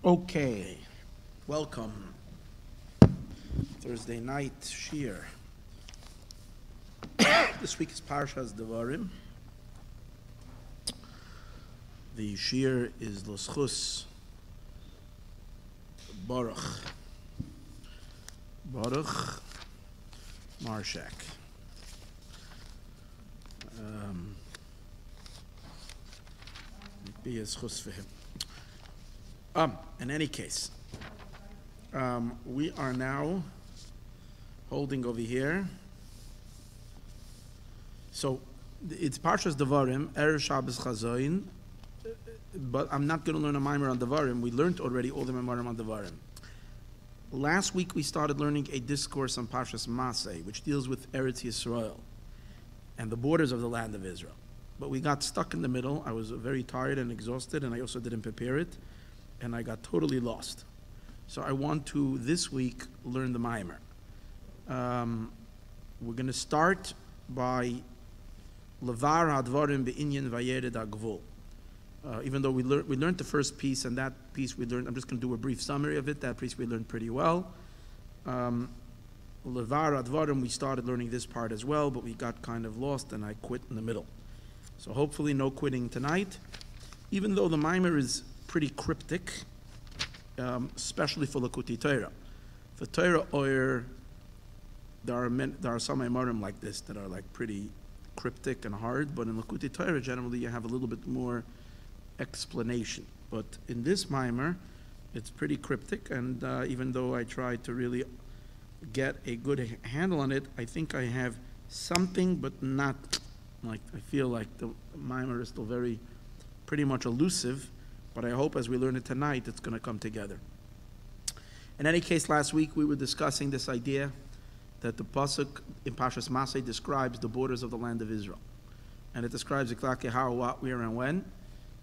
Okay, welcome. Thursday night shir. This week is Parshas Devarim. The shir is L'schus Baruch Marshak. Be a schus for him. In any case, we are now holding over here. So it's Parshas Devarim, Shabbos Chazoin, but I'm not going to learn a mimer on Devarim. We learned already all the mimerim on Devarim. Last week we started learning a discourse on Parshas Masei, which deals with Eretz Yisroel and the borders of the land of Israel. But we got stuck in the middle. I was very tired and exhausted, and I also didn't prepare it, and I got totally lost. So I want to, this week, learn the mimer. We're going to start by Levar Hadvarim Be'inyan Vayered Hagvul. Even though we learned the first piece, and that piece we learned, I'm just going to do a brief summary of it. That piece we learned pretty well. Levar Hadvarim, we started learning this part as well, but we got kind of lost, and I quit in the middle. So hopefully no quitting tonight. Even though the mimer is pretty cryptic, especially for Lakuti Torah. For Torah Oyer, there are some mimerim like this that are like pretty cryptic and hard, but in Lakuti Torah generally you have a little bit more explanation. But in this mimer, it's pretty cryptic, and even though I tried to really get a good handle on it, I think I have something, but not like, I feel like the mimer is still pretty much elusive, but I hope as we learn it tonight, it's going to come together. In any case, last week we were discussing this idea that the pasuk in Parshas Masei describes the borders of the land of Israel. And it describes exactly how, what, where, and when.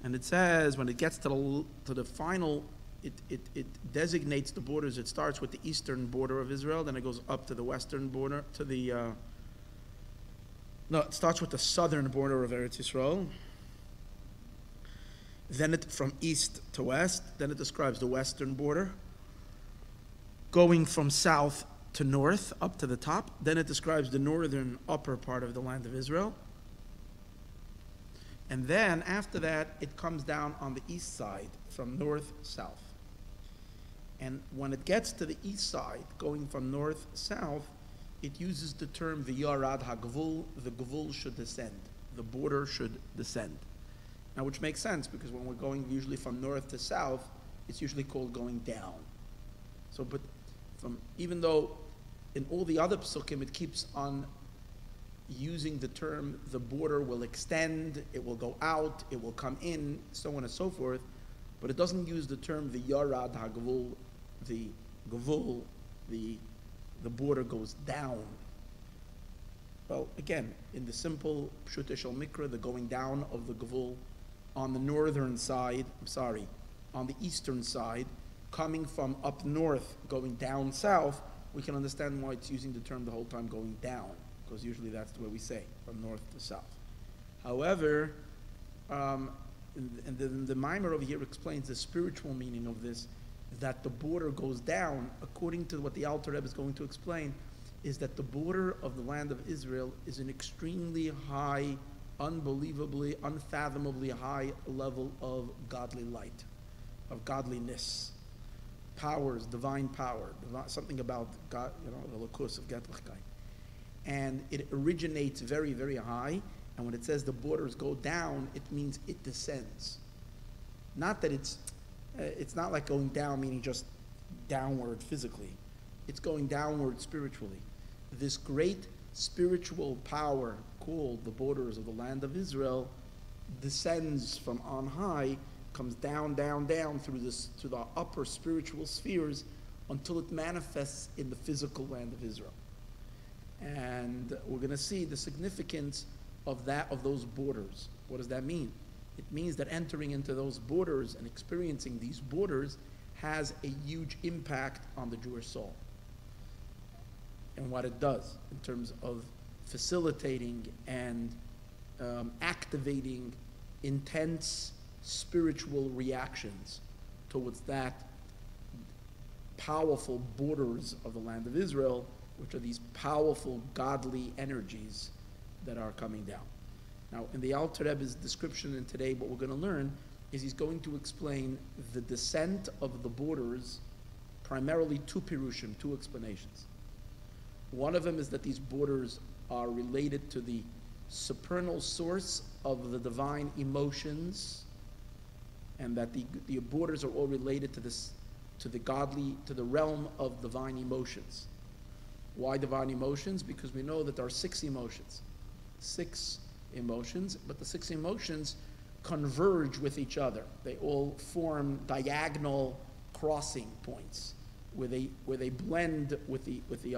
And it says when it gets to the final, it designates the borders. It starts with the eastern border of Israel, then it goes up to the western border, it starts with the southern border of Eretz Yisrael. Then from east to west, then it describes the western border. Going from south to north, up to the top, then it describes the northern upper part of the land of Israel. And then after that, it comes down on the east side from north south. And when it gets to the east side, going from north south, it uses the term Vayered Hagvul, the Gvul should descend, the border should descend. Now, which makes sense, because when we're going usually from north to south, it's usually called going down. So, but even though in all the other psukim it keeps on using the term, the border will extend, it will go out, it will come in, so on and so forth, but it doesn't use the term Vayered Hagvul, the Gvul, the border goes down. Well, again, in the simple Pshutei Shel Mikra, the going down of the Gvul on the northern side, on the eastern side, coming from up north, going down south, we can understand why it's using the term the whole time going down, because usually that's the way we say, from north to south. However, and the mimer over here explains the spiritual meaning of this, that the border goes down, according to what the Alter Rebbe is going to explain, is that the border of the land of Israel is an extremely high, unbelievably, unfathomably high level of godly light, of godliness, powers, divine power, something about God, the Lakus of Getlachkai. And it originates very, very high, and when it says the borders go down, it means it descends. Not that it's not like going down meaning just downward physically. It's going downward spiritually. This great spiritual power called the borders of the land of Israel descends from on high, comes down, down, down through the upper spiritual spheres until it manifests in the physical land of Israel. And we're going to see the significance of those borders. What does that mean? It means that entering into those borders and experiencing these borders has a huge impact on the Jewish soul and what it does in terms of facilitating and activating intense spiritual reactions towards that powerful borders of the land of Israel, which are these powerful godly energies that are coming down. Now, in the Alter Rebbe's description, and today what we're going to learn is he's going to explain the descent of the borders, primarily two pirushim, two explanations. One of them is that these borders are related to the supernal source of the divine emotions, and that the borders are all related to this, to the godly, to the realm of divine emotions. Why divine emotions? Because we know that there are six emotions, but the six emotions converge with each other. They all form diagonal crossing points where they blend with each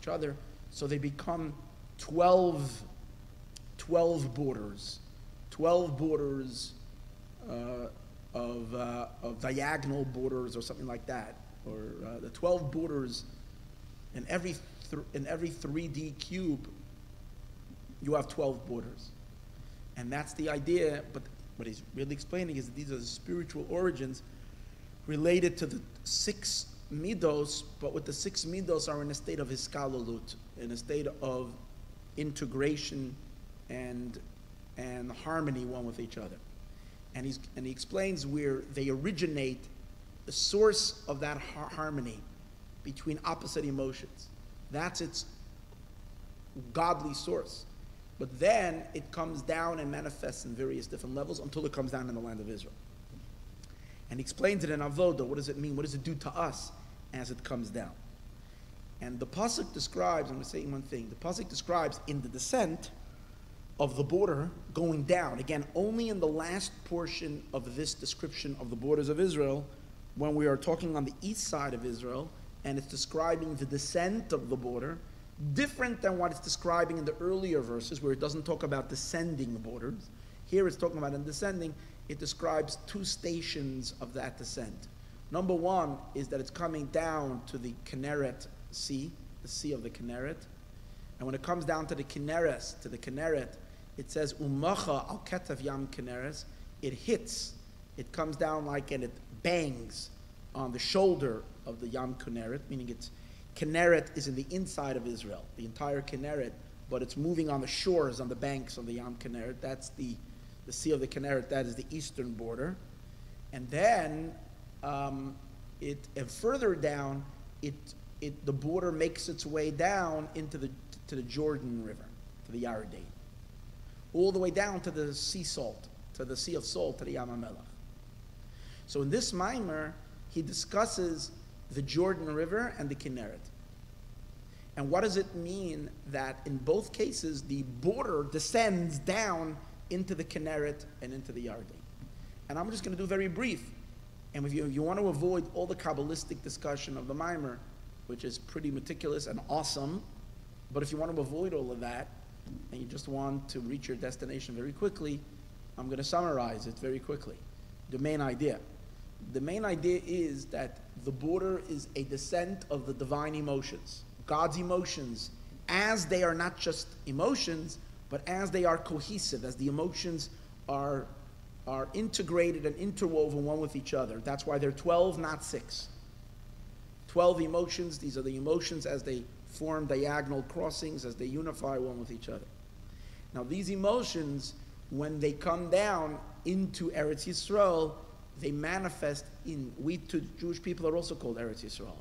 other, so they become 12 borders, 12 borders of diagonal borders or something like that, or the 12 borders in every 3D cube. You have 12 borders. And that's the idea, but what he's really explaining is that these are the spiritual origins related to the six midos, but with the six midos are in a state of hiskalalut, in a state of integration and harmony one with each other. And he explains where they originate, the source of that harmony between opposite emotions. That's its godly source. But then it comes down and manifests in various different levels until it comes down in the land of Israel. And he explains it in Avodah. What does it mean? What does it do to us as it comes down? And the pasuk describes, I'm going to say one thing, the pasuk describes in the descent of the border going down. Again, only in the last portion of this description of the borders of Israel, when we are talking on the east side of Israel, and it's describing the descent of the border, different than what it's describing in the earlier verses, where it doesn't talk about descending the borders. Here it's talking about in descending. It describes two stations of that descent. Number one is that it's coming down to the Kinneret Sea, the Sea of the Kinneret. And when it comes down to the Kinneret, it says, Umacha al Ketav Yam Kinneres. It hits, it comes down like, and it bangs on the shoulder of the Yam Kinneret, meaning it's, Kinneret is in the inside of Israel, the entire Kinneret, but it's moving on the shores, on the banks of the Yam Kinneret. That's the Sea of the Kinneret, that is the eastern border. And then, and further down, the border makes its way down into to the Jordan River, to the Yarden, all the way down to the sea salt, to the Sea of Salt, to the Yam HaMelech. So in this mimer, he discusses the Jordan River and the Kinneret. And what does it mean that in both cases the border descends down into the Kinneret and into the Yarden? And I'm just going to do very brief. And if you want to avoid all the Kabbalistic discussion of the mimer, which is pretty meticulous and awesome, but if you want to avoid all of that, and you just want to reach your destination very quickly, I'm going to summarize it very quickly. The main idea. The main idea is that the border is a descent of the divine emotions, God's emotions, as they are not just emotions, but as they are cohesive, as the emotions are integrated and interwoven one with each other. That's why they're 12, not 6. 12 emotions, these are the emotions as they form diagonal crossings, as they unify one with each other. Now these emotions, when they come down into Eretz Yisrael, they manifest in, we to Jewish people are also called Eretz Yisrael.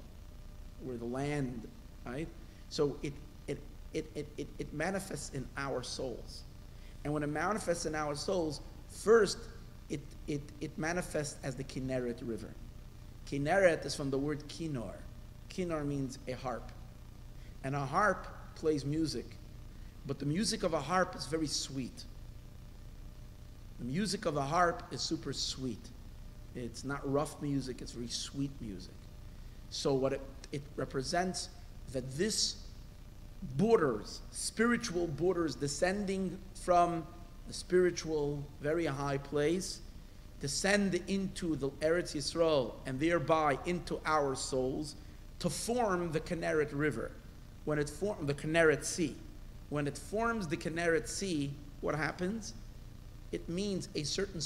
We're the land, right? So it manifests in our souls. And when it manifests in our souls, first it manifests as the Kinneret River. Kinneret is from the word kinor. Kinor means a harp. And a harp plays music. But the music of a harp is very sweet. The music of a harp is super sweet. It's not rough music, it's very sweet music. So what it represents that this borders, spiritual borders descending from the spiritual, very high place, descend into the Eretz Yisrael and thereby into our souls to form the Kinneret River. When it forms the Kinneret Sea. When it forms the Kinneret Sea, what happens? It means a certain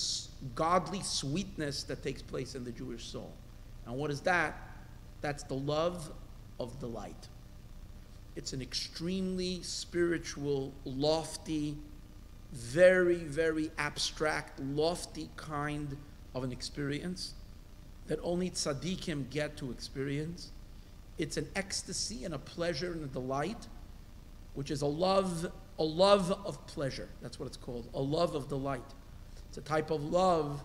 godly sweetness that takes place in the Jewish soul. And what is that? That's the love of the light. It's an extremely spiritual, lofty, very, very abstract, lofty kind of an experience that only tzaddikim get to experience. It's an ecstasy and a pleasure and a delight, which is a love of pleasure. That's what it's called, a love of delight. It's a type of love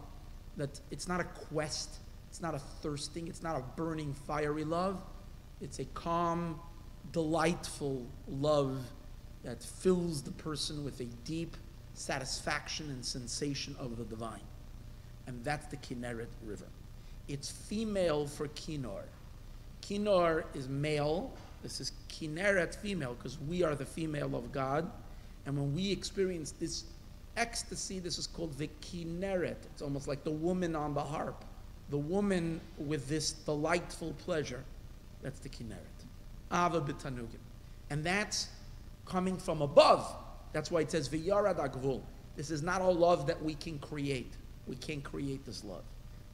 that it's not a quest, it's not a thirsting, it's not a burning, fiery love. It's a calm, delightful love that fills the person with a deep satisfaction and sensation of the divine. And that's the Kinneret River. It's female for Kinnor. Kinnor is male. This is Kinneret, female, because we are the female of God. And when we experience this ecstasy, this is called the Kinneret. It's almost like the woman on the harp. The woman with this delightful pleasure. That's the Kinneret. Ava b'tanugim. And that's coming from above. That's why it says Vayered Hagvul. This is not a love that we can create. We can't create this love.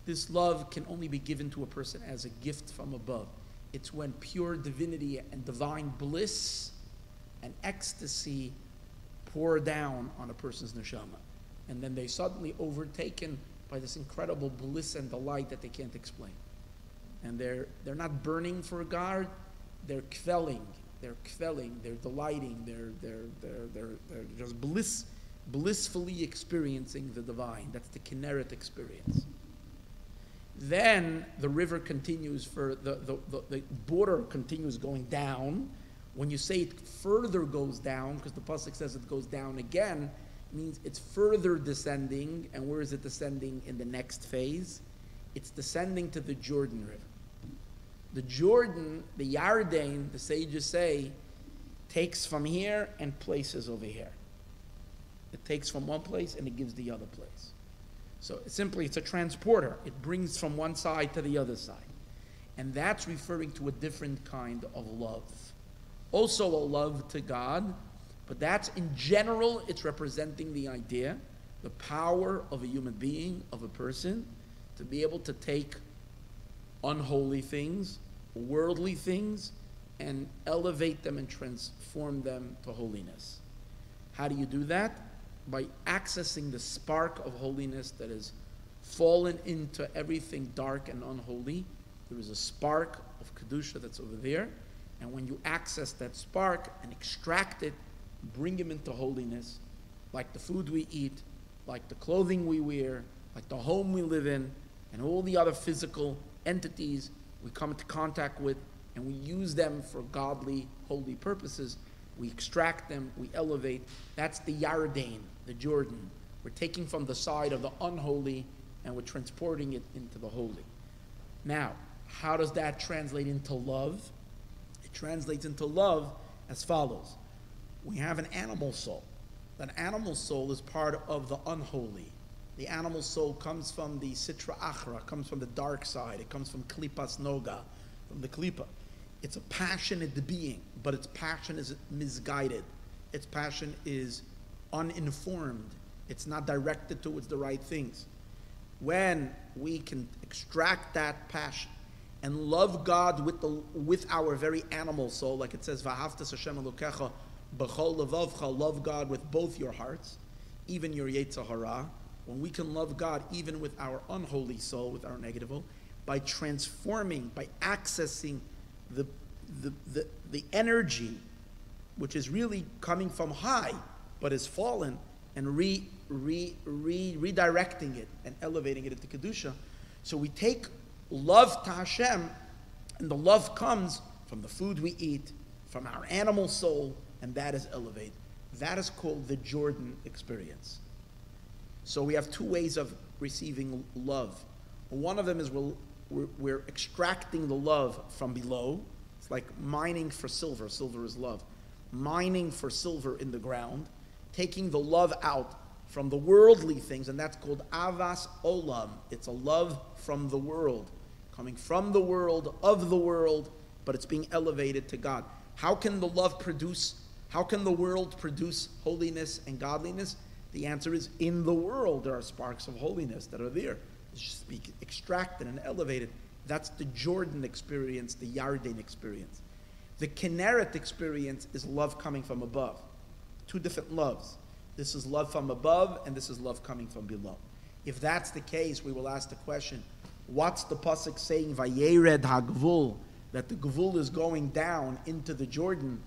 This love can only be given to a person as a gift from above. It's when pure divinity and divine bliss and ecstasy pour down on a person's neshama. And then they're suddenly overtaken by this incredible bliss and delight that they can't explain. And they're not burning for God, they're quelling, they're delighting, they're just blissfully experiencing the divine. That's the Kinneret experience. Then the river continues for the border continues going down. When you say it further goes down, because the pasuk says it goes down again, it means it's further descending. And where is it descending in the next phase? It's descending to the Jordan River. The Jordan, the Yarden, the sages say, takes from here and places over here. It takes from one place and it gives the other place. So it's a transporter. It brings from one side to the other side. And that's referring to a different kind of love. Also a love to God, but that's in general, it's representing the idea, the power of a human being, of a person, to be able to take unholy things, worldly things, and elevate them and transform them to holiness. How do you do that? By accessing the spark of holiness that has fallen into everything dark and unholy. There is a spark of Kedusha that's over there. And when you access that spark and extract it, bring him into holiness, like the food we eat, like the clothing we wear, like the home we live in, and all the other physical entities we come into contact with, and we use them for godly, holy purposes. We extract them, we elevate. That's the Yarden, the Jordan. We're taking from the side of the unholy and we're transporting it into the holy. Now, how does that translate into love? It translates into love as follows. We have an animal soul. That animal soul is part of the unholy. The animal soul comes from the Sitra Achra, comes from the dark side. It comes from Klipas Noga, from the Klipa. It's a passionate being, but its passion is misguided. Its passion is uninformed. It's not directed towards the right things. When we can extract that passion and love God with our very animal soul, like it says, V'ahavtas Hashem Elokecha b'chol levavcha, love God with both your hearts, even your Yetzer Hara. When we can love God even with our unholy soul, with our negative soul, by transforming, by accessing the energy, which is really coming from high, but is fallen, and redirecting it and elevating it into Kedusha. So we take love to Hashem, and the love comes from the food we eat, from our animal soul, and that is elevated. That is called the Jordan experience. So we have two ways of receiving love. One of them is we're extracting the love from below. It's like mining for silver. Silver is love. Mining for silver in the ground, taking the love out from the worldly things, and that's called avas olam. It's a love from the world, coming from the world, of the world, but it's being elevated to God. How can the world produce holiness and godliness? The answer is, in the world there are sparks of holiness that are there. It's just be extracted and elevated That's the Jordan experience, the Yarden experience. The Kinneret experience is love coming from above. Two different loves. This is love from above, and this is love coming from below. If that's the case, we will ask the question, what's the pasuk saying, Vayered Hagvul, that the Gvul is going down into the Jordan?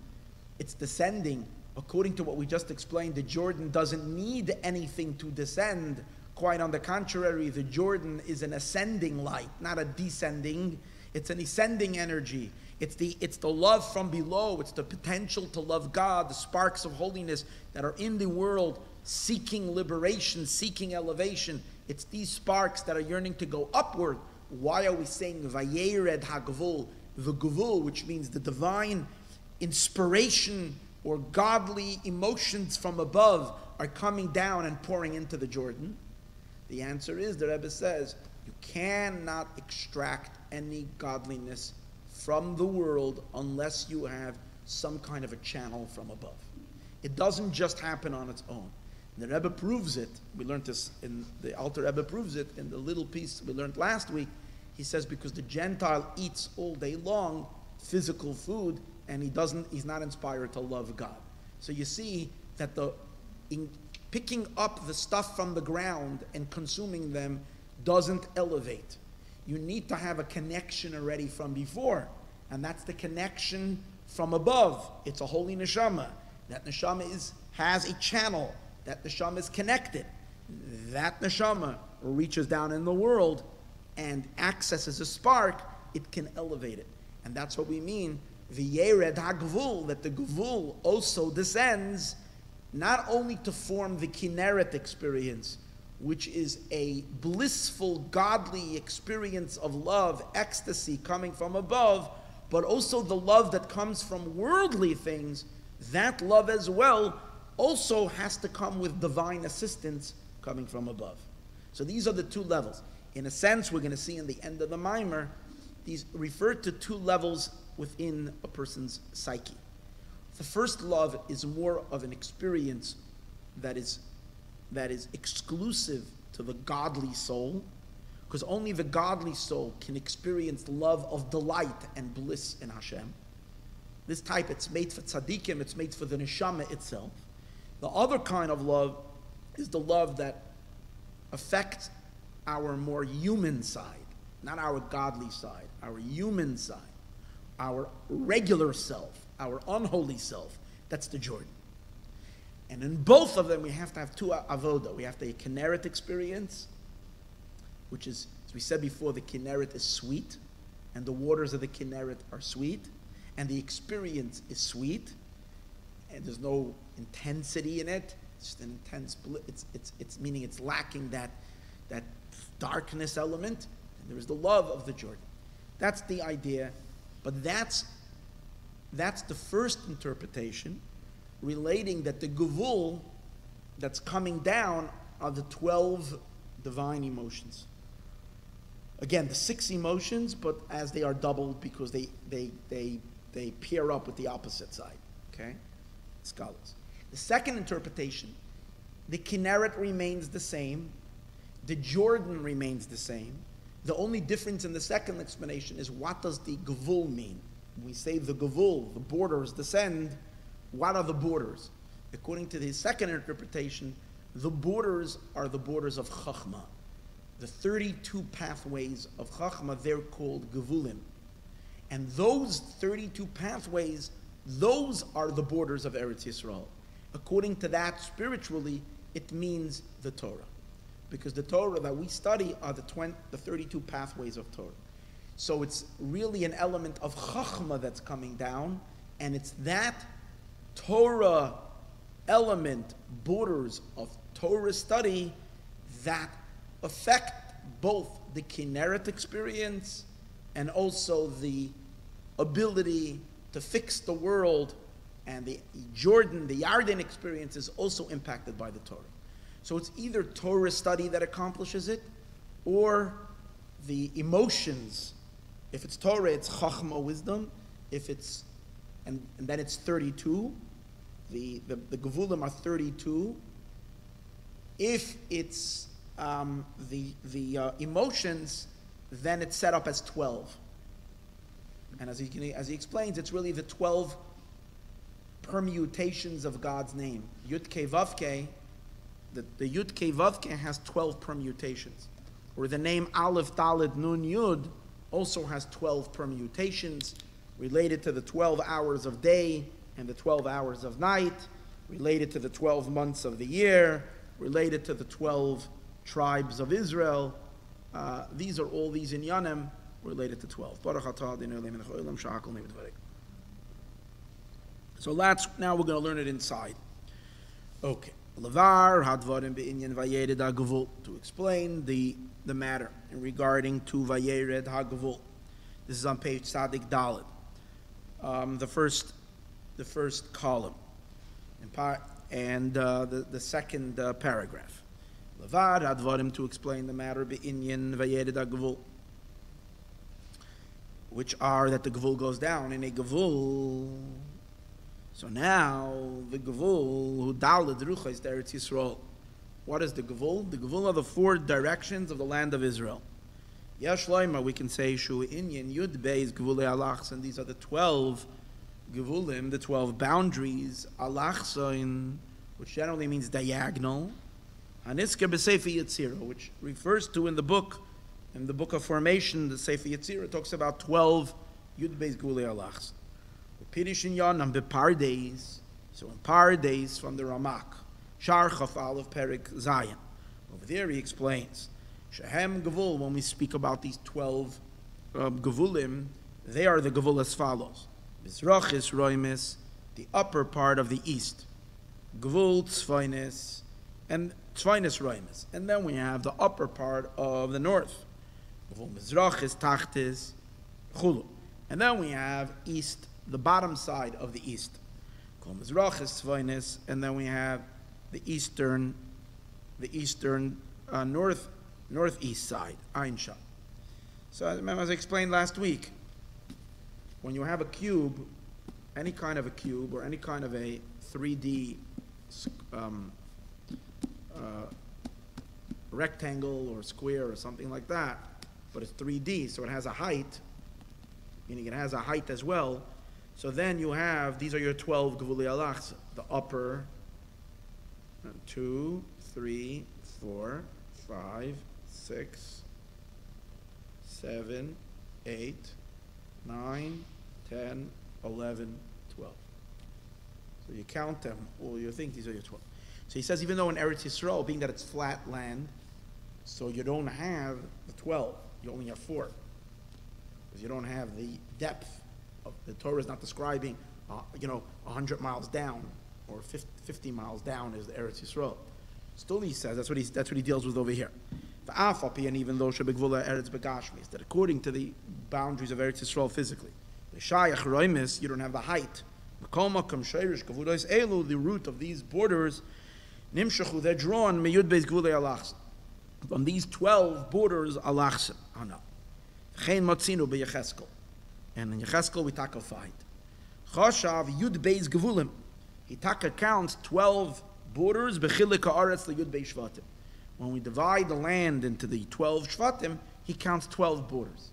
It's descending. According to what we just explained, the Jordan doesn't need anything to descend. Quite on the contrary, the Jordan is an ascending light, not a descending. It's an ascending energy. It's the love from below. It's the potential to love God, the sparks of holiness that are in the world, seeking liberation, seeking elevation. It's these sparks that are yearning to go upward. Why are we saying Vayered Hagvul, the Gvul, which means the divine inspiration or godly emotions from above are coming down and pouring into the Jordan? The answer is, the Rebbe says, you cannot extract any godliness from the world unless you have some kind of a channel from above. It doesn't just happen on its own. The Rebbe proves it. We learned this in the Alter Rebbe proves it in the little piece we learned last week. He says because the Gentile eats all day long physical food and he's not inspired to love God. So you see that in picking up the stuff from the ground and consuming them doesn't elevate. You need to have a connection already from before, and that's the connection from above. It's a holy neshama. That neshama has a channel. That neshama is connected. That neshama reaches down in the world and accesses a spark. It can elevate it, and that's what we mean. Vayered Hagvul, that the Gvul also descends, not only to form the Kinneret experience, which is a blissful, godly experience of love, ecstasy coming from above, but also the love that comes from worldly things. That love as well also has to come with divine assistance coming from above. So these are the two levels. In a sense, we're going to see in the end of the mimer, these refer to two levels within a person's psyche. The first love is more of an experience that is exclusive to the godly soul, because only the godly soul can experience love of delight and bliss in Hashem. This type, it's made for tzaddikim, it's made for the neshama itself. The other kind of love is the love that affects our more human side, not our godly side, our human side, our regular self, our unholy self. That's the Jordan. And in both of them, we have to have two avoda. We have to have a Kinneret experience, which is, as we said before, the Kinneret is sweet, and the waters of the Kinneret are sweet, and the experience is sweet, and there's no intensity in it. It's just an intense. It's meaning it's lacking that darkness element. And there is the love of the Jordan. That's the idea, but that's the first interpretation, relating that the Gvul that's coming down are the 12 divine emotions. Again, the 6 emotions, but as they are doubled because they pair up with the opposite side. Okay? Scholars. The second interpretation, the Kinneret remains the same, the Jordan remains the same. The only difference in the second explanation is, what does the Gvul mean? When we say the Gvul, the borders descend, what are the borders? According to the second interpretation, the borders are the borders of Chachma. The 32 pathways of Chachma, they're called Gvulim. And those 32 pathways, those are the borders of Eretz Yisrael. According to that, spiritually, it means the Torah. Because the Torah that we study are the 32 pathways of Torah. So it's really an element of Chachma that's coming down, and it's that Torah element, borders of Torah study, that affect both the Kinneret experience and also the ability to fix the world, and the Jordan, the Yarden experience is also impacted by the Torah. So it's either Torah study that accomplishes it, or the emotions. If it's Torah, it's Chachma, wisdom. If it's, and then it's 32. The Gevulim are 32. If it's the emotions, then it's set up as 12. And as he explains, it's really the 12 permutations of God's name. Yud-Kei Vav-Kei, the Yud-Kei Vav-Kei has 12 permutations. Or the name Aleph Dalet Nun Yud also has 12 permutations related to the 12 hours of day and the 12 hours of night, related to the 12 months of the year, related to the 12 tribes of Israel. These are all these inyanim related to 12. So now we're going to learn it inside. Okay. Levar hadvarim be'inyan Vayered Hagvul, to explain the matter in regarding to Vayered Hagvul. This is on page Tzadik Dalet, the first column, and the second paragraph. Levar hadvarim, to explain the matter be'inyan Vayered Hagvul, which are that the Gvul goes down in a Gvul. So now the Hagvul who daled ruchos to Eretz Yisroel. What is the Hagvul? The Hagvul are the 4 directions of the land of Israel. Yesh loyma, we can say shu inyan yud beis gvulei alachs, and these are the 12 Gvulim, the 12 boundaries, alachson, which generally means diagonal, hanisker b'sefer Yetzirah, which refers to in the book of formation, the Sefer Yetzirah talks about 12 yud beis gvulei alachs. Pirishin Yonam Bepardes, so in Pardes from the Ramak, Shar Chaf Aleph Perik Zayin. Over there he explains, Shehem Gvul, when we speak about these 12 Gvulim, they are the Gvul as follows. Mizrachis Roimis, the upper part of the east. Gvul Tzvainis, and Tzvainis Roimis. And then we have the upper part of the north. Gvul Mizrachis Tachtis, Chulu. And then we have east, the bottom side of the east. And then we have the eastern northeast side, Ein Shah. So as I explained last week, when you have a cube, any kind of a cube or any kind of a 3D rectangle or square or something like that, but it's 3D, so it has a height, meaning it has a height as well. So then you have, these are your 12 Gvulei Alachs, the upper, 2, 3, 4, 5, 6, 7, 8, 9, 10, 11, 12. So you count them, or you think these are your 12. So he says, even though in Eretz Yisrael, being that it's flat land, so you don't have the 12, you only have 4. Because you don't have the depth. The Torah is not describing, 100 miles down or 50 miles down is the Eretz Yisrael. Still, he says that's what he deals with over here. And even though Eretz Begashmis, that according to the boundaries of Eretz Yisrael physically, the Shayach Roimis, you don't have the height. The root of these borders, Nimshachu, they're drawn meyud beis gvulei alachs. From these 12 borders, alachs. Oh no. Chein matzinu b'Yecheskel. And in Yecheskel we taka find. Choshav yud beis gvulim. He taka counts 12 borders b'chilik haaretz liyud beis shvatim. When we divide the land into the 12 shvatim, he counts 12 borders.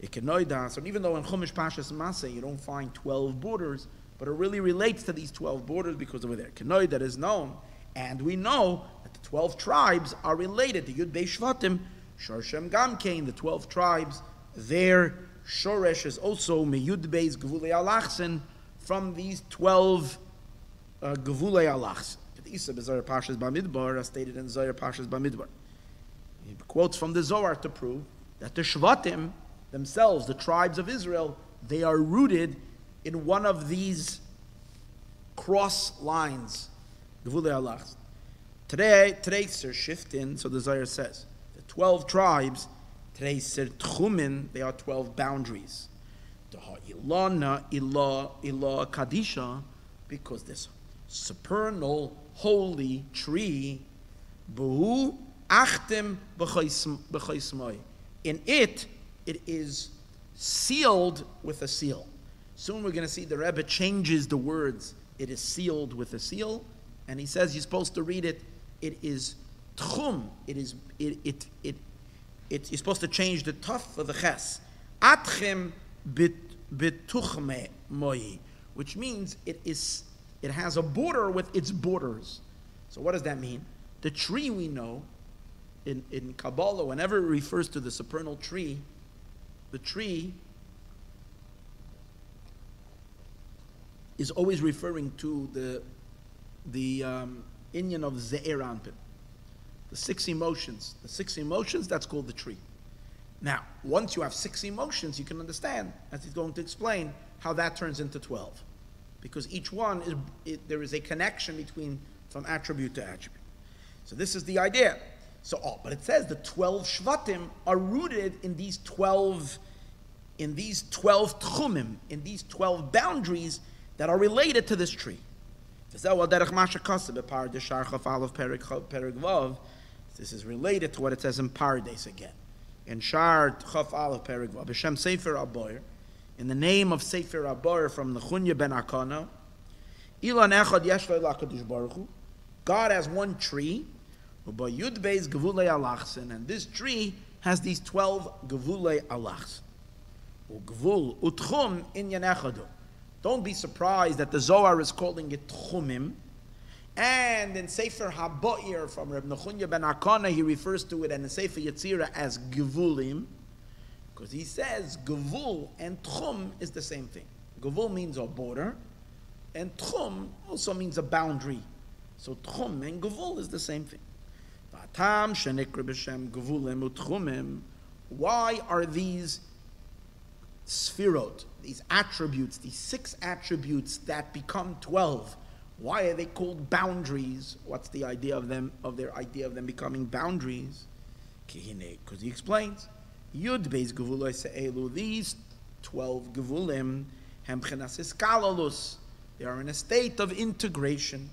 So even though in Chumash Pashas Masei you don't find 12 borders, but it really relates to these 12 borders because over there, Kenoi, that is known, and we know that the 12 tribes are related to Yud Beis Shvatim, Shorshem Gamkein, the 12 tribes, their Shoresh is also Meyud Beis Gvulei Alachsen, from these 12 Gvulei Alachsen. Isa B'Zohar Pashas Bamidbar, as stated in Zohar Pashas Bamidbar. He quotes from the Zohar to prove that the Shvatim themselves, the tribes of Israel, they are rooted in one of these cross lines, Gvulei Alachsen. Today, Sir Shiftin, so the Zohar says, the 12 tribes, today, Sir Tchumin, they are 12 boundaries. The Ha'ilana, Ilah, Kadisha, because this supernal, holy tree, Buhu, Achtim, B'chaismai. In it is sealed with a seal. Soon we're going to see the Rebbe changes the words. It is sealed with a seal, and he says you're supposed to read it. It is tchum. It you're supposed to change the tuf for the ches. Atchem betuchme moi, which means it has a border with its borders. So what does that mean? The tree we know, in Kabbalah, whenever it refers to the supernal tree, the tree is always referring to the inyan of Ze'er Anpin. The six emotions. The six emotions, that's called the tree. Now, once you have six emotions, you can understand, as he's going to explain, how that turns into 12. Because each one, there is a connection between from attribute to attribute. So this is the idea. But it says the 12 shvatim are rooted in these 12 tchumim, in these 12 boundaries that are related to this tree. This is related to what it says in Pardes again. In Shar Chaf Aleph Perek Vav, B'Shem Sefer Aboyer, in the name of Sefer Aboyer from Nechunya ben Akana, Ilan Echad Yesh Lo LaKadosh Baruch Hu, God has one tree, and this tree has these 12 Gevulei Alachs. Don't be surprised that the Zohar is calling it Tchumim. And in Sefer HaBo'ir from Reb Nechunya ben Akana, he refers to it in the Sefer Yetzirah as Gevulim, because he says Gevul and Tchum is the same thing. Gevul means a border, and Tchum also means a boundary. So Tchum and Gevul is the same thing. Why are these sfirot, these attributes, these six attributes that become 12, why are they called boundaries? What's the idea of them, of their idea of them becoming boundaries? Because he explains, Yud Beis Gevulei Se'elu, these 12 Gevulim, Hemchenas Iskalalus, they are in a state of integration.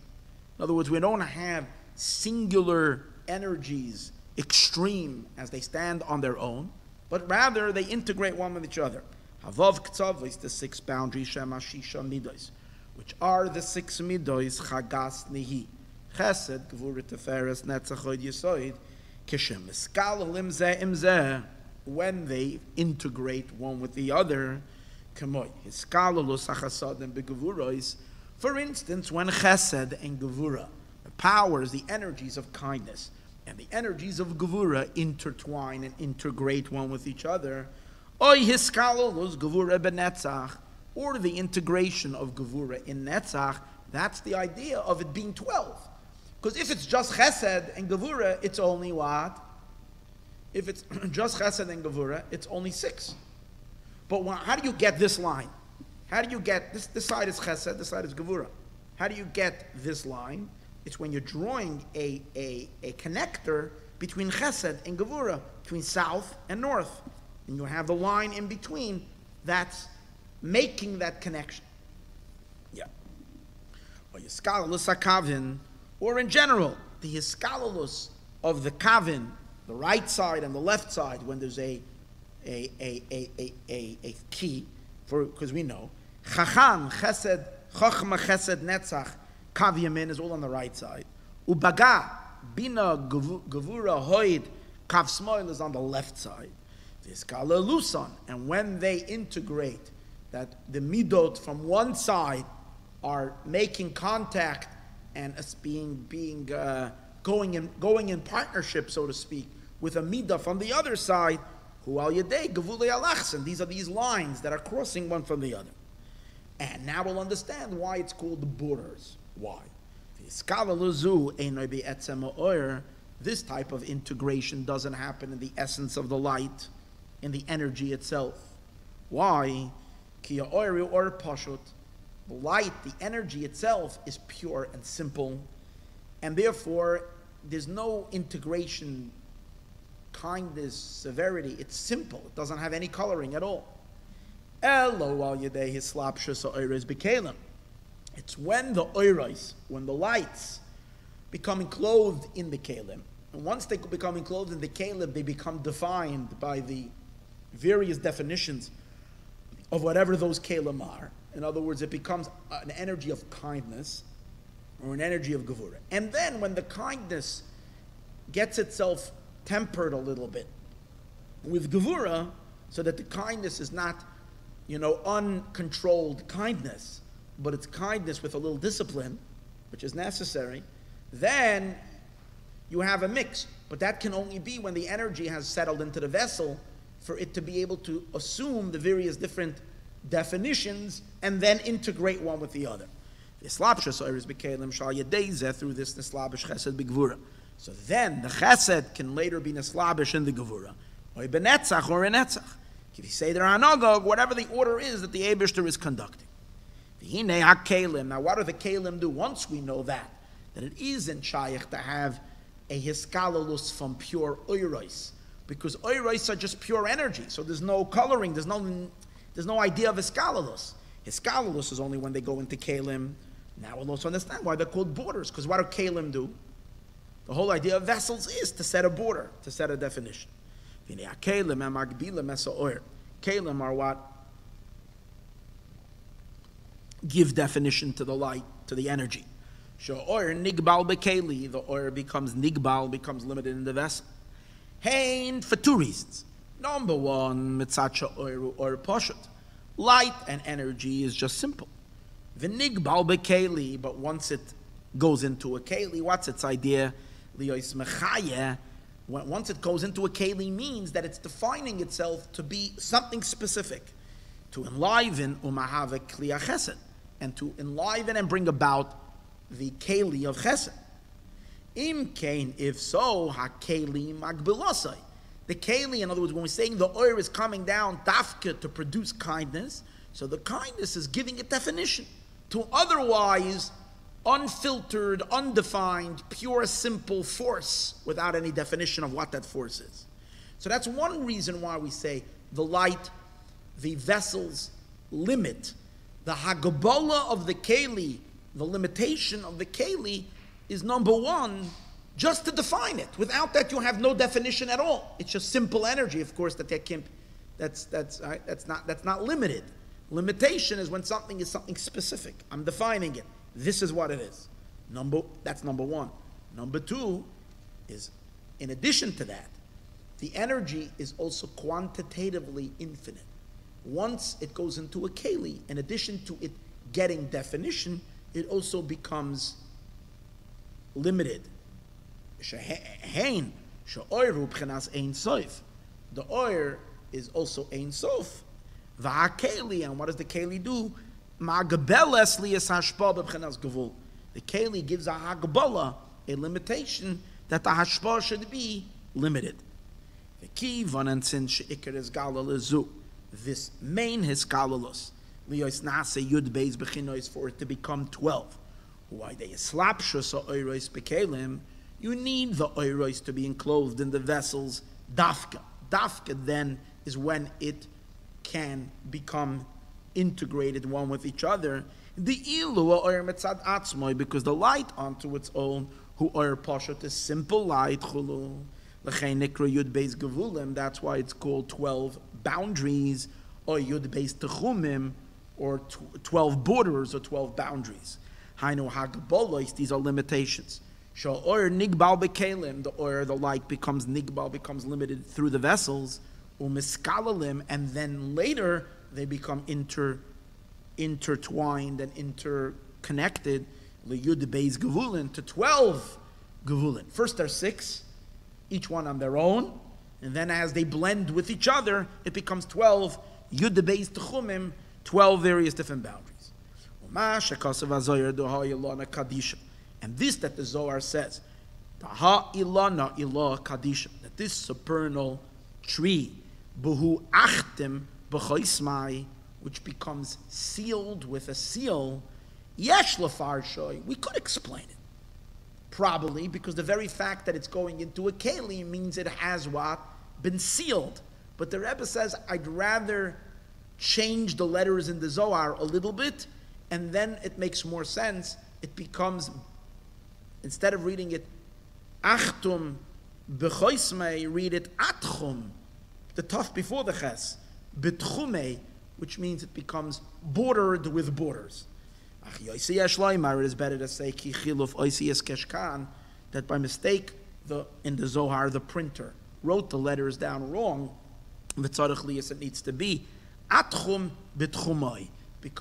In other words, we don't have singular energies, extreme, as they stand on their own, but rather they integrate one with each other. Havav Ktzav is the six boundaries, Shema Shisha Midos, which are the six midos, Chagas Nihi, Chesed, Gvura Teferes, Netzach Hod Yesoid, Kishem Eskalalim Zeh Im Zeh, when they integrate one with the other, Kemoy, Hiskalolus HaChasad and Begevurois, for instance, when Chesed and Gevura, the powers, the energies of kindness, and the energies of Gevura intertwine and integrate one with each other, Oy Hiskalolus Gevura Benetzach, or the integration of Gevura in Netzach, that's the idea of it being 12. Because if it's just Chesed and Gevura, it's only what? If it's just Chesed and Gevura, it's only 6. But how do you get this line? How do you get, this side is Chesed, this side is Gevura. How do you get this line? It's when you're drawing a connector between Chesed and Gevura, between south and north. And you have the line in between that's making that connection. Yeah. Or Yiskalolus HaKavin, or in general, the Yiskalolus of the Kavin, the right side and the left side, when there's a key, because we know, Chacham, Chesed, Chochma, Chesed, Netzach, Kav Yamin is all on the right side. Ubaga, Bina, Gevura, Hoid, Kav Smoil is on the left side. Yiskalolusan, and when they integrate, that the midot from one side are making contact and as going in partnership, so to speak, with a midah from the other side, hu al yedei gevulei alachsen. These are these lines that are crossing one from the other. And now we'll understand why it's called the borders. Why? This type of integration doesn't happen in the essence of the light, in the energy itself. Why? The light, the energy itself is pure and simple, and therefore there's no integration, kindness, severity. It's simple. It doesn't have any coloring at all. It's when the oiros, when the lights become enclosed in the kelim, and once they become enclosed in the kelim, they become defined by the various definitions of whatever those kelim are. In other words, it becomes an energy of kindness or an energy of gevura. And then when the kindness gets itself tempered a little bit, with Gevura, so that the kindness is not, uncontrolled kindness, but it's kindness with a little discipline, which is necessary, then you have a mix. But that can only be when the energy has settled into the vessel for it to be able to assume the various different definitions and then integrate one with the other. Through this Nislabish Chesed B'Gvura. So then the Chesed can later be Nislabish in the Gevura, or Benetzach or in Netzach. If you say there are Anagog, whatever the order is that the Eibishter is conducting. Now what do the Kalim do once we know that it isn't Shaykh to have a Hiskalolus from pure Oiros, because Oiros are just pure energy, so there's no coloring, there's no idea of Hiskalolus. Hiskalolus is only when they go into Kalim. Now we'll also understand why they're called borders, because what do Kalim do? The whole idea of vessels is to set a border, to set a definition. Kalim are what give definition to the light, to the energy. Oir nigbal bekeli, the oir becomes nigbal, becomes limited in the vessel. Hein, for two reasons. Number one, mitzacha oiru or poshut. Light and energy is just simple. The nigbal bekeli, but once it goes into a keli, what's its idea? Liyos mechaya. Once it goes into a keli means that it's defining itself to be something specific, to enliven umahave kliya chesed, and to enliven and bring about the keli of chesed. Im kain, if so, ha-keli magbilosai. The keli, in other words, when we're saying the oir is coming down, dafka, to produce kindness, so the kindness is giving a definition to otherwise unfiltered, undefined, pure, simple force without any definition of what that force is. So that's one reason why we say the light, the vessel's limit, the hagabola of the keli, the limitation of the keli is number one, just to define it. Without that, you have no definition at all. It's just simple energy, of course, that's not limited. Limitation is when something is something specific. I'm defining it. This is what it is. That's number one. Number two is, in addition to that, the energy is also quantitatively infinite. Once it goes into a keli, in addition to it getting definition, it also becomes limited. The oir is also ein sof. And what does the keli do? The keli gives a hagbola, a limitation that the hashpa should be limited. The key vanansin sheikar is galalazu. This main hiskalalus liyos nase yud beis bechinois, for it to become 12. Why they slapshus oiros bekelim? You need the oiros to be enclosed in the vessels dafka. Dafka then is when it can become integrated one with each other. The ilu oir metzad atzmoi, because the light onto its own, who oir pashut, is simple light chulu. L'chein nikra yud beis gevulim. That's why it's called 12 boundaries, or yud beis techumim, or 12 borders, or 12 boundaries. Hainu hagbolos. These are limitations. Shal oir nigbal bekelim. The oir, the light, becomes nigbal, becomes limited through the vessels. Umiskalalim, and then later they become intertwined and interconnected. Liyud beis gevulin, to 12 gevulin. First there are 6, each one on their own, and then as they blend with each other, it becomes 12 yud beis techumim, 12 various different boundaries. And this that the Zohar says, ilana ilah kadisha, that this supernal tree, buhu achtim b'choismai, which becomes sealed with a seal, yesh lefarshoy, we could explain it. Probably because the very fact that it's going into a keli means it has what? Been sealed. But the Rebbe says, I'd rather change the letters in the Zohar a little bit, and then it makes more sense. It becomes, instead of reading it achtum b'choismei, read it atchum, the tough before the ches, b'tchumei, which means it becomes bordered with borders. It is better to say that by mistake in the Zohar the printer wrote the letters down wrong, v'tzarich liyas, it needs to be atchum b'tchumai, it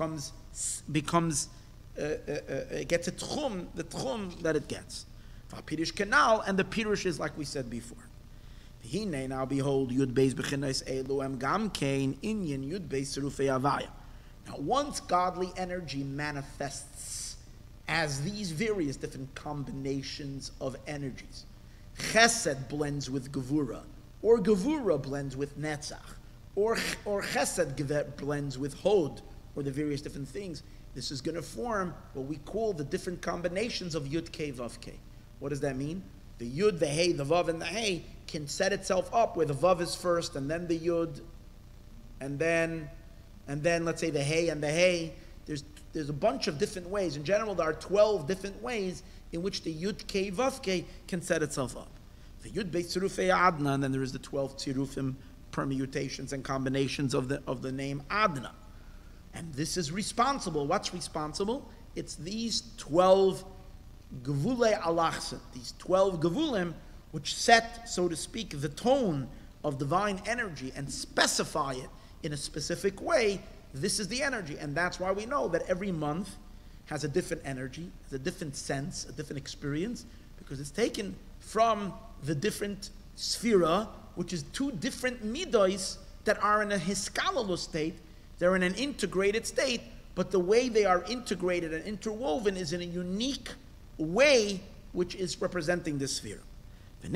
gets a tchum, the tchum that it gets. V'apirish canal, and the pirish is like we said before. V'hinei, now behold, yud beis b'chinas elu em gam kein inyan yud beis tzirufei avaya. Now once godly energy manifests as these various different combinations of energies, chesed blends with gevura, or gevura blends with netzach, or chesed blends with hod, or the various different things, this is going to form what we call the different combinations of yud kei vav kei. What does that mean? The yud, the hey, the vav, and the hey can set itself up where the vav is first, and then the yud, and then let's say the hey and the hey. There's a bunch of different ways. In general, there are 12 different ways in which the yud kei vav kei can set itself up. The yud beis tzirufei adna, and then there is the 12 tzirufim permutations and combinations of the name Adna. And this is responsible. What's responsible? It's these 12 gevulei alachsen, these 12 gevulim, which set, so to speak, the tone of divine energy and specify it in a specific way. This is the energy, and that's why we know that every month has a different energy, has a different sense, a different experience, because it's taken from the different sphera, which is two different midos that are in a hiskalalu state. They're in an integrated state, but the way they are integrated and interwoven is in a unique way, which is representing this sphere. And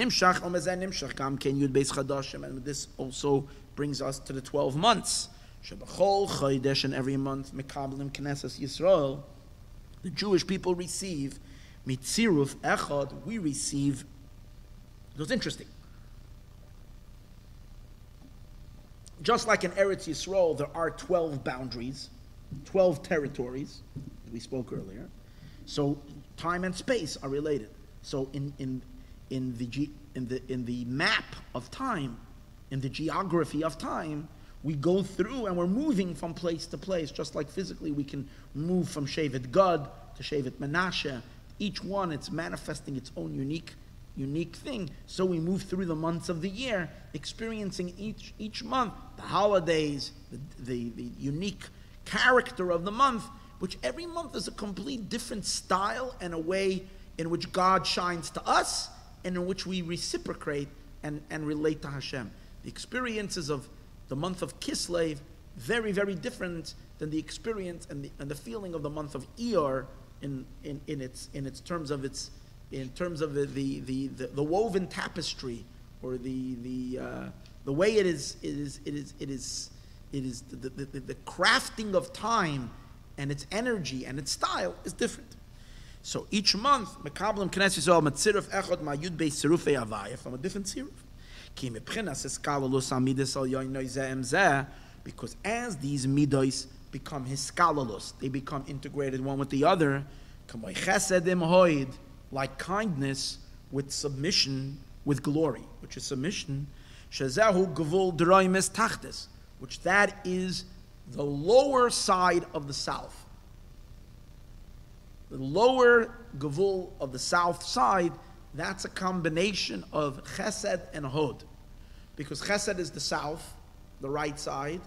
this also brings us to the 12 months. And every month, Yisroel, the Jewish people receive mitziruf echad. We receive. It was interesting. Just like in Eretz Yisroel, there are 12 boundaries, 12 territories, we spoke earlier. So time and space are related. So in the map of time, in the geography of time, we go through and we're moving from place to place, just like physically we can move from Shevet Gad to Shevet Menashe. Each one, it's manifesting its own unique thing. So we move through the months of the year, experiencing each month, the holidays, the unique character of the month, which every month is a complete different style and a way in which God shines to us and in which we reciprocate and relate to Hashem. The experiences of the month of Kislev, very, very different than the experience and the feeling of the month of Iyar in terms of the woven tapestry, or the way it is the crafting of time and its energy and its style is different. So each month, Mekablim Knesset Yisrael Matziruf Echad Ma'yud Beis Tzirufei Avaya, from a different tziruf. Ki mebchinas eskalalus amidas al yoynoi ze'em zeh, because as these midos become hiskalalus, they become integrated one with the other, kamoi chesed im hoid, like kindness with submission, with glory, which is submission, shezehu gevul d'roimes tachtes, which that is the lower side of the south. The lower gevul of the south side, that's a combination of chesed and hod. Because chesed is the south, the right side.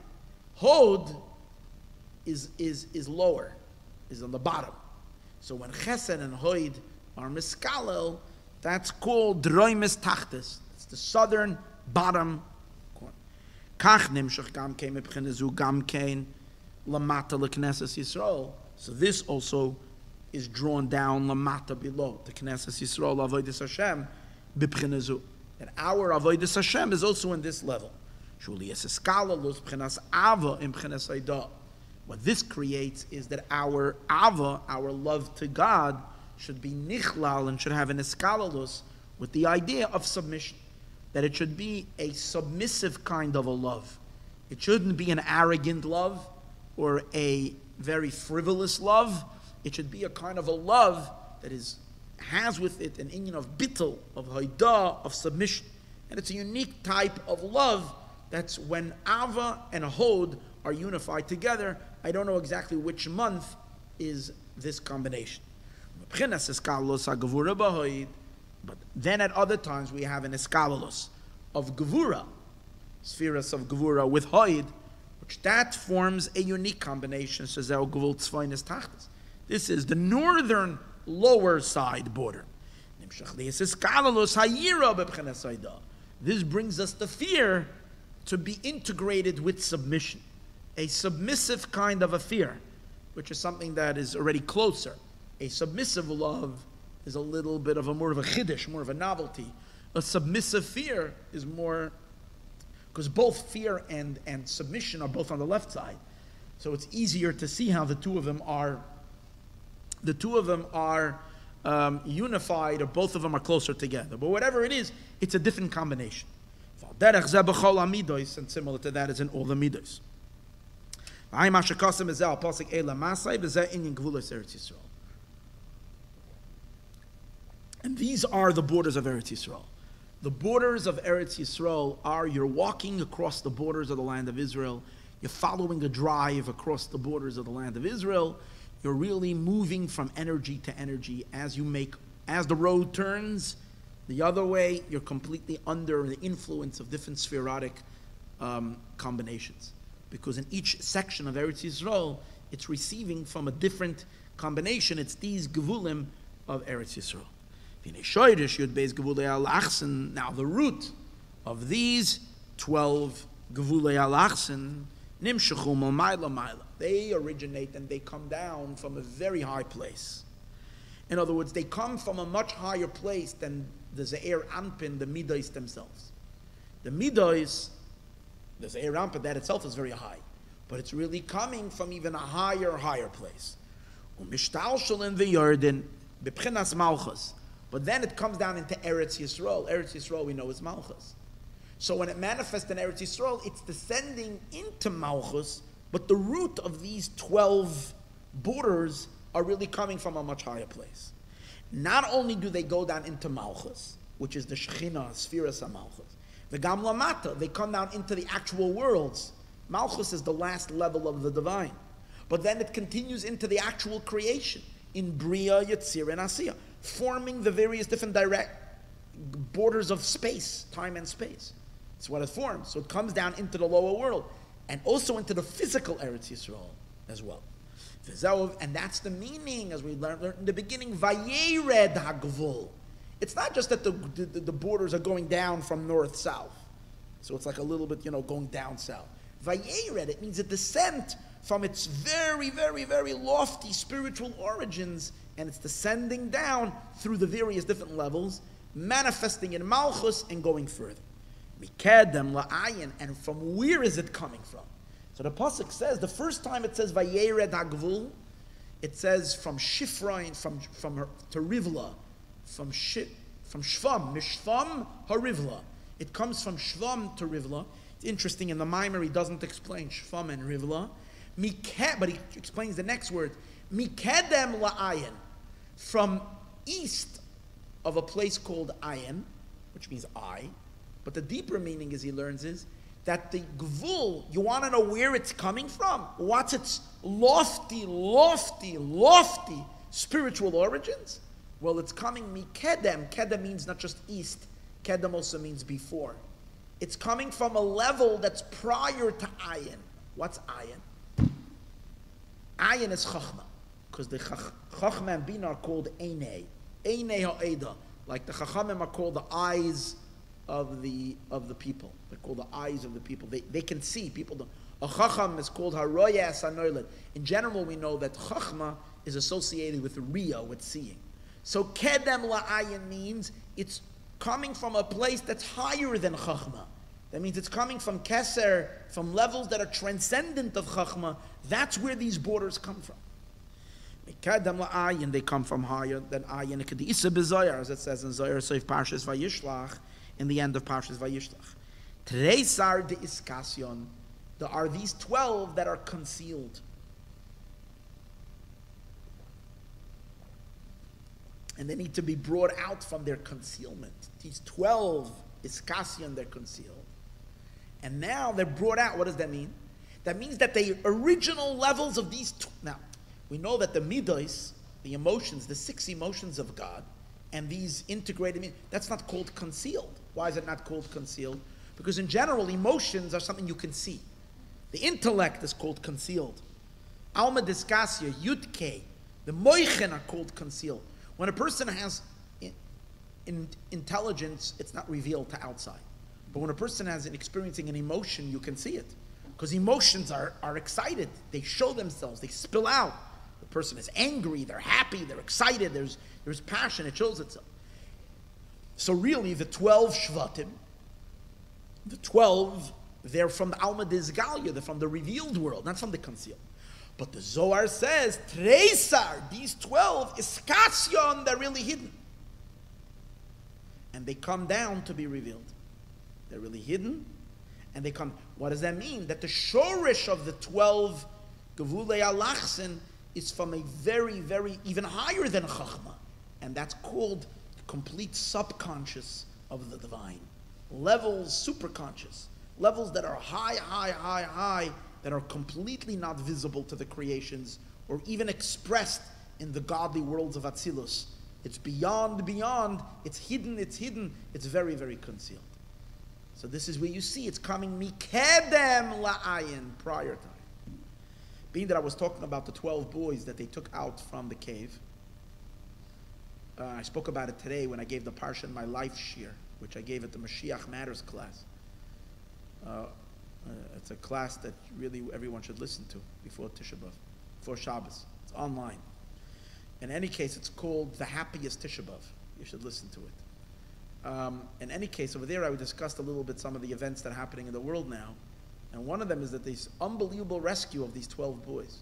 Hod is lower, is on the bottom. So when chesed and hod are miskalel, that's called droimes tachtes. It's the southern bottom corner. Kach nimshach gam kein mebchinezu gam kein lamata leknesses Yisroel. So this also is drawn down lamata below the Knesset Yisroel avodas Hashem b'pchinezu. And our avodas Hashem is also in this level. Shuli eseskala los b'chinas ava im b'chinas aidah. What this creates is that our ava, our love to God, should be nichlal and should have an eskalalus with the idea of submission. That it should be a submissive kind of a love. It shouldn't be an arrogant love or a very frivolous love. It should be a kind of a love that has with it an inyan of bittul, of haidah, of submission. And it's a unique type of love that's when Ava and Hod are unified together. I don't know exactly which month is this combination. But then at other times we have an eskalalus of gevura. spheres of Gevura with Hoid, which that forms a unique combination. Says our Gevul Tzvainis Tachtas. This is the northern lower side border. This brings us the fear to be integrated with submission, a submissive kind of a fear, which is something that is already closer. A submissive love is a little bit of more of a chiddush, more of a novelty. A submissive fear is more, because both fear and submission are both on the left side, so it's easier to see how the two of them are unified, or both of them are closer together. But whatever it is, it's a different combination. And similar to that is in all the midos. And these are the borders of Eretz Yisrael. The borders of Eretz Yisrael are, you're walking across the borders of the land of Israel, you're following a drive across the borders of the land of Israel, you're really moving from energy to energy. As the road turns the other way, you're completely under the influence of different spherotic combinations. Because in each section of Eretz Yisrael, it's receiving from a different combination. It's these gevulim of Eretz Yisrael. Now the root of these 12 gevulei alachsen, nimshechu malmayla mayla, they originate and they come down from a very high place. In other words, they come from a much higher place than the Ze'er Anpin, the Midos themselves. The Midos, the Ze'er Anpin, that itself is very high, but it's really coming from even a higher place. Umishtalshel in Vayered, b'pchinas malchus. But then it comes down into Eretz Yisrael. Eretz Yisrael we know is Malchus. So when it manifests in Eretz Yisrael, it's descending into Malchus, but the root of these 12 borders are really coming from a much higher place. Not only do they go down into Malchus, which is the Shekhinah, Spheres of Malchus, the Gam Lamata, they come down into the actual worlds. Malchus is the last level of the divine. But then it continues into the actual creation, in Bria, Yetzir, and Asiyah, forming the various different direct borders of space, time and space. It's what it forms. So it comes down into the lower world, and also into the physical Eretz Yisrael as well. And that's the meaning, as we learned in the beginning, Vayered Hagvul. It's not just that the borders are going down from north-south. So it's like a little bit, going down south. Vayered, it means a descent from its very, very, very lofty spiritual origins, and it's descending down through the various different levels, manifesting in Malchus and going further. Mikedem la'ayin, and from where is it coming from? So the pasuk says, the first time it says Vayered Hagvul, it says from Shifrain, from to Rivla, from Shvam, Mishvam Harivla. It comes from Shvam to Rivla. It's interesting, in the Maimer he doesn't explain Shvam and Rivla, but he explains the next word, Mikedem la'ayin, from east of a place called Ayin, which means eye. But the deeper meaning, as he learns, is that the Gvul, you want to know where it's coming from? What's its lofty spiritual origins? Well, it's coming Mikedem. Kedem means not just east. Kedem also means before. It's coming from a level that's prior to Ayin. What's Ayin? Ayin is Chachma, because the Chachma and Bina are called Einei. Einei ha'eda, like the Chachamim are called the eyes of the people. They're called the eyes of the people. They can see. People. A Chacham is called Haroya Sanoiled. In general, we know that Chachma is associated with Riyah, with seeing. So Kedem la'ayin means it's coming from a place that's higher than Chachma. That means it's coming from Keser, from levels that are transcendent of Chachma. That's where these borders come from. Kedem la'ayin, they come from higher than ayin. Kedisa b'Zoyar, as it says in Zoyar, Seif Parshas Vayishlach, in the end of Parshas Vayishlach. Treisar de Iskasyon, there are these 12 that are concealed. And they need to be brought out from their concealment. These 12 Iskasyon, they're concealed. And now they're brought out. What does that mean? That means that the original levels of these... Now, we know that the midos, the emotions, the 6 emotions of God, and these integrated... That's not called concealed. Why is it not called concealed? Because in general, emotions are something you can see. The intellect is called concealed. Alma Discassia, Yudke, the Moichen are called concealed. When a person has intelligence, it's not revealed to outside. But when a person has experiencing an emotion, you can see it. Because emotions are excited. They show themselves. They spill out. The person is angry. They're happy. They're excited. There's passion. It shows itself. So really, the 12 Shvatim, the 12, they're from the Alma Dizgalia. They're from the revealed world, not from the concealed. But the Zohar says, Tresar, these 12, Iskasyon, they're really hidden. And they come down to be revealed. They're really hidden. And they come, what does that mean? That the shorish of the 12 Gevulei Alachsin is from a very, very, even higher than Chachma. And that's called complete subconscious of the divine. Levels, superconscious. Levels that are high, that are completely not visible to the creations or even expressed in the godly worlds of Atzilus. It's beyond, it's hidden, it's very, very concealed. So this is where you see it's coming mikedem la'ayin, prior time. Being that I was talking about the 12 boys that they took out from the cave, I spoke about it today when I gave the Parsha in my life shir, which I gave at the Mashiach Matters class. It's a class that really everyone should listen to before Tisha B'Av, before Shabbos. It's online. In any case, it's called The Happiest Tisha B'Av. You should listen to it. In any case, over there I discussed a little bit some of the events that are happening in the world now. And one of them is that this unbelievable rescue of these 12 boys.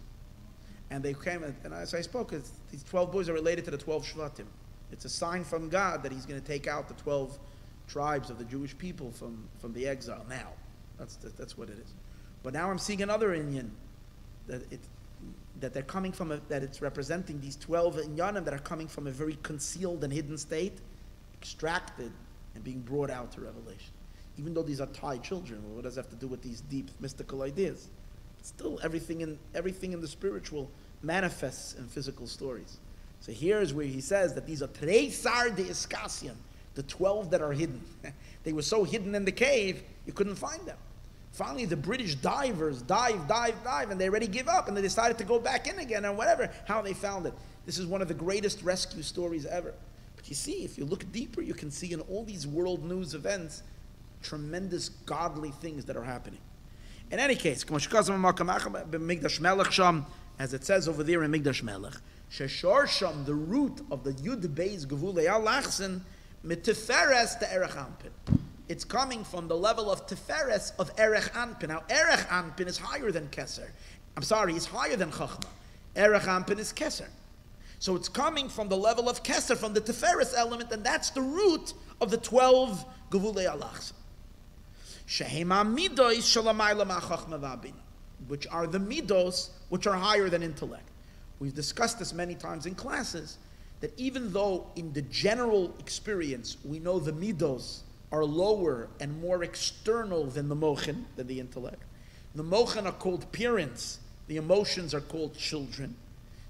And they came, and as I spoke, these 12 boys are related to the 12 Shvatim. It's a sign from God that he's going to take out the 12 tribes of the Jewish people from the exile now. That's what it is. But now I'm seeing another Inyan, that they're coming from, that it's representing these 12 Inyanim that are coming from a very concealed and hidden state, extracted and being brought out to revelation. Even though these are Thai children, well, what does it have to do with these deep mystical ideas? Still, everything in the spiritual manifests in physical stories. So here's where he says that these are Tresar de Iskasian, the 12 that are hidden. They were so hidden in the cave, you couldn't find them. Finally, the British divers dive, and they already give up, and they decided to go back in again, and whatever, how they found it. This is one of the greatest rescue stories ever. But you see, if you look deeper, you can see in all these world news events, tremendous godly things that are happening. In any case, as it says over there in Migdash Melech, Sheshorsham, the root of the Yud Beis Gevulei Alachsin, Mitiferes to Erech Anpin. It's coming from the level of Tiferes of Erech Anpin. Now, Erech Anpin is higher than Keser. It's higher than Chachma. Erech Anpin is Keser. So it's coming from the level of Keser, from the Tiferes element, and that's the root of the 12 Gevulei Alachsin. Shehema Midos Shalamayla Ma'Chachma V'Abina, which are the Midos, which are higher than intellect. We've discussed this many times in classes, that even though in the general experience we know the Midos are lower and more external than the Mochen, than the intellect. The Mochen are called parents, the emotions are called children.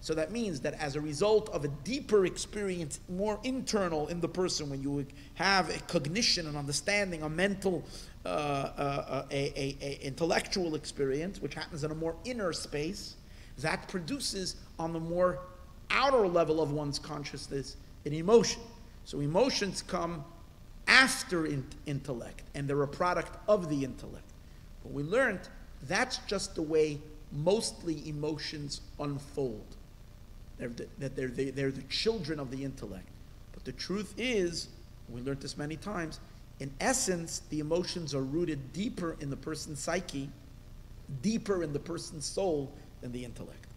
So that means that as a result of a deeper experience, more internal in the person, when you have a cognition, an understanding, a mental, intellectual experience, which happens in a more inner space, that produces on the more outer level of one's consciousness an emotion. So emotions come after intellect, and they're a product of the intellect. But we learned that's just the way mostly emotions unfold. They're the children of the intellect. But the truth is, we learned this many times, in essence, the emotions are rooted deeper in the person's psyche, deeper in the person's soul than the intellect.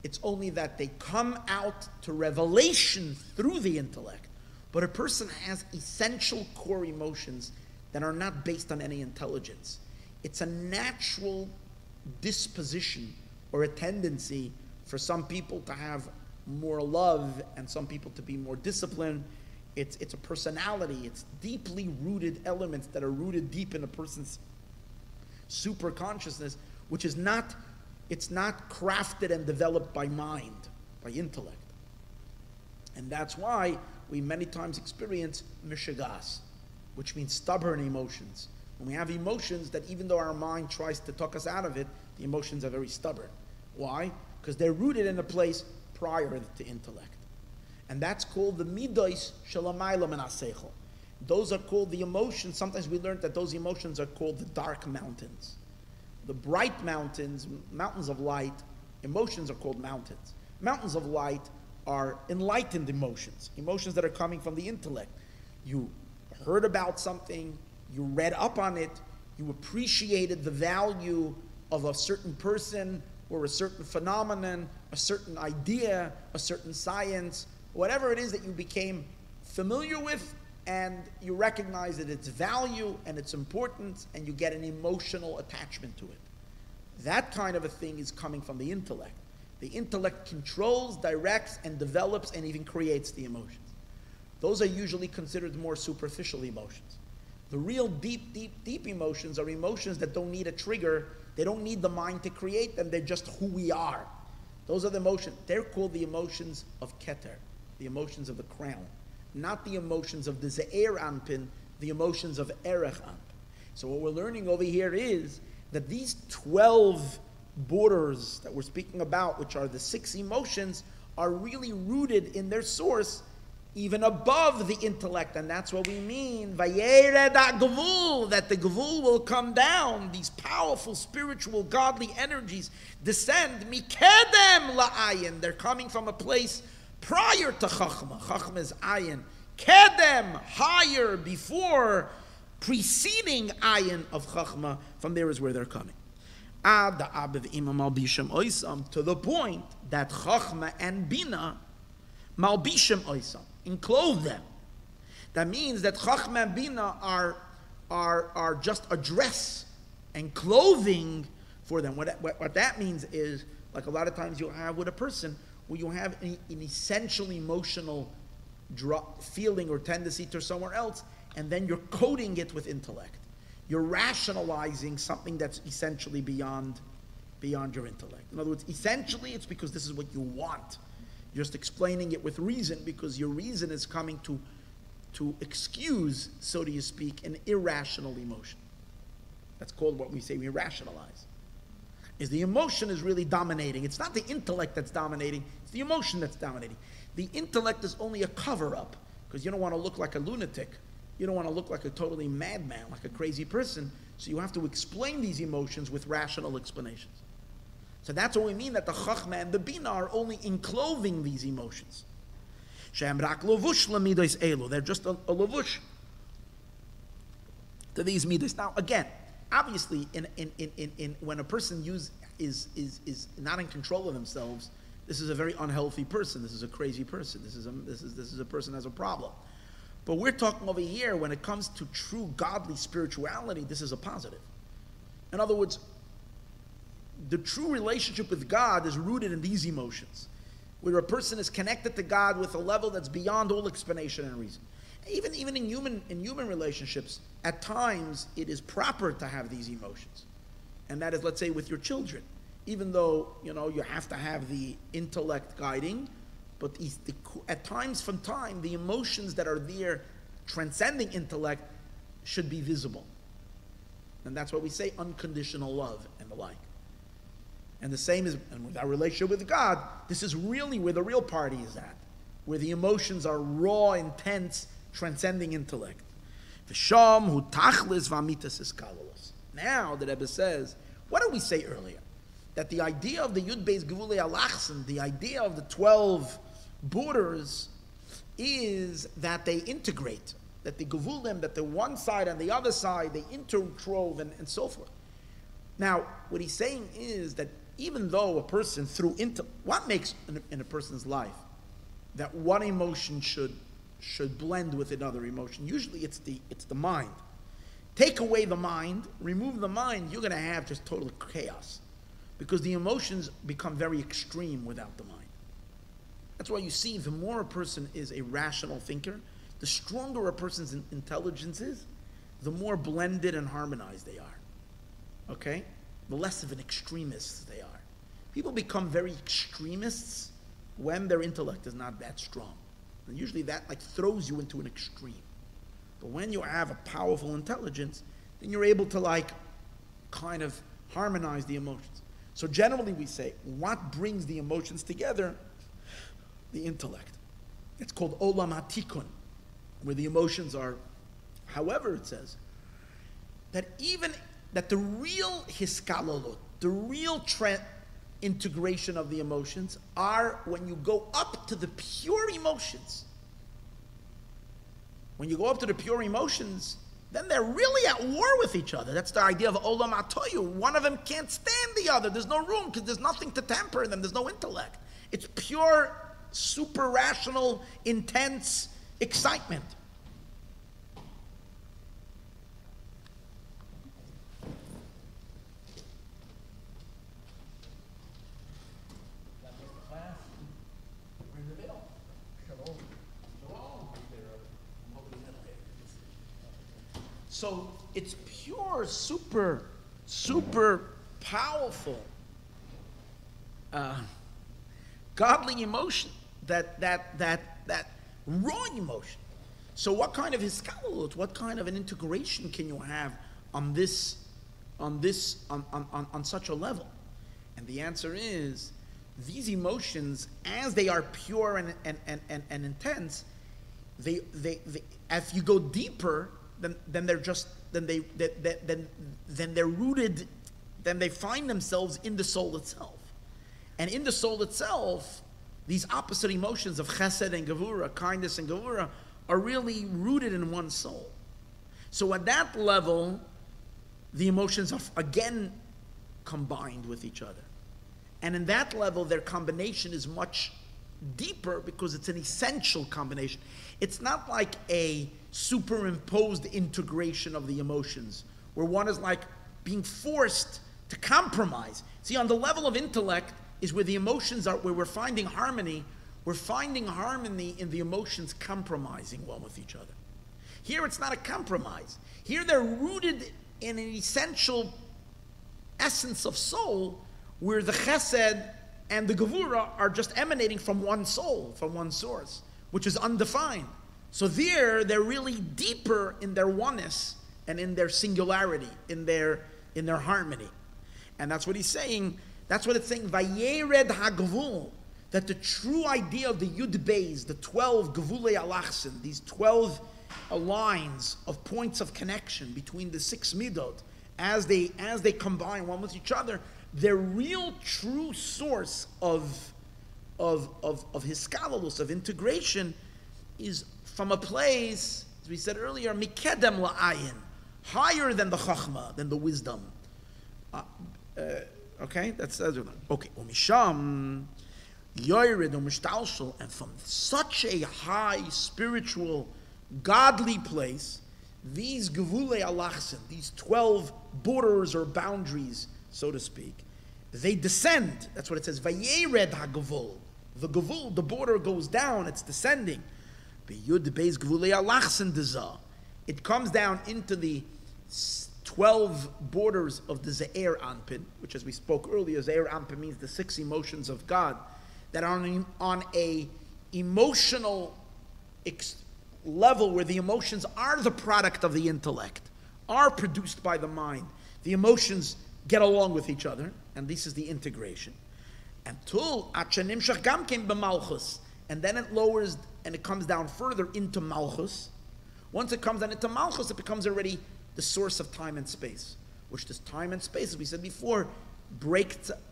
It's only that they come out to revelation through the intellect. But a person has essential core emotions that are not based on any intelligence. It's a natural disposition or a tendency for some people to have more love and some people to be more disciplined. It's a personality. It's deeply rooted elements that are rooted deep in a person's super consciousness, which is not, it's not crafted and developed by mind, by intellect. And that's why we many times experience mishigas, which means stubborn emotions. And we have emotions that even though our mind tries to talk us out of it, the emotions are very stubborn. Why? Because they're rooted in a place prior to intellect. And that's called the midos shalamayla min haseichel. Those are called the emotions. Sometimes we learned that those emotions are called the dark mountains. The bright mountains, mountains of light, emotions are called mountains. Mountains of light are enlightened emotions, emotions that are coming from the intellect. You heard about something, you read up on it, you appreciated the value of a certain person or a certain phenomenon, a certain idea, a certain science, whatever it is that you became familiar with, and you recognize that its value and its importance, and you get an emotional attachment to it. That kind of a thing is coming from the intellect. The intellect controls, directs, and develops, and even creates the emotions. Those are usually considered more superficial emotions. The real deep emotions are emotions that don't need a trigger. They don't need the mind to create them. They're just who we are. Those are the emotions. They're called the emotions of Keter, the emotions of the crown, not the emotions of the Ze'er Anpin, the emotions of Erech Anpin. So what we're learning over here is that these 12 borders that we're speaking about, which are the 6 emotions, are really rooted in their source even above the intellect. And that's what we mean, Vayered Hagvul, that the Gvul will come down. These powerful spiritual godly energies descend, Mikedem la'ayin. They're coming from a place prior to Chachma. Chachma is ayin. Kedem, higher, before, preceding ayin of Chachma. From there is where they're coming. To the point that Chachma and Bina malbishim oisam, enclose them. That means that Chachma and Bina are just a dress and clothing for them. What that means is, like a lot of times you have with a person, where you have an essential emotional feeling or tendency to somewhere else, and then you're coating it with intellect. You're rationalizing something that's essentially beyond your intellect. In other words, essentially it's because this is what you want. You're just explaining it with reason, because your reason is coming to excuse, so to speak, an irrational emotion. That's called what we say we rationalize. Is the emotion is really dominating. It's not the intellect that's dominating, it's the emotion that's dominating. The intellect is only a cover-up, because you don't want to look like a lunatic. You don't want to look like a totally madman, like a crazy person. So you have to explain these emotions with rational explanations. So that's what we mean, that the Chachma and the Bina are only enclosing these emotions. They're just a levush to these midas. Now again, obviously, when a person is not in control of themselves, this is a very unhealthy person. This is a crazy person. This is a person who has a problem. But we're talking over here, when it comes to true godly spirituality, this is a positive. In other words, the true relationship with God is rooted in these emotions, where a person is connected to God with a level that's beyond all explanation and reason. Even in human relationships, at times it is proper to have these emotions, and that is, let's say, with your children. Even though you have to have the intellect guiding, but at times from time, the emotions that are there, transcending intellect, should be visible, and that's what we say, unconditional love and the like. And the same is, and with our relationship with God, this is really where the real party is at, where the emotions are raw, intense, transcending intellect. Now the Rebbe says, what did we say earlier? That the idea of the Yud Beis Gevulei Alachsen, the idea of the 12 borders, is that they integrate, that the Gevulim, that the one side and the other side, they intertrove and so forth. Now, what he's saying is that even though a person what makes in a person's life that one emotion should blend with another emotion? Usually it's the mind. Take away the mind, remove the mind, you're going to have just total chaos, because the emotions become very extreme without the mind. That's why you see, the more a person is a rational thinker, the stronger a person's intelligence is, the more blended and harmonized they are. Okay? The less of an extremist they are. People become very extremists when their intellect is not that strong. And usually that throws you into an extreme. But when you have a powerful intelligence, then you're able to like kind of harmonize the emotions. So generally we say, what brings the emotions together? The intellect. It's called olam hatikun, where the emotions are. However, it says that the real hiskalalot, the real integration of the emotions are when you go up to the pure emotions. When you go up to the pure emotions, then they're really at war with each other. That's the idea of olam atoyu. One of them can't stand the other. There's no room because there's nothing to temper them. There's no intellect. It's pure, super rational, intense excitement. So it's pure, super, super powerful, godly emotion, that raw emotion. So what kind of hiskalut, what kind of an integration can you have on such a level? And the answer is, these emotions, as they are pure and intense, they as you go deeper, then they're rooted, then they find themselves in the soul itself. And in the soul itself, these opposite emotions of chesed and gevura, kindness and gevura, are really rooted in one soul. So at that level, the emotions are again combined with each other. And in that level, their combination is much deeper because it's an essential combination. It's not like a superimposed integration of the emotions, where one is like being forced to compromise. See, on the level of intellect is where the emotions are, where we're finding harmony. We're finding harmony in the emotions compromising one with each other. Here it's not a compromise. Here they're rooted in an essential essence of soul, where the chesed and the gevura are just emanating from one soul, from one source, which is undefined. So they're really deeper in their oneness and in their singularity, in their harmony. And that's what he's saying. That's what it's saying, Vayered Hagvul, that the true idea of the Yud Beis, the 12 Gevulei Alachsin, these 12 lines of points of connection between the 6 midot, as they combine one with each other, their real true source of hiskalalus, of integration, is from a place, as we said earlier, mikedem la'ayin, higher than the chachma, than the wisdom. Okay, that's okay. Umisham yored umishtalshel, and from such a high spiritual, godly place, these gevulei alachsin, these 12 borders or boundaries, so to speak, they descend. That's what it says. Vayered hagvul. The gevul, the border goes down. It's descending. It comes down into the 12 borders of the Ze'er Anpin, which, as we spoke earlier, Ze'er Anpin means the 6 emotions of God that are on a emotional level where the emotions are the product of the intellect, are produced by the mind. The emotions get along with each other, and this is the integration. Until Achanimshach Gam came b'malchus, and then it lowers and it comes down further into malchus. Once it comes down into malchus, it becomes already the source of time and space, which this time and space, as we said before,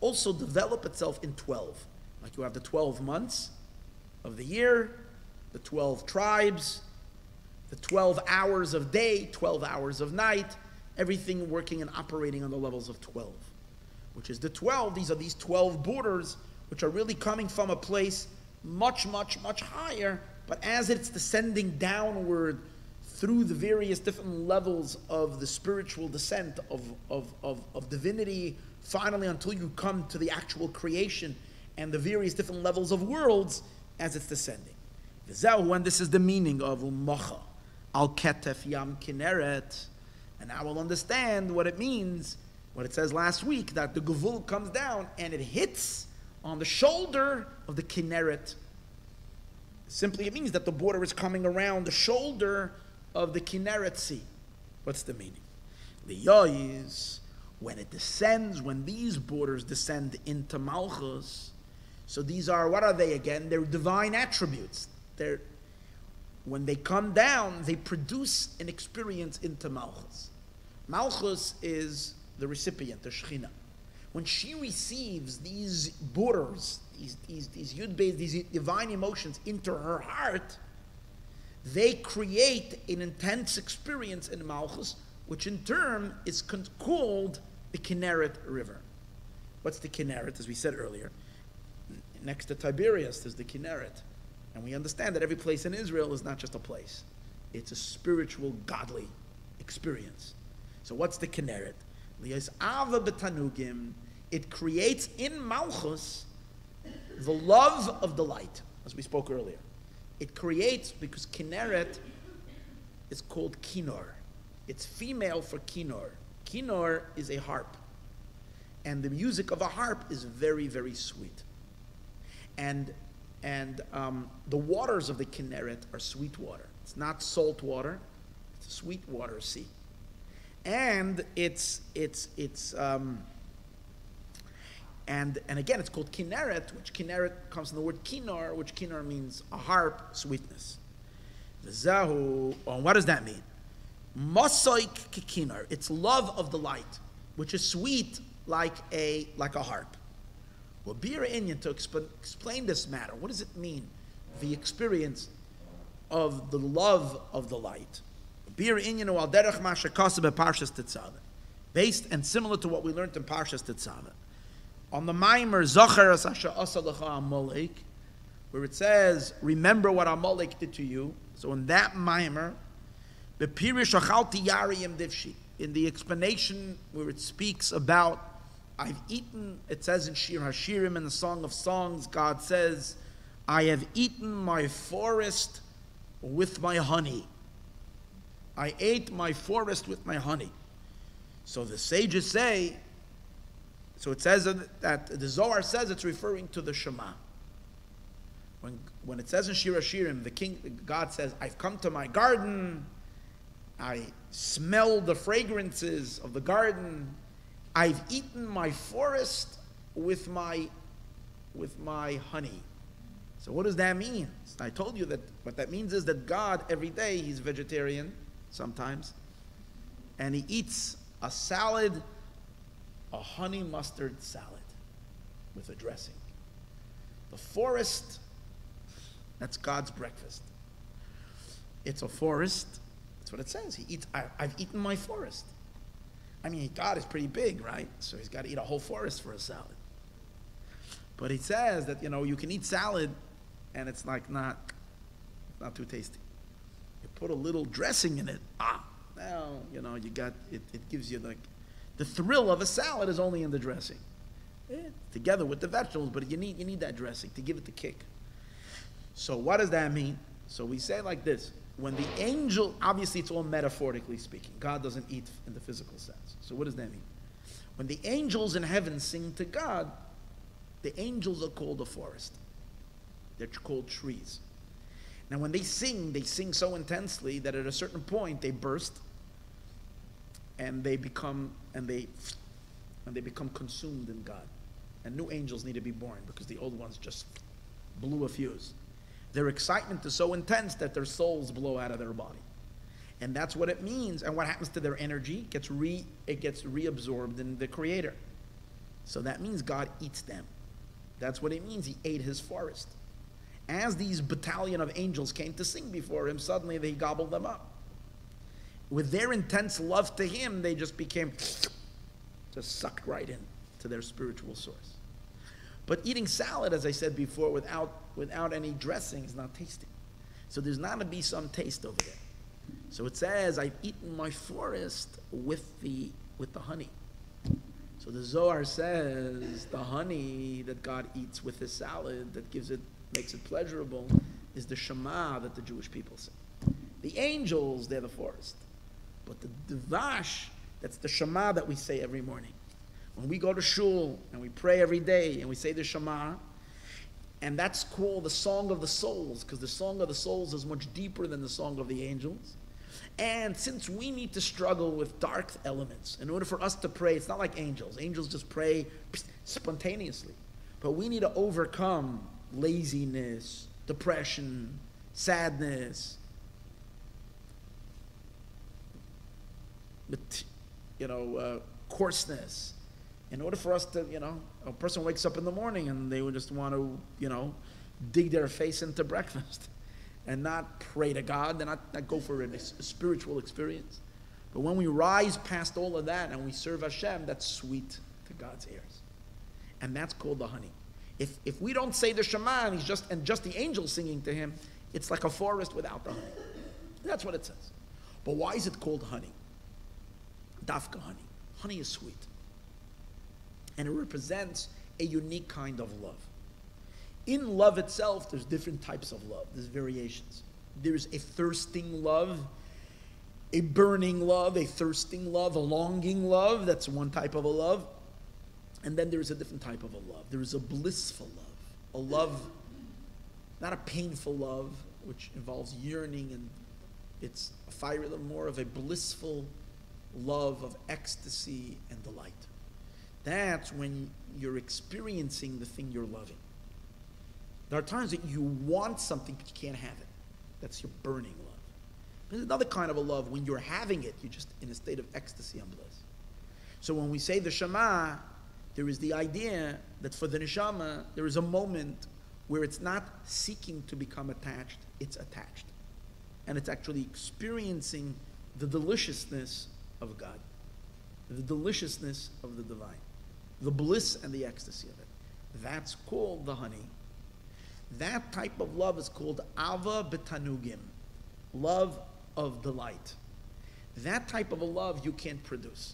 also develop itself in 12. Like you have the 12 months of the year, the 12 tribes, the 12 hours of day, 12 hours of night, everything working and operating on the levels of 12, which is the 12. These are these 12 borders, which are really coming from a place much, much, much higher, but as it's descending downward through the various different levels of the spiritual descent of divinity, finally until you come to the actual creation and the various different levels of worlds as it's descending. And this is the meaning of Umacha, Al Ketef Yam Kineret. And now we'll understand what it means, what it says last week, that the Gevul comes down and it hits on the shoulder of the Kinneret. Simply it means that the border is coming around the shoulder of the Kinneret Sea. What's the meaning? Liyois, when it descends, when these borders descend into Malchus, so these are, what are they again? They're divine attributes. When they come down, they produce an experience into Malchus. Malchus is the recipient, the Shekhinah. When she receives these borders, these yud-based, these divine emotions into her heart, they create an intense experience in Malchus, which in turn is called the Kinneret River. What's the Kinneret? As we said earlier, next to Tiberias, there's the Kinneret. And we understand that every place in Israel is not just a place. It's a spiritual, godly experience. So what's the Kinneret? It creates in Malchus the love of the light, as we spoke earlier. It creates, because Kinneret is called Kinor. It's female for Kinor. Kinor is a harp. And the music of a harp is very, very sweet. And the waters of the Kinneret are sweet water. It's not salt water. It's a sweet water sea. And and again, it's called Kinneret, which Kinneret comes from the word Kinor, which Kinor means a harp, sweetness. Zahu, what does that mean? Masei Kinor. It's love of the light, which is sweet like a harp. Well, Bir Inyan, to explain this matter, what does it mean? The experience of the love of the light. Bir Inyan al derech ma shekasa beParshas Tetzaveh, based and similar to what we learned in Parshas Tetzaveh. On the Maimer Zocher as Asher Asa Lecha Amalek, where it says, "Remember what Amalek did to you." So in that Maimer, bePirish Achalti Yariyim Divshi, in the explanation where it speaks about I've eaten, it says in Shir HaShirim, in the Song of Songs, God says, I have eaten my forest with my honey. I ate my forest with my honey. So the sages say, so it says that the Zohar says it's referring to the Shema. When it says in Shir HaShirim, God says, I've come to my garden, I smell the fragrances of the garden, I've eaten my forest with my honey. So what does that mean? I told you that what that means is that God, every day, he's vegetarian, sometimes, and he eats a salad, a honey mustard salad with a dressing. The forest, that's God's breakfast. It's a forest. That's what it says. He eats, I've eaten my forest. I mean, God is pretty big, right? So he's got to eat a whole forest for a salad. But he says that, you can eat salad and it's like not too tasty. You put a little dressing in it, now, you got, it gives you the thrill of a salad is only in the dressing. Together with the vegetables, but you need that dressing to give it the kick. So what does that mean? So we say like this. When the angel, obviously it's all metaphorically speaking. God doesn't eat in the physical sense. So what does that mean? When the angels in heaven sing to God, the angels are called a forest. They're called trees. Now when they sing so intensely that at a certain point they burst and they become consumed in God. And new angels need to be born because the old ones just blew a fuse. Their excitement is so intense that their souls blow out of their body. And that's what it means. And what happens to their energy? It gets reabsorbed in the Creator. So that means God eats them. That's what it means. He ate his forest. As these battalion of angels came to sing before him, suddenly they gobbled them up. With their intense love to him, they just became just sucked right in to their spiritual source. But eating salad, as I said before, without any dressing is not tasty. So there's not to be some taste over there. So it says, I've eaten my forest with the honey. So the Zohar says the honey that God eats with his salad that makes it pleasurable is the Shema that the Jewish people sing. The angels, they're the forest. But the Devash, that's the Shema that we say every morning. When we go to shul and we pray every day and we say the Shema, and that's called the Song of the Souls, because the Song of the Souls is much deeper than the Song of the Angels. And since we need to struggle with dark elements, in order for us to pray, it's not like angels. Angels just pray spontaneously. But we need to overcome laziness, depression, sadness, coarseness. In order for us to, a person wakes up in the morning and they would just want to, dig their face into breakfast and not pray to God, and not go for a spiritual experience. But when we rise past all of that and we serve Hashem, that's sweet to God's ears. And that's called the honey. If we don't say the Shema and just the angels singing to him, it's like a forest without the honey. That's what it says. But why is it called honey? Dafka honey. Honey is sweet. And it represents a unique kind of love. In love itself, there's different types of love. There's variations. There's a thirsting love, a burning love, a thirsting love, a longing love. That's one type of a love. And then there's a different type of a love. There is a blissful love. A love, not a painful love, which involves yearning, and it's more of a blissful love of ecstasy and delight. That's when you're experiencing the thing you're loving. There are times that you want something but you can't have it. That's your burning love. There's another kind of a love when you're having it, you're just in a state of ecstasy and bliss. So when we say the Shema, there is the idea that for the neshama, there is a moment where it's not seeking to become attached, it's attached. And it's actually experiencing the deliciousness of God, the deliciousness of the divine, the bliss and the ecstasy of it. That's called the honey. That type of love is called ava betanugim, love of delight. That type of a love you can't produce.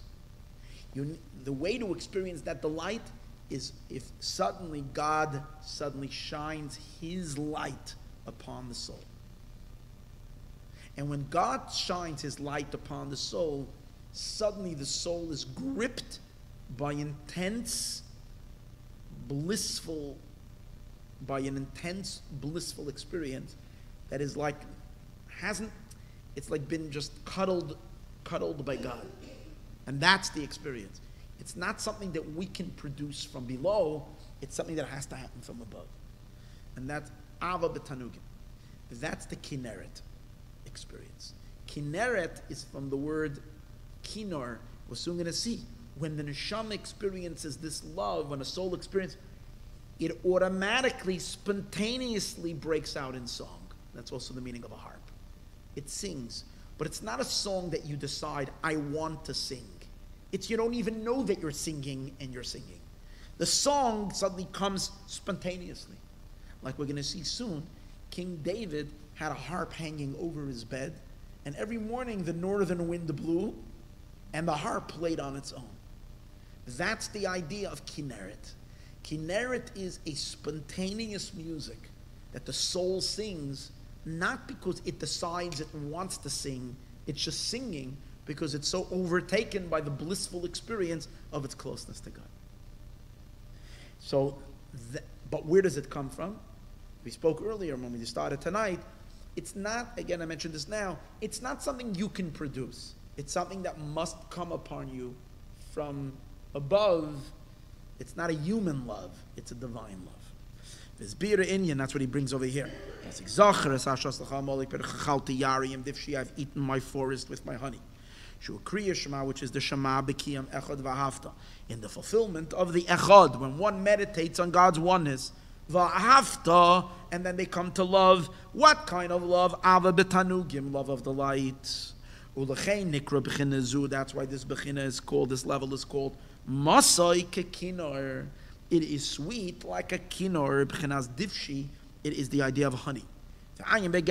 The way to experience that delight is if suddenly God shines his light upon the soul. And when God shines his light upon the soul, suddenly the soul is gripped by an intense blissful experience that is like been just cuddled by God. And that's the experience. It's not something that we can produce from below, it's something that has to happen from above. And that's Ava B'Tanugim. That's the Kinneret experience. Kinneret is from the word Kinor. We're soon going to see. When the neshama experiences this love, when a soul experiences, it automatically, spontaneously breaks out in song. That's also the meaning of a harp. It sings. But it's not a song that you decide, I want to sing. It's you don't even know that you're singing and you're singing. The song suddenly comes spontaneously. Like we're going to see soon, King David had a harp hanging over his bed, and every morning the northern wind blew, and the harp played on its own. That's the idea of Kinneret. Kinneret is a spontaneous music that the soul sings, not because it decides it wants to sing, it's just singing because it's so overtaken by the blissful experience of its closeness to God. So, but where does it come from? We spoke earlier when we started tonight. It's not, again I mentioned this now, it's not something you can produce. It's something that must come upon you from above. It's not a human love, it's a divine love. This Bira Inyan, that's what he brings over here. I've eaten my forest with my honey. Which is the Shema B'Kiyam Echad V'Ahavta. In the fulfillment of the Echad, when one meditates on God's oneness, V'Ahavta, and then they come to love. What kind of love? Ava B'Tanugim, love of delight. U'Lechein Nikra B'China Zu, that's why this B'China is called, this level is called Masei Kekinor. It is sweet like a kinor, B'Chinas Divshi. It is the idea of honey. And that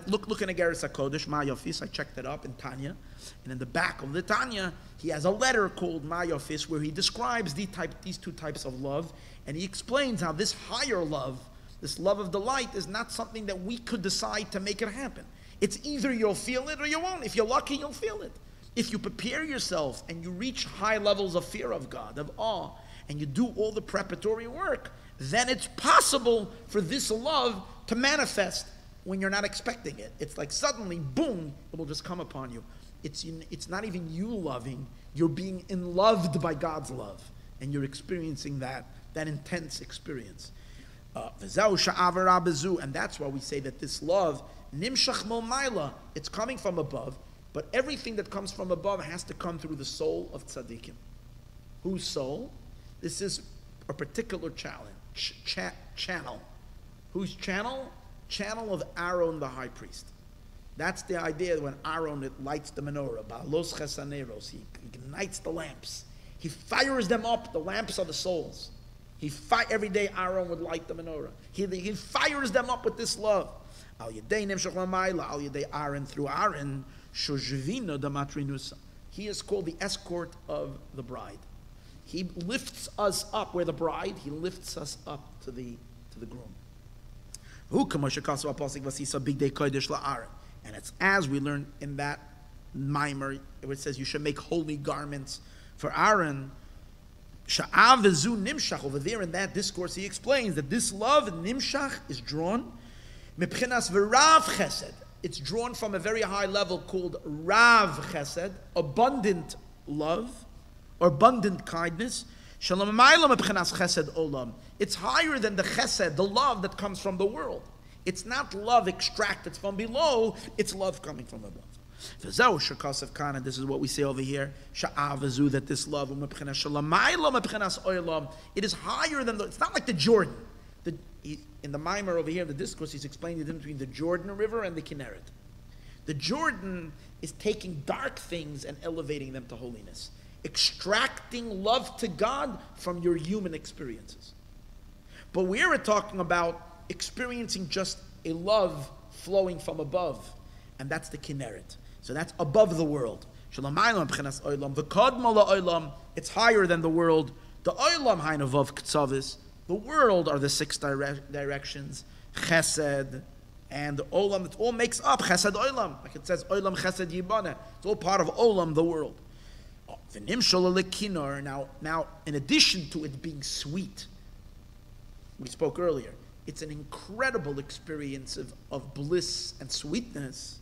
look in a Geras HaKodesh, Ma'yofis, I checked it up in Tanya. And in the back of the Tanya, he has a letter called Ma'yofis where he describes these two types of love. And he explains how this higher love, this love of delight, is not something that we could decide to make it happen. It's either you'll feel it or you won't. If you're lucky, you'll feel it. If you prepare yourself and you reach high levels of fear of God, of awe, and you do all the preparatory work, then it's possible for this love to manifest when you're not expecting it. It's like suddenly, boom, it will just come upon you. It's not even you loving, you're being enloved by God's love, and you're experiencing that intense experience. And that's why we say that this love, nimshach mo'maila, it's coming from above, but everything that comes from above has to come through the soul of tzaddikim. Whose soul? This is a particular channel. Whose channel? Channel of Aaron the high priest. That's the idea when Aaron lights the menorah. Ba'alos chesaneros. He ignites the lamps. He fires them up. The lamps are the souls. Every day Aaron would light the menorah. He fires them up with this love. Al yedei nimshach lamayla, al yedei Aaron, through Aaron, shojvina da matrinusa. He is called the escort of the bride. He lifts us up. We're the bride. He lifts us up to the groom. And it's as we learn in that mimer, where it says you should make holy garments for Aaron. Over there in that discourse, he explains that this love, nimshach, is drawn. It's drawn from a very high level called Rav Chesed, abundant love, or abundant kindness. It's higher than the chesed, the love that comes from the world. It's not love extracted from below, it's love coming from above. This is what we say over here, that this love, it is higher than it's not like the Jordan. In the mimer over here, the discourse, he's explaining the difference between the Jordan River and the Kinneret. The Jordan is taking dark things and elevating them to holiness, extracting love to God from your human experiences. But we're talking about experiencing just a love flowing from above, and that's the Kinneret. So that's above the world. It's higher than the world. The olam hainavav ktsavis. The world are the 6 directions. Chesed and olam. It all makes up chesed olam. Like it says olam chesed yibana. It's all part of olam, the world. Now, in addition to it being sweet, we spoke earlier, it's an incredible experience of bliss and sweetness.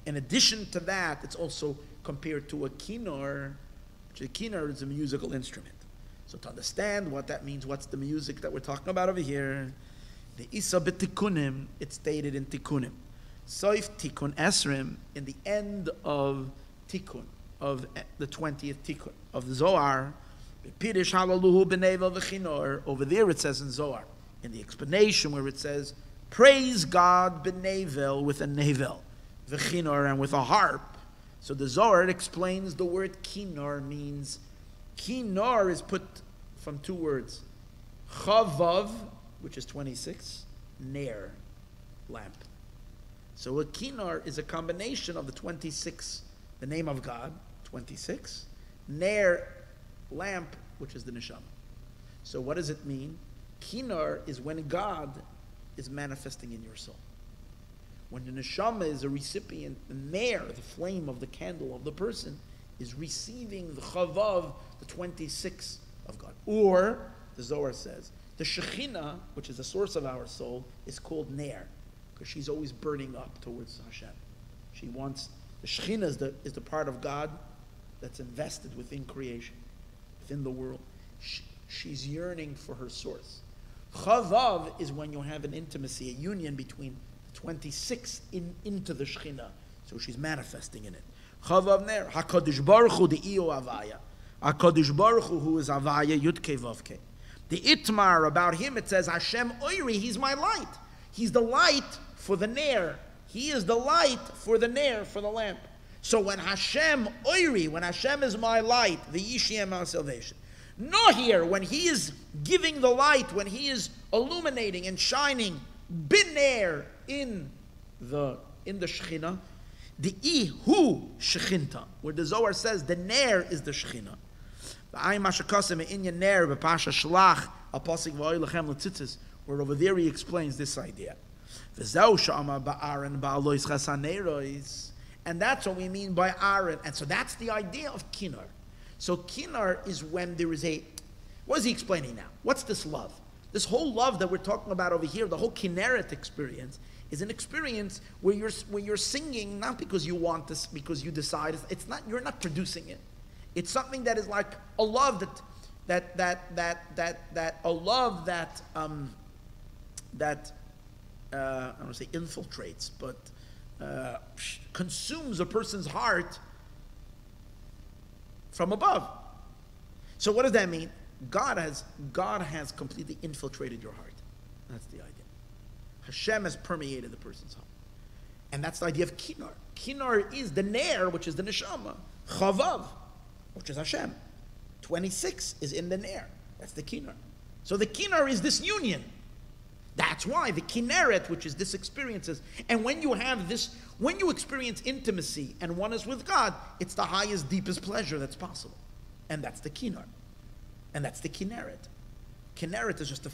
In addition to that, it's also compared to a kinnor, which a kinnor is a musical instrument. So to understand what that means, what's the music that we're talking about over here? The Isa b'tikunim, it's stated in Tikunim. Soif Tikun Esrim, in the end of Tikun, of the 20th Tikun, of the Zohar, Pirish halaluhu b'nevel v'chinor, over there it says in Zohar, in the explanation where it says, praise God b'nevel, with a nevel, v'chinor, and with a harp. So the Zohar explains the word kinor means, kinor is put from 2 words, chavav, which is 26, ner, lamp. So a kinor is a combination of the 26, the name of God, 26, ner, lamp, which is the neshama. So what does it mean? Kinor is when God is manifesting in your soul. When the neshama is a recipient, the ner, the flame of the candle of the person, is receiving the chavav, the 26 of God. Or, the Zohar says, the Shekhinah, which is the source of our soul, is called ner, because she's always burning up towards Hashem. She wants, the Shekhinah is the part of God that's invested within creation, within the world. She's yearning for her source. Chavav is when you have an intimacy, a union between the 26 into the Shekhinah. So she's manifesting in it. Chavav ner, HaKadosh Baruch Hu, the Iyo Avaya. HaKadosh Baruch Hu, who is Avaya, Yudke Vavke. The Itmar, about him, it says, Hashem Oiri, he's my light. He's the light for the ner. He is the light for the ner, for the lamp. So when Hashem Oiri, when Hashem is my light, the Yishiem our salvation. Not here, when he is giving the light, when he is illuminating and shining, biner, in the Shekhinah, the Ihu Shekhinta, where the Zohar says the ner is the Shekhinah. Where over there he explains this idea. And that's what we mean by Aaron. And so that's the idea of kinar. So kinar is when there is a, what is he explaining now? What's this love? This whole love that we're talking about over here, the whole kinneret experience, is an experience where you're singing not because you want this, because you decide. It's not, you're not producing it. It's something that is like a love a love that I don't want to say infiltrates, but consumes a person's heart from above. So what does that mean? God has completely infiltrated your heart. That's the idea. Hashem has permeated the person's heart. And that's the idea of kinar. Kinar is the ner, which is the neshama. Chavav, which is Hashem. 26 is in the ner. That's the kinar. So the kinar is this union. That's why the kinneret, which is this experiences, and when you have this, when you experience intimacy and one is with God, it's the highest, deepest pleasure that's possible. And that's the kinar. And that's the kinneret. Kinneret is just a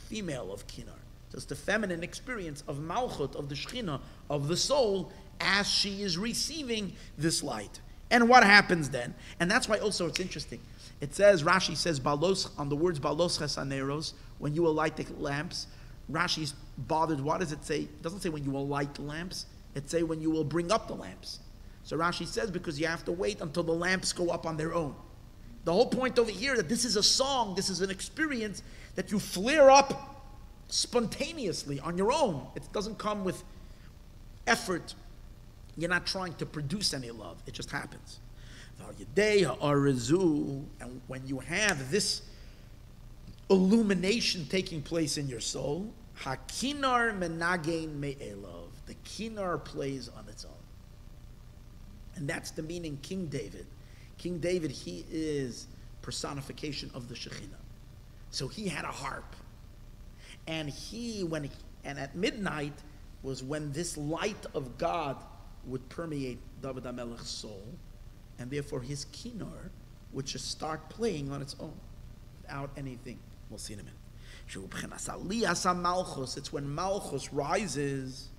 female of kinar. Just the feminine experience of malchut, of the shechina, of the soul, as she is receiving this light. And what happens then? And that's why also it's interesting. It says, Rashi says, balos, on the words balos chesaneros, when you will light the lamps. Rashi's bothered, what does it say? It doesn't say when you will light the lamps. It say when you will bring up the lamps. So Rashi says because you have to wait until the lamps go up on their own. The whole point over here that this is a song, this is an experience that you flare up spontaneously on your own. It doesn't come with effort. You're not trying to produce any love. It just happens. And when you have this illumination taking place in your soul, hakinar menagein me'elov, the kinar plays on its own. And that's the meaning King David. King David, he is personification of the Shekhinah. So he had a harp. And and at midnight was when this light of God would permeate David HaMelech's soul, and therefore his kinar would just start playing on its own, without anything. We'll see in a minute. It's when Malchus rises,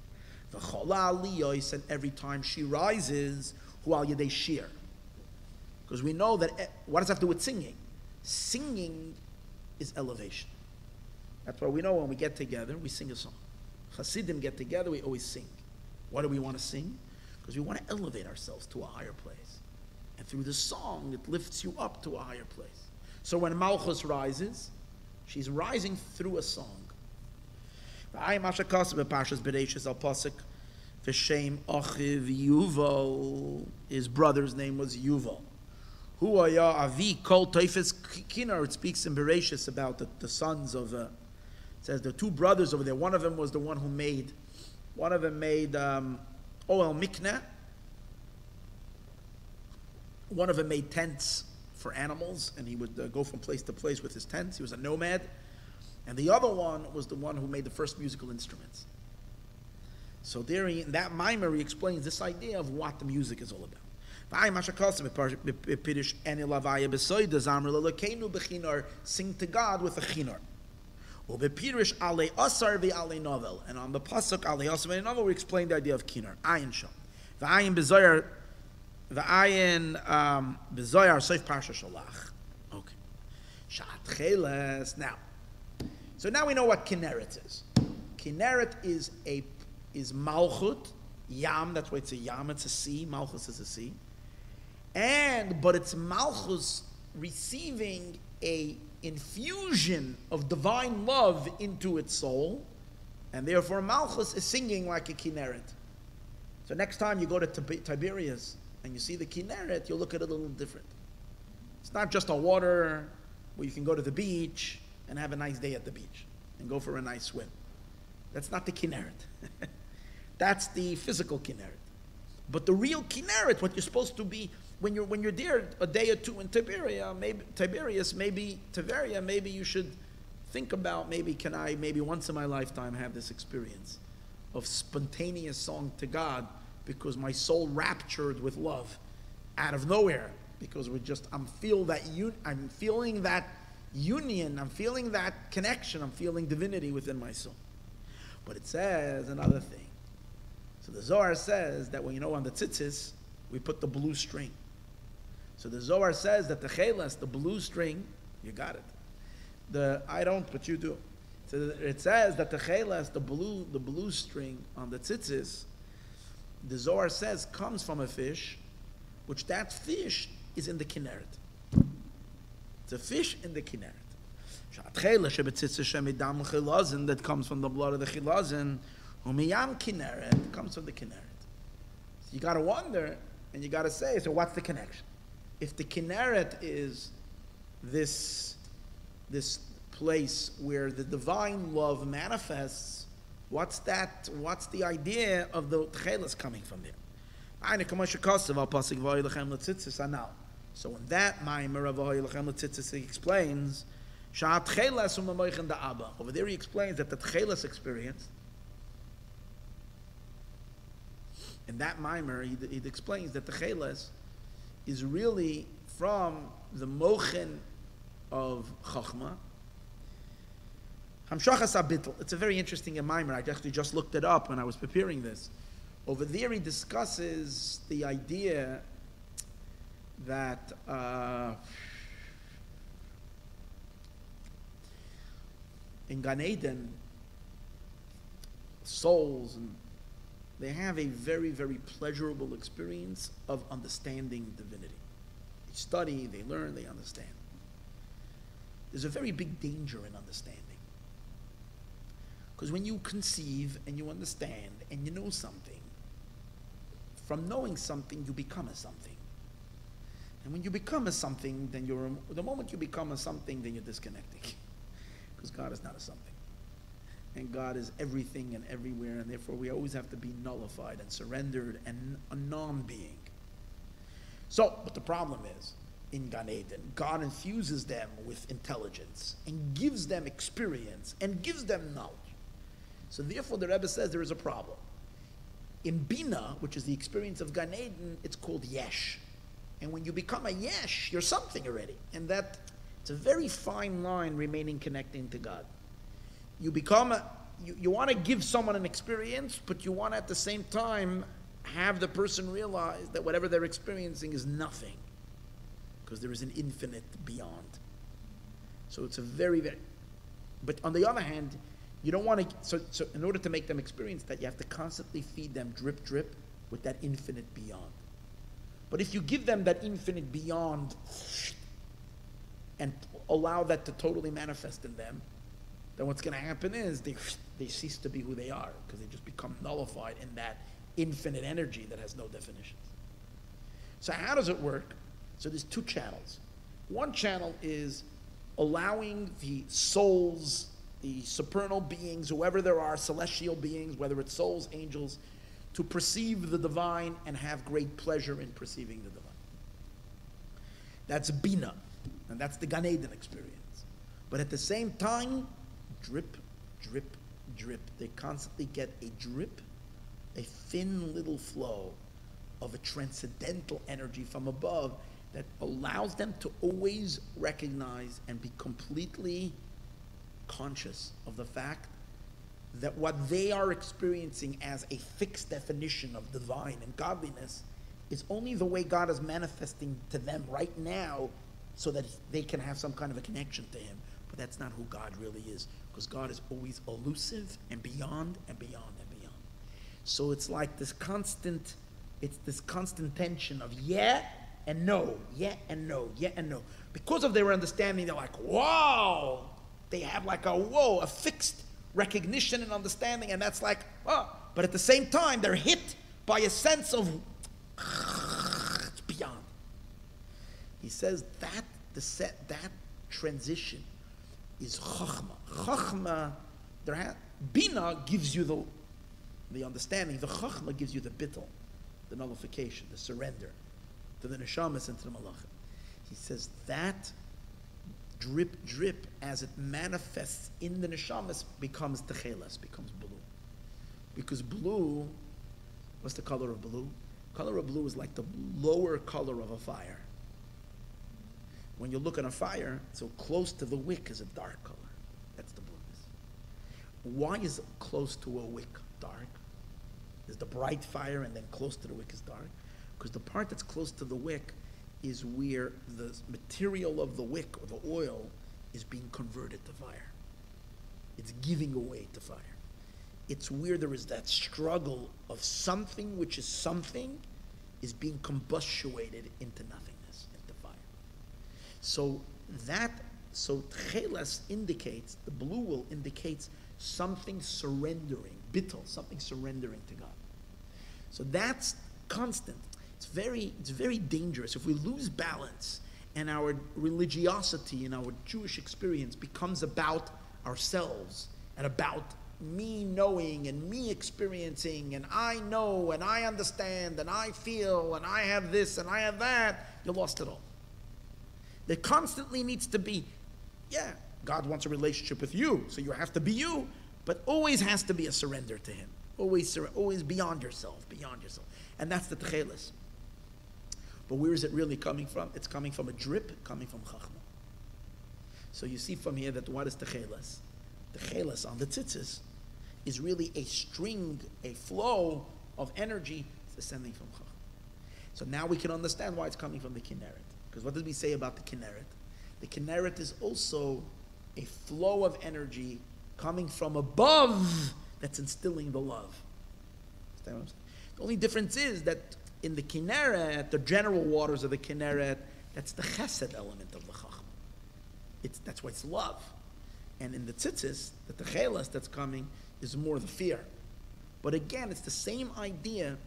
and every time she rises, because we know that, what does that have to do with singing? Singing is elevation. That's why we know when we get together, we sing a song. Chassidim get together, we always sing. Why do we want to sing? Because we want to elevate ourselves to a higher place. And through the song, it lifts you up to a higher place. So when Malchus rises, she's rising through a song. His brother's name was Yuval. It speaks in Bereshis about the sons of, it says the two brothers over there. One of them was the one who made, Oel Mikneh. One of them made tents for animals, and he would go from place to place with his tents. He was a nomad. And the other one was the one who made the first musical instruments. So there, in that mimer, he explains this idea of what the music is all about. Sing to God with a chinar. And on the pasuk alei asar ve'alei novel, we explain the idea of kinar. Ayin sham. V'ayin bezoyar soif parsha shalach. Okay. Shat cheles. Now, so now we know what kinneret is. Kinneret is malchut, yam. That's why it's a yam. It's a sea. Malchus is a sea. But it's malchus receiving a infusion of divine love into its soul, and therefore malchus is singing like a kinneret. So next time you go to Tiberias and you see the kinneret, you'll look at it a little different. It's not just a water where you can go to the beach and have a nice day at the beach and go for a nice swim. That's not the kinneret. That's the physical kinneret. But the real kinneret, what you're supposed to be, when you're there a day or two in Tiberias, maybe you should think about, can I once in my lifetime have this experience of spontaneous song to God, because my soul raptured with love out of nowhere, because I'm feeling that union, I'm feeling that connection, I'm feeling divinity within my soul. But it says another thing. It So the Zohar says that when on the tzitzis, we put the blue string. So the Zohar says that the chelas, the blue string, you got it. I don't, but you do. So it says that the chelas, the blue string on the tzitzis, the Zohar says comes from a fish, which that fish is in the Kinneret. It's a fish in the Kinneret. That comes from the blood of the chilazin. Umiyam Kinneret comes from the Kinneret. So you got to wonder, and you got to say, so what's the connection? If the Kinneret is this place where the divine love manifests, what's that? What's the idea of the chelas coming from there? So in that Maimer of Vayered he explains, over there he explains that the chelas experience, in that Maimer he explains that the chelas is really from the mochen of Chachma. Hamshachas Abitl. It's a very interesting Maimer. I actually just looked it up when I was preparing this. Over there he discusses the idea that in Gan Eden, souls, and they have a very, very pleasurable experience of understanding divinity. They study, they learn, they understand. There's a very big danger in understanding. Because when you conceive and you understand and you know something, from knowing something, you become a something. And when you become a something, then the moment you become a something, then you're disconnecting. Because God is not a something. And God is everything and everywhere, and therefore we always have to be nullified and surrendered and a non-being. So, but the problem is, in Gan Eden, God infuses them with intelligence and gives them experience and gives them knowledge. So therefore the Rebbe says there is a problem. In Bina, which is the experience of Gan Eden, it's called Yesh. And when you become a Yesh, you're something already. And that, it's a very fine line remaining connecting to God. You become you want to give someone an experience, but you want to at the same time have the person realize that whatever they're experiencing is nothing. Because there is an infinite beyond. So it's a very, very, but on the other hand, you don't want to, so in order to make them experience that, you have to constantly feed them drip, drip with that infinite beyond. But if you give them that infinite beyond and allow that to totally manifest in them, then what's going to happen is they cease to be who they are, because they just become nullified in that infinite energy that has no definitions. So how does it work? So there's two channels. One channel is allowing the souls, the supernal beings, whoever there are, celestial beings, whether it's souls, angels, to perceive the divine and have great pleasure in perceiving the divine. That's Bina, and that's the Gan Eden experience. But at the same time, drip, drip, drip. They constantly get a drip, a thin little flow of a transcendental energy from above that allows them to always recognize and be completely conscious of the fact that what they are experiencing as a fixed definition of divine and godliness is only the way God is manifesting to them right now, so that they can have some kind of a connection to Him. But that's not who God really is, because God is always elusive and beyond and beyond and beyond. So it's like this constant tension of yeah and no, yeah and no, yeah and no. Because of their understanding, they're like, wow! They have like a fixed recognition and understanding, and that's like, oh. But at the same time, they're hit by a sense of it's beyond. He says that that transition is chachma. Chachma, Bina gives you the understanding. The chachma gives you the bittul, the nullification, the surrender to the neshamas and to the malachim. He says that drip, drip, as it manifests in the neshamas, becomes techeles, becomes blue. Because blue, what's the color of blue? Color of blue is like the lower color of a fire. When you look at a fire, so close to the wick is a dark color. That's the blueness. Why is close to a wick dark? There's the bright fire, and then close to the wick is dark. Because the part that's close to the wick is where the material of the wick, or the oil, is being converted to fire. It's giving away to fire. It's where there is that struggle of something which is something is being combustuated into nothingness, into fire. So tcheles indicates, the blue wool indicates something surrendering, bittul, something surrendering to God. So that's constant. It's very dangerous. If we lose balance and our religiosity and our Jewish experience becomes about ourselves and about me knowing and me experiencing and I know and I understand and I feel and I have this and I have that, you lost it all. There constantly needs to be, yeah, God wants a relationship with you, so you have to be you, but always has to be a surrender to Him. Always beyond yourself. And that's the tcheles. But where is it really coming from? It's coming from a drip, coming from Chachma. So you see from here that what is tcheles? The tcheles on the tzitzis is really a string, a flow of energy descending from Chachma. So now we can understand why it's coming from the Kinneret. Because what did we say about the Kinneret? The Kinneret is also a flow of energy coming from above that's instilling the love. Understand what I'm saying? The only difference is that in the Kinneret, the general waters of the Kinneret, that's the chesed element of the Chachma. That's why it's love. And in the tzitzis, the techeles that's coming is more the fear. But again, it's the same idea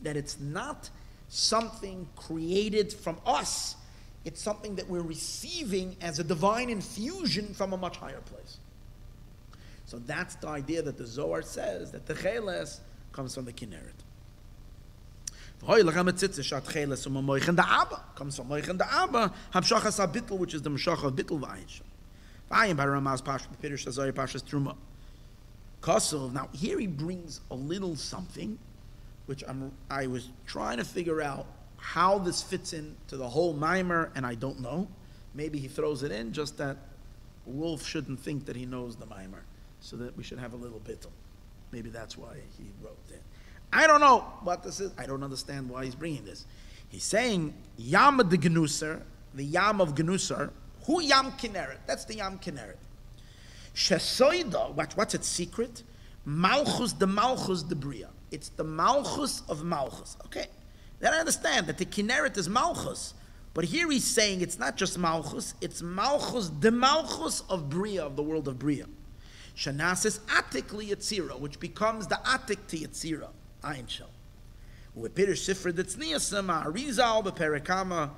that it's not something created from us. It's something that we're receiving as a divine infusion from a much higher place. So that's the idea that the Zohar says, that the techeles comes from the Kinneret. Comes from Moich and the Abba, Hamshachas HaBittel, which is the Mashach of Bittel V'Ayin. Vayered by Ramaz Pash, Pirish Azari Pashas Truma. Kosov. Now here he brings a little something, which I was trying to figure out how this fits into the whole mimer, and I don't know. Maybe he throws it in just that Wolf shouldn't think that he knows the mimer, so that we should have a little bittel. Maybe that's why he wrote it. I don't know what this is. I don't understand why he's bringing this. He's saying Yam de Gnusar, the Yam of Gnusar. Who Yam Kinneret? That's the Yam Kinneret. Shesoida, what's its secret? Malchus de Bria. It's the Malchus of Malchus. Okay. Then I understand that the Kinneret is Malchus. But here he's saying it's not just Malchus, it's Malchus, the Malchus of Bria, of the world of Bria. Shanasis Atik li Yetzira, which becomes the Atik to Yetzira. Ayin Shel. U'epirish Sifra Detzniasama, Arizal, Beperekama,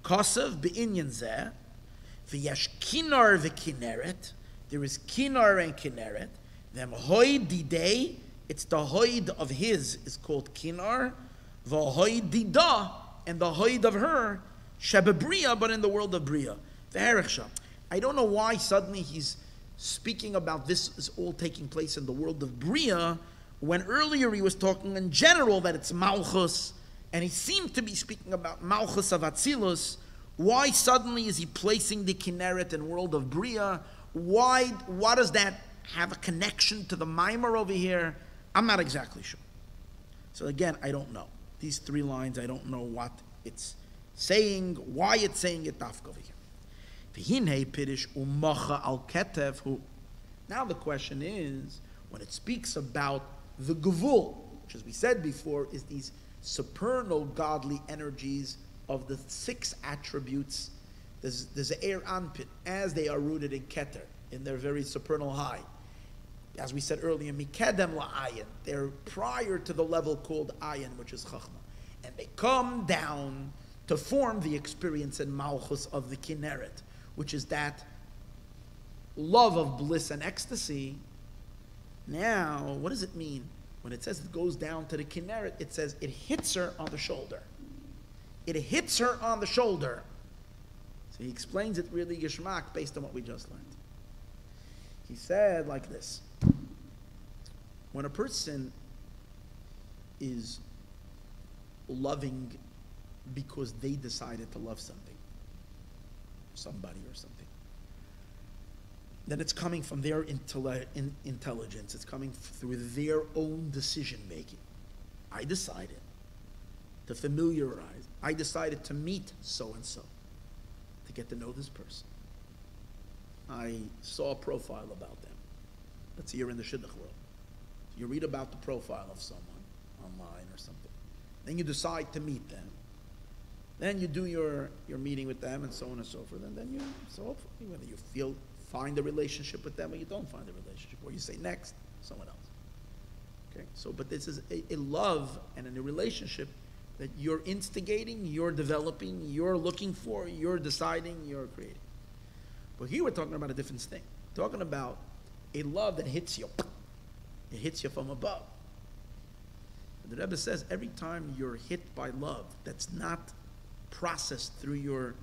Kosev be'inyan zeh, v'yesh kinar v'kinneret, there is kinar and kinneret, them hoid didei, it's the hoid of his is called kinar, v'hoid dida, and the hoid of her, shebebriya, but in the world of bria. V'herechsha. I don't know why suddenly he's speaking about this is all taking place in the world of bria, when earlier he was talking in general that it's malchus, and he seemed to be speaking about Malchus of Atzilus. Why suddenly is he placing the Kinneret in world of Bria? Why does that have a connection to the mimer over here? I'm not exactly sure. So again, I don't know. These three lines, I don't know what it's saying, why it's saying it dafka over here. Now the question is, when it speaks about the Hagvul, which as we said before, is these supernal godly energies of the 6 attributes, there's air anpit, as they are rooted in Keter, in their very supernal high. As we said earlier, Mikedem la'ayin, they're prior to the level called ayin, which is Chachma. And they come down to form the experience in Malchus of the Kinneret, which is that love of bliss and ecstasy. Now, what does it mean? When it says it goes down to the Kinneret, it says it hits her on the shoulder. It hits her on the shoulder. So he explains it really geschmack based on what we just learned. He said like this. When a person is loving because they decided to love something, somebody or something, then it's coming from their intelligence. It's coming through their own decision making. I decided to familiarize. I decided to meet so-and-so, to get to know this person. I saw a profile about them. Let's say you're in the shidduch world. You read about the profile of someone online or something. Then you decide to meet them. Then you do your meeting with them and so on and so forth. And then so hopefully, whether you find a relationship with them or you don't find a relationship, or you say next, someone else. Okay, so, but this is a love and a relationship that you're instigating, you're developing, you're looking for, you're deciding, you're creating. But here we're talking about a different thing. We're talking about a love that hits you. It hits you from above. And the Rebbe says every time you're hit by love that's not processed through your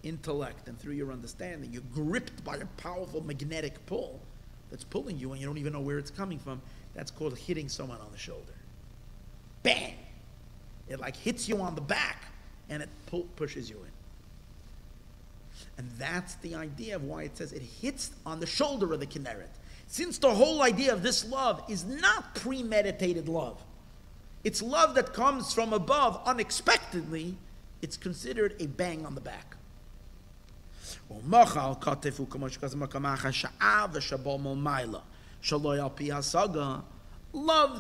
intellect and through your understanding, you're gripped by a powerful magnetic pull that's pulling you and you don't even know where it's coming from. That's called hitting someone on the shoulder. Bang! It like hits you on the back and it pushes you in. And that's the idea of why it says it hits on the shoulder of the Kinneret. Since the whole idea of this love is not premeditated love, it's love that comes from above unexpectedly, it's considered a bang on the back. Love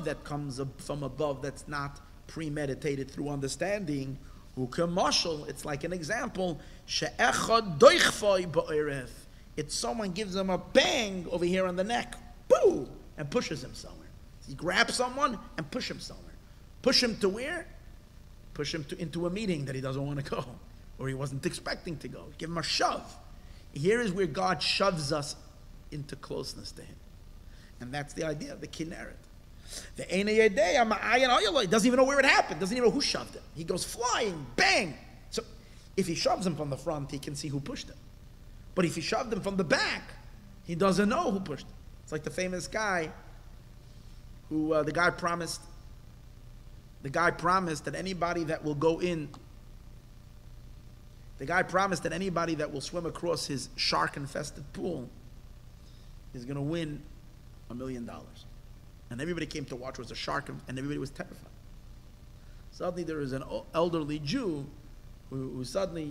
that comes from above that's not premeditated through understanding, it's like an example, it's someone gives them a bang over here on the neck, boo, and pushes him somewhere. He grabs someone and push him somewhere. Push him to where? Push him into a meeting that he doesn't want to go, or he wasn't expecting to go. Give him a shove. Here is where God shoves us into closeness to him. And that's the idea of the Kinneret. The Maayon doesn't even know where it happened, doesn't even know who shoved him. He goes flying, bang. So if he shoves him from the front, he can see who pushed him. But if he shoved him from the back, he doesn't know who pushed him. It's like the famous guy who the guy promised that anybody that will go in, the guy promised that anybody that will swim across his shark-infested pool is going to win $1 million. And everybody came to watch. It was a shark, and everybody was terrified. Suddenly there is an elderly Jew who suddenly,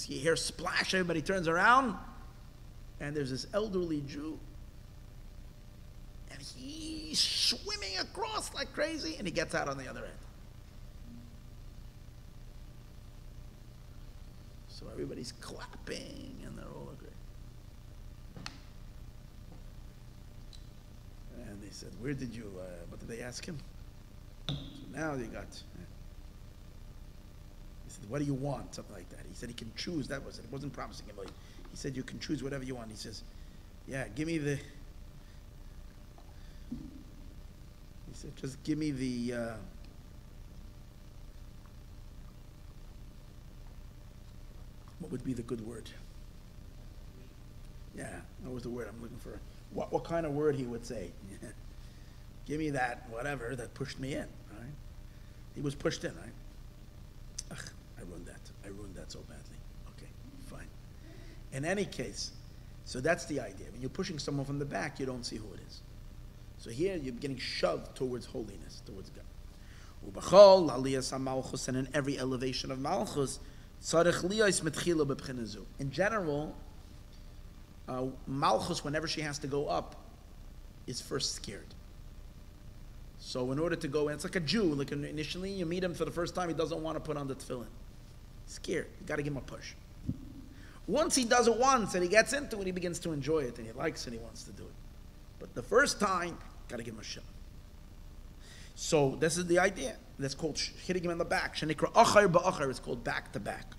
he hears splash, everybody turns around, and there's this elderly Jew, and he's swimming across like crazy, and he gets out on the other end. So everybody's clapping, and they're all agreeing. And they said, where did you, what did they ask him? So now they got, he said, what do you want? Something like that. He said he can choose, that was it. It wasn't promising him. He said, you can choose whatever you want. He says, yeah, give me the, he said, just give me the, what would be the good word? Yeah, that was the word I'm looking for. What kind of word he would say? Give me that whatever that pushed me in, right? He was pushed in, right? Ugh, I ruined that so badly. Okay, fine. In any case, so that's the idea. When you're pushing someone from the back, you don't see who it is. So here you're getting shoved towards holiness, towards God. And in every elevation of Malchus, in general, Malchus, whenever she has to go up, is first scared. So in order to go in, it's like a Jew. Like initially, you meet him for the first time, he doesn't want to put on the tefillin. Scared. You got to give him a push. Once he does it once and he gets into it, he begins to enjoy it and he likes it, he wants to do it. But the first time, got to give him a shove. So this is the idea. That's called hitting him in the back. Shenikra achar ba'achar. It's called back to back.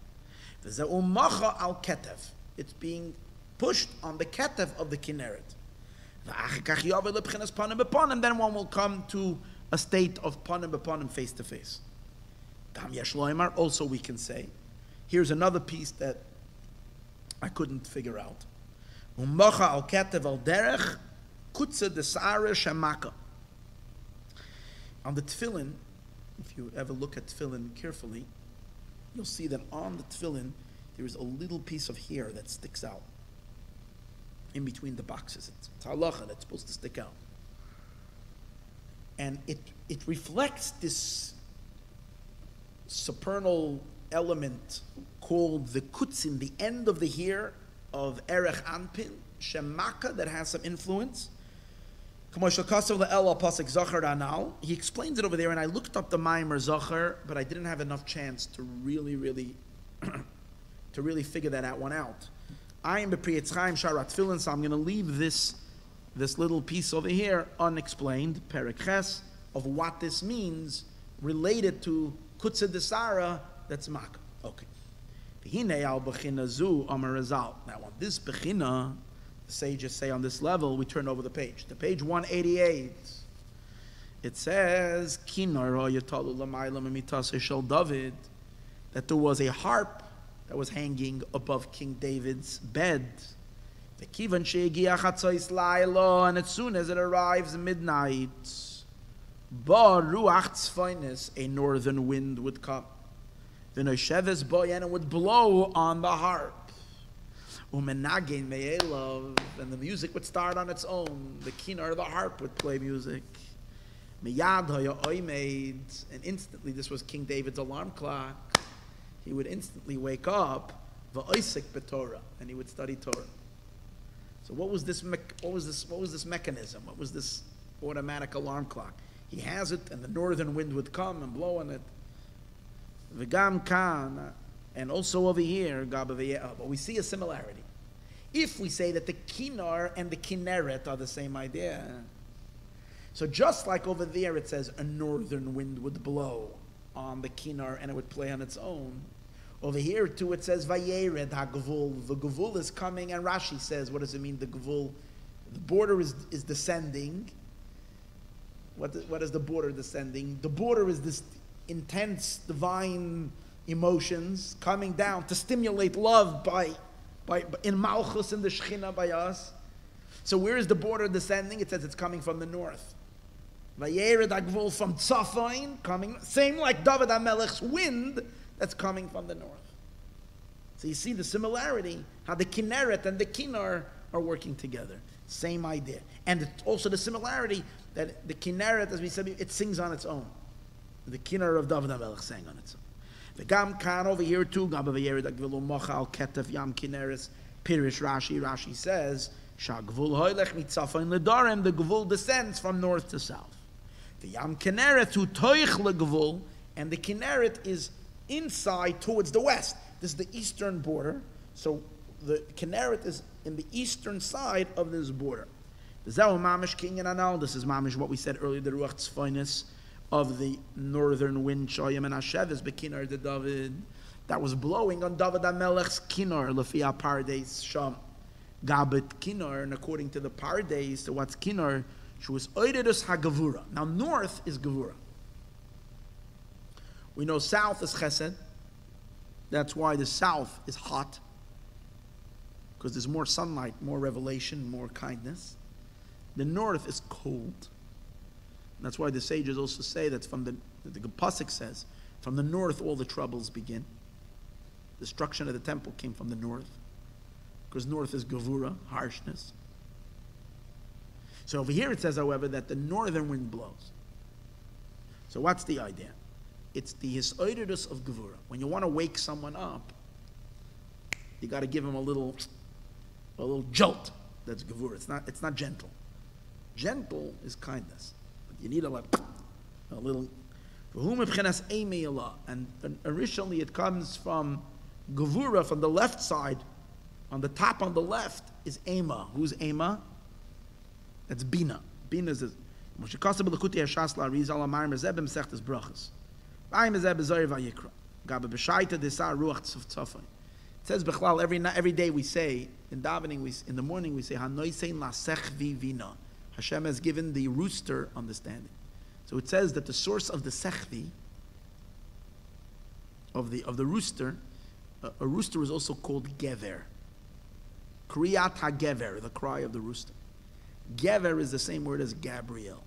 There's a umacha al ketev. It's being pushed on the ketev of the Kinneret. And then one will come to a state of panim b'panim, face to face. Also we can say, here's another piece that I couldn't figure out. Umacha al ketev al derech kutza desare shemaka. On the tefillin, if you ever look at tefillin carefully, you'll see that on the tefillin there is a little piece of hair that sticks out. in between the boxes. It's halacha that's supposed to stick out. And it reflects this supernal element called the kutzin, the end of the hair of Erech Anpin, Shemaka, that has some influence. He explains it over there, and I looked up the Maimer Zachar, but I didn't have enough chance to really figure that one out. I am the Priyetz Chaim Sharat Tefillin, so I'm going to leave this little piece over here unexplained, Perek Ches, of what this means related to Kutzah Desara, that's Makkah. Okay. Now on this Bechina, the sages say on this level, we turn over the page. To page 188, it says, that there was a harp that was hanging above King David's bed. And as soon as it arrives midnight, a northern wind would come. And it would blow on the harp. And the music would start on its own. The kinar, the harp, would play music. And instantly, this was King David's alarm clock. He would instantly wake up, and he would study Torah. So what was this mechanism? What was this automatic alarm clock? He has it, and the northern wind would come and blow on it. V'gam kan, and also over here, but we see a similarity. If we say that the kinar and the kinneret are the same idea, so just like over there it says a northern wind would blow on the kinar and it would play on its own, over here too it says Vayered Hagvul, the Gvul is coming, and Rashi says, what does it mean, the Gvul? The border is descending. What is the border descending? The border is this intense divine emotions coming down to stimulate love by in Malchus, in the Shechina by us. So where is the border descending? It says it's coming from the north. Vayered Hagvul from Tzafain, coming, same like David HaMelech's wind that's coming from the north. So you see the similarity, how the Kinneret and the Kinar are working together. Same idea. And also the similarity that the Kinneret, as we said, it sings on its own. The Kinar of David HaMelech sang on its own. The Gam Khan over here too, Gab Vayered Hagvul Mochal Ketef Yam Kinneres, Pirish Rashi says, Shagvul Hoylech Mitzafain Ledarim, the Gvul descends from north to south. The Yam Kinneret who Toich LeGvul, and the Kinneret is inside towards the west. This is the eastern border. So the Kinneret is in the eastern side of this border. This is mamish what we said earlier, the Ruach Tzfoinus of the northern wind, Shoyim and Hashevis, Bekinar de David, that was blowing on David HaMelech's Kinar, Lefia Pardes Sham. Gabet Kinar, and according to the Pardes, to what's Kinar, she was Oidedus HaGavura. Now north is Gavura. We know south is Chesed. That's why the south is hot, because there's more sunlight, more revelation, more kindness. The north is cold. That's why the sages also say that the Pasuk says, from the north all the troubles begin. Destruction of the temple came from the north, because north is Gavura, harshness. So over here it says, however, that the northern wind blows. So what's the idea? It's the hisoidus of Gevura. When you want to wake someone up, you got to give him a little jolt. That's Gevura. It's not gentle. Gentle is kindness. But you need a little. And originally it comes from Gevura, from the left side. On the top on the left is Ema. Who's Ema? That's Bina. Bina is Moshe Kasab L'Kuti Hashasla Rizal Amayim Rezebim Sechtes Brachas. It says Bechlal every day we say in davening, in the morning we say Hanoisein Lasechvi Vina. Hashem has given the rooster understanding. So it says that the source of the sechvi of the rooster, a rooster is also called Gever. Kriyat HaGever, the cry of the rooster. Gever is the same word as Gabriel.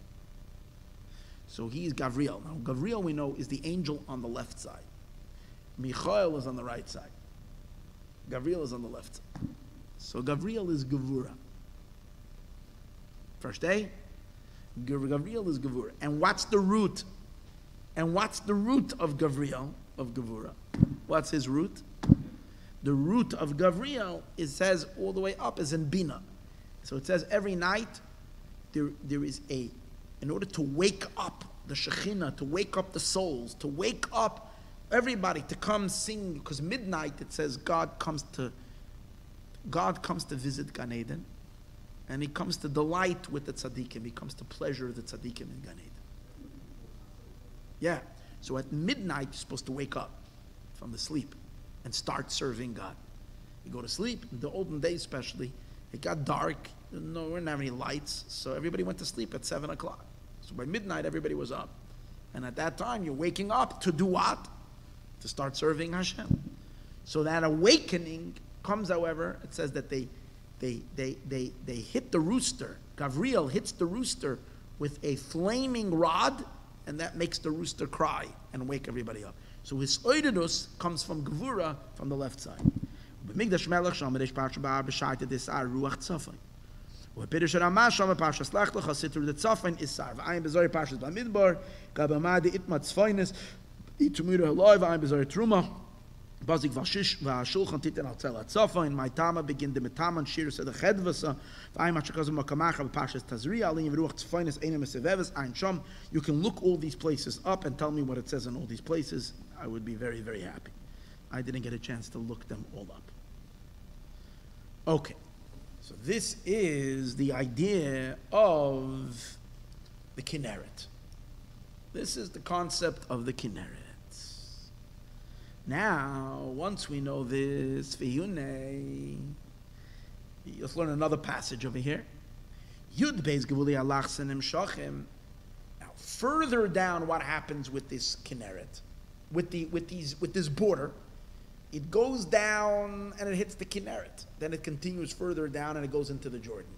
So he's Gavriel. Now, Gavriel, we know, is the angel on the left side. Michael is on the right side. Gavriel is on the left side. So Gavriel is Gevura. First day, Gavriel is Gevura. And what's the root? And what's the root of Gavriel, of Gevura? What's his root? The root of Gavriel, it says all the way up, is in Bina. So it says every night there is in order to wake up the Shekhinah, to wake up the souls, to wake up everybody to come sing, because midnight it says God comes to visit Gan Eden, and he comes to delight with the tzaddikim, he comes to pleasure the tzaddikim in Gan Eden. Yeah, so at midnight you're supposed to wake up from the sleep and start serving God. You go to sleep, in the olden days especially, it got dark, we didn't have any lights, so everybody went to sleep at 7 o'clock. So by midnight everybody was up. And at that time you're waking up to do what? To start serving Hashem. So that awakening comes, however, it says that they hit the rooster. Gavriel hits the rooster with a flaming rod, and that makes the rooster cry and wake everybody up. So his oididus comes from Gevura, from the left side. B'migdash melech sham eresh parsha ba'ar b'shayte desar ruach tzafay. U'pirish ramash sham parsha slach lech asitru de tzafay isar. V'ayim bezori parshas b'midbar gabamadi itmat tzfaynes itumira haloi v'ayim bezori truma. Bazik v'ashulchan titen al tzela tzafay. In my tama begin the metaman shir said the chedvasa. V'ayim ha'shakazim ha'kamacha b'parshas tazriya alim v'ruach tzfaynes einem eseveves ein sham. You can look all these places up and tell me what it says in all these places. I would be very, very happy. I didn't get a chance to look them all up. Okay, so this is the idea of the Kinneret. This is the concept of the Kinneret. Now, once we know this, let's learn another passage over here. Yud Beis Gevuli Alach Senim Shachim. Now, further down, what happens with this Kinneret? With this border, it goes down and it hits the Kinneret. Then it continues further down and it goes into the Jordan.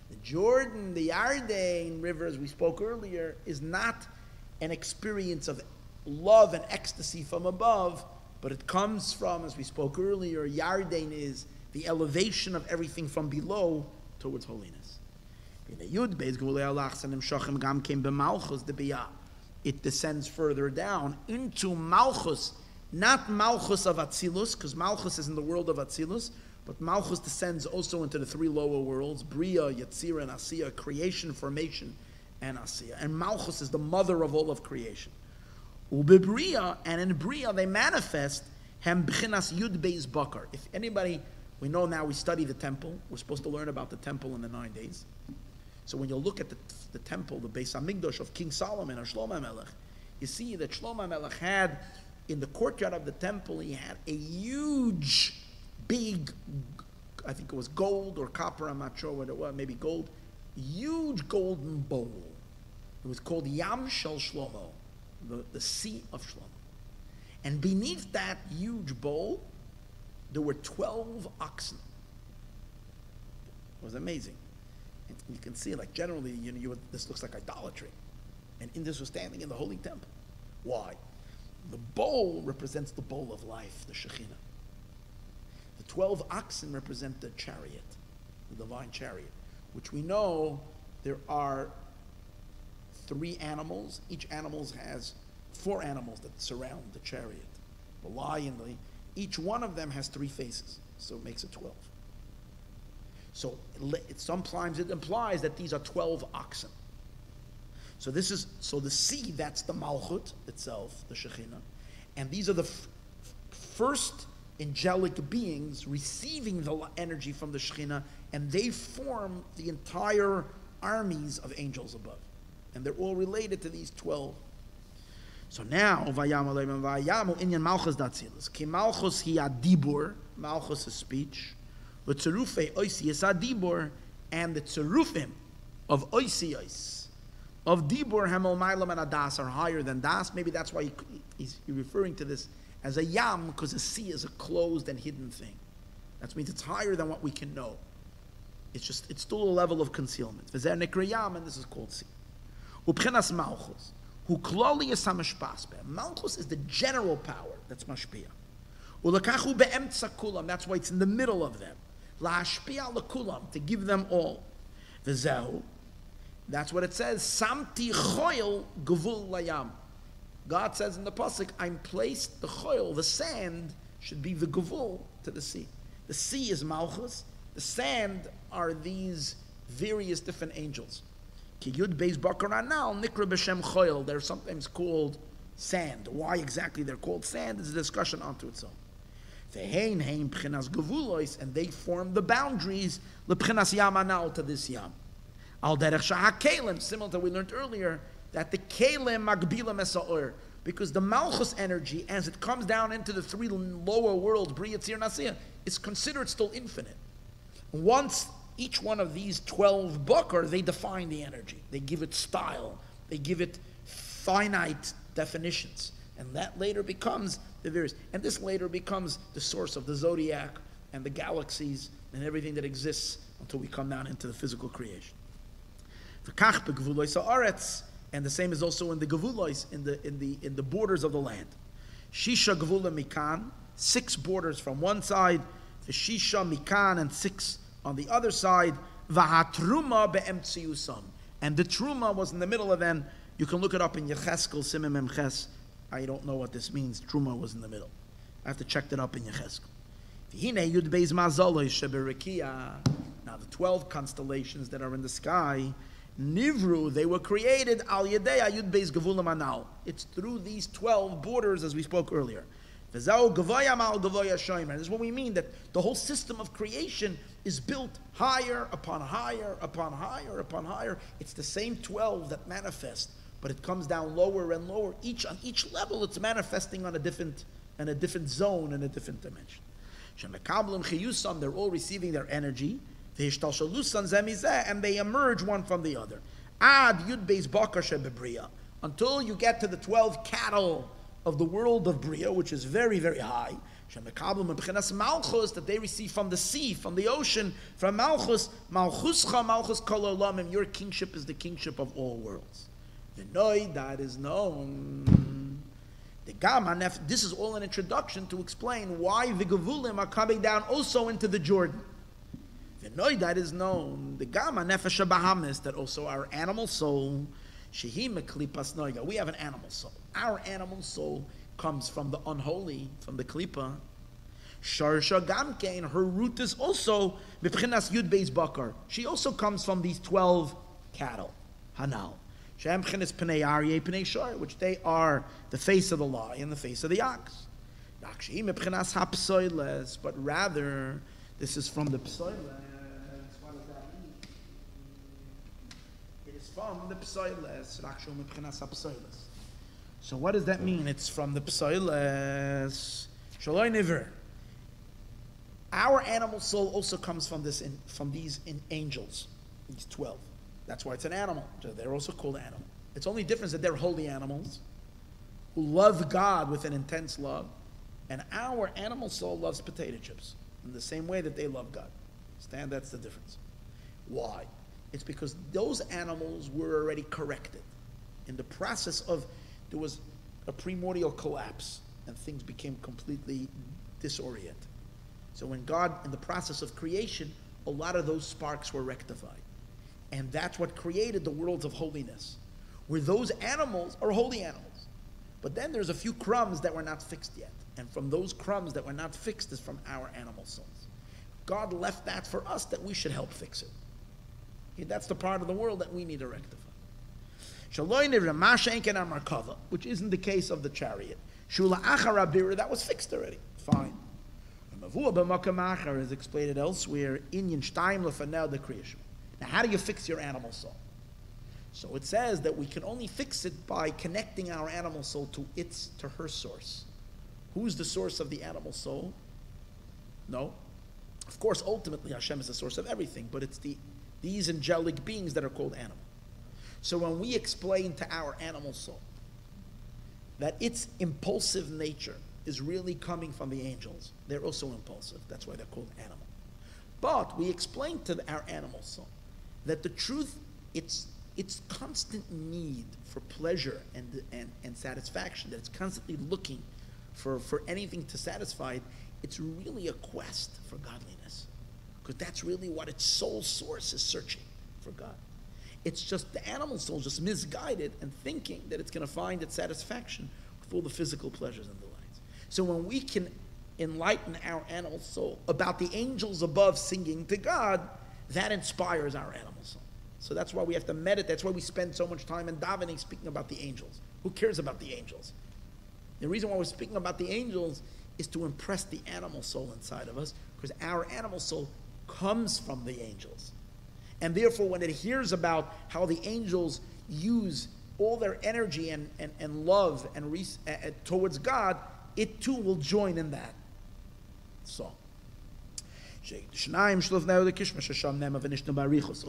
The Jordan, the Yarden River, as we spoke earlier, is not an experience of love and ecstasy from above, but it comes from, as we spoke earlier, Yarden is the elevation of everything from below towards holiness. It descends further down into Malchus, not Malchus of Atzilus, because Malchus is in the world of Atzilus, but Malchus descends also into the three lower worlds, Bria, Yetzirah, and Asiya, creation, formation, and Asiya. And Malchus is the mother of all of creation. Ubibria, and in Bria they manifest Hem B'chinas Yud Beis Bakar. If anybody, we know now we study the temple, we're supposed to learn about the temple in the 9 days. So when you look at the temple, the Beis Hamikdash of King Solomon or Shlomo Melech, you see that Shlomo Melech had, in the courtyard of the temple, he had a huge, big, I think it was gold or copper, I'm not sure what it was, maybe gold, huge golden bowl. It was called Yam Shel Shlomo, the Sea of Shlomo. And beneath that huge bowl, there were 12 oxen. It was amazing. And you can see, like, generally, this looks like idolatry. And Indus was standing in the holy temple. Why? The bowl represents the bowl of life, the Shekhinah. The 12 oxen represent the chariot, the divine chariot, which we know there are 3 animals. Each animal has 4 animals that surround the chariot. The lion, each one of them has 3 faces, so it makes it 12. So sometimes it implies that these are 12 oxen. So the sea, that's the Malchut itself, the Shekhinah. And these are the first angelic beings receiving the energy from the Shekhinah, and they form the entire armies of angels above. And they're all related to these 12. So now, Vayamu inyan Malchus datzilus. Ki Malchus hi adibur, Malchus is speech. But Tzerufei Oisi is Adibur, and the Tzerufim of Oisios, of Dibur, Hamel, Mailam, and Adas are higher than Das. Maybe that's why he's referring to this as a Yam, because a sea is a closed and hidden thing. That means it's higher than what we can know. It's still a level of concealment. V'zer Nekra Yam, and this is called sea. U'pchenas Malchus, hu kloli is hamashpas. Malchus is the general power that's mashpia. U'lakachu be'emtza kulam, that's why it's in the middle of them. La'ashpia l'kulam, to give them all. V'zehu. That's what it says. Samti choil gevul layam. God says in the pasuk, I'm placed the choil, the sand, should be the gevul to the sea. The sea is malchus. The sand are these various different angels. Ki yud beis bakar anal nikra b'shem choil. They're sometimes called sand. Why exactly they're called sand is a discussion unto itself. Ve'hein hein b'chinas gevulois, and they form the boundaries l'b'chinas yam anal to this yam. Al derech shahakalim, similar to what we learned earlier, that the kalim magbilam esa'ur, because the malchus energy, as it comes down into the three lower worlds, Bria, Tzir, Nasiyah, is considered still infinite. Once each one of these 12 bakar, they define the energy. They give it style. They give it finite definitions. And that later becomes the various, and this later becomes the source of the zodiac and the galaxies and everything that exists until we come down into the physical creation. And the same is also in the gevulois, in the borders of the land. Shisha gevula mikan, 6 borders from one side, the shisha mikan, and 6 on the other side. Vahatruma be'emtsiusam, and the truma was in the middle of them. You can look it up in Yecheskel Simim Emches. I don't know what this means. Truma was in the middle. I have to check that up in Yecheskel. Now the 12 constellations that are in the sky, Nivru, they were created al yedei ayud beis gevulim anal. It's through these 12 borders, as we spoke earlier. This is what we mean, that the whole system of creation is built higher upon higher upon higher upon higher. It's the same 12 that manifest, but it comes down lower and lower. On each level, it's manifesting on a different zone and a different dimension. They're all receiving their energy. And they emerge one from the other. Until you get to the 12 cattle of the world of Bria, which is very, very high. That they receive from the sea, from the ocean, from Malchus. Your kingship is the kingship of all worlds. That is known. This is all an introduction to explain why the Gevulim are coming down also into the Jordan. That is known. The Gama Nefesh Bahamis, that also our animal soul, Shehi Meklipas Noiga. We have an animal soul. Our animal soul comes from the unholy, from the Klipa. Sharsha Gamkein, her root is also Bipchinas Yud Beis Bakar. She also comes from these 12 cattle. Hanal. Shem Chinas Pnei Aryeh Pnei Shar, which they are the face of the lion and the face of the ox. Nakshi Mepchinas HaPsoiles, but rather this is from the Psoiles. From the Psoiles, so what does that mean? It's from the Psoiles. Shaloi Niver. Our animal soul also comes from these angels, these 12. That's why it's an animal. They're also called animal. It's only difference that they're holy animals who love God with an intense love, and our animal soul loves potato chips in the same way that they love God. Understand? That's the difference. Why? It's because those animals were already corrected. In the process of, there was a primordial collapse and things became completely disoriented. So when God, in the process of creation, a lot of those sparks were rectified. And that's what created the worlds of holiness, where those animals are holy animals. But then there's a few crumbs that were not fixed yet. And from those crumbs that were not fixed is from our animal souls. God left that for us that we should help fix it. That's the part of the world that we need to rectify. Which isn't the case of the chariot. That was fixed already. Fine. Is explained elsewhere. Now, how do you fix your animal soul? So it says that we can only fix it by connecting our animal soul to her source. Who's the source of the animal soul? No. Of course, ultimately, Hashem is the source of everything, but it's these angelic beings that are called animal. So when we explain to our animal soul that its impulsive nature is really coming from the angels, they're also impulsive. That's why they're called animal. But we explain to our animal soul that the truth, its constant need for pleasure and satisfaction, that it's constantly looking for anything to satisfy it, it's really a quest for godliness. Because that's really what its soul source is searching for God. It's just the animal soul just misguided and thinking that it's going to find its satisfaction with all the physical pleasures and delights. So when we can enlighten our animal soul about the angels above singing to God, that inspires our animal soul. So that's why we have to meditate. That's why we spend so much time in davening speaking about the angels. Who cares about the angels? The reason why we're speaking about the angels is to impress the animal soul inside of us, because our animal soul comes from the angels. And therefore, when it hears about how the angels use all their energy and love towards God, it too will join in that song. Over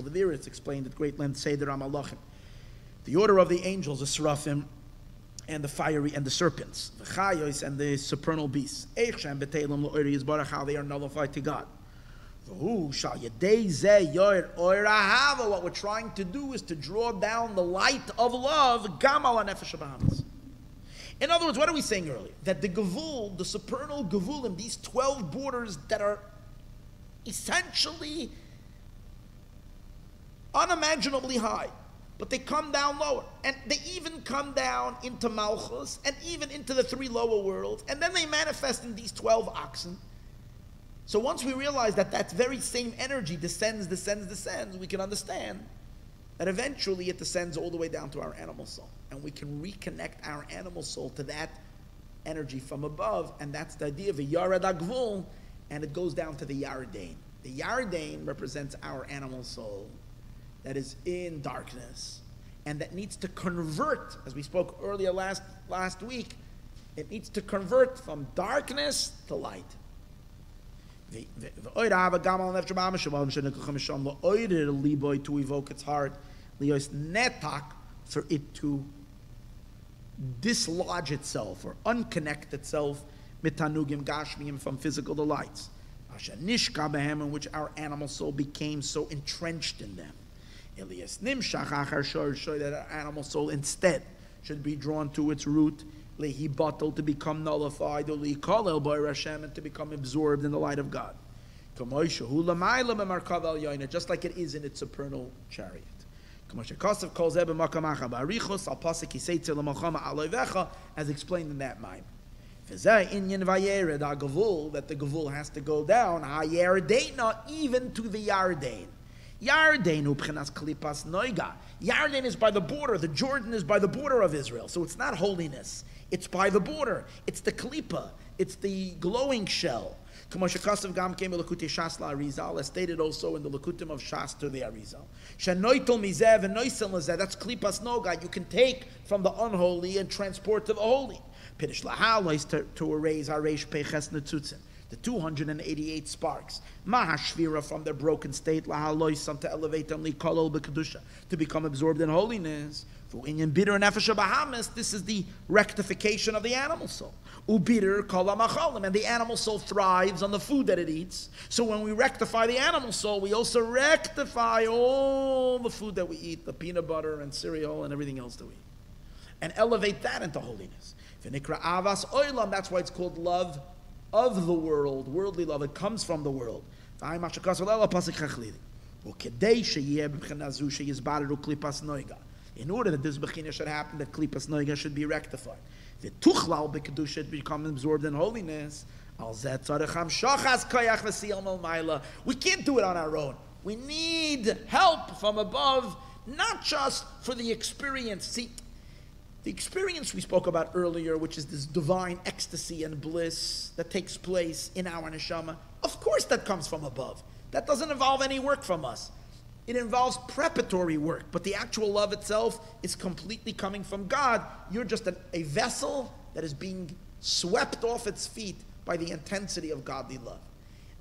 there it's explained at great length, Seder HaMalachim. The order of the angels, the Seraphim, and the fiery, and the serpents, the Chayos, and the supernal beasts. How they are nullified to God. What we're trying to do is to draw down the light of love. In other words, what are we saying earlier? That the Hagvul, the supernal Hagvulim, these 12 borders that are essentially unimaginably high, but they come down lower, and they even come down into Malchus, and even into the 3 lower worlds, and then they manifest in these 12 oxen. So once we realize that that very same energy descends, we can understand that eventually it descends all the way down to our animal soul, and we can reconnect our animal soul to that energy from above, and that's the idea of a Vayered Hagvul, and it goes down to the Yardain. The Yardain represents our animal soul that is in darkness, and that needs to convert, as we spoke earlier last week, it needs to convert from darkness to light. To evoke its heart, for it to dislodge itself or unconnect itself from physical delights, in which our animal soul became so entrenched in them. That our animal soul instead should be drawn to its root, to become nullified, and to become absorbed in the light of God. Just like it is in its supernal chariot. As explained in that mind. That the Hagvul has to go down, even to the Yardain. Yardain is by the border. The Jordan is by the border of Israel. So it's not holiness. It's by the border. It's the klipa. It's the glowing shell. As stated also in the Likutim of Shas to the Arizal. That's klipas noga. You can take from the unholy and transport to the holy. To erase the 288 sparks, Mahashvira from their broken state, to elevate them, to become absorbed in holiness. This is the rectification of the animal soul. And the animal soul thrives on the food that it eats. So when we rectify the animal soul, we also rectify all the food that we eat, the peanut butter and cereal and everything else that we eat, and elevate that into holiness. That's why it's called love of the world, worldly love. It comes from the world. In order that this bechina should happen, that klipas noiga should be rectified. The tuchlal bekadusha become absorbed in holiness. We can't do it on our own. We need help from above, not just for the experience. See, the experience we spoke about earlier, which is this divine ecstasy and bliss that takes place in our neshama, of course that comes from above. That doesn't involve any work from us. It involves preparatory work, but the actual love itself is completely coming from God. You're just a vessel that is being swept off its feet by the intensity of godly love.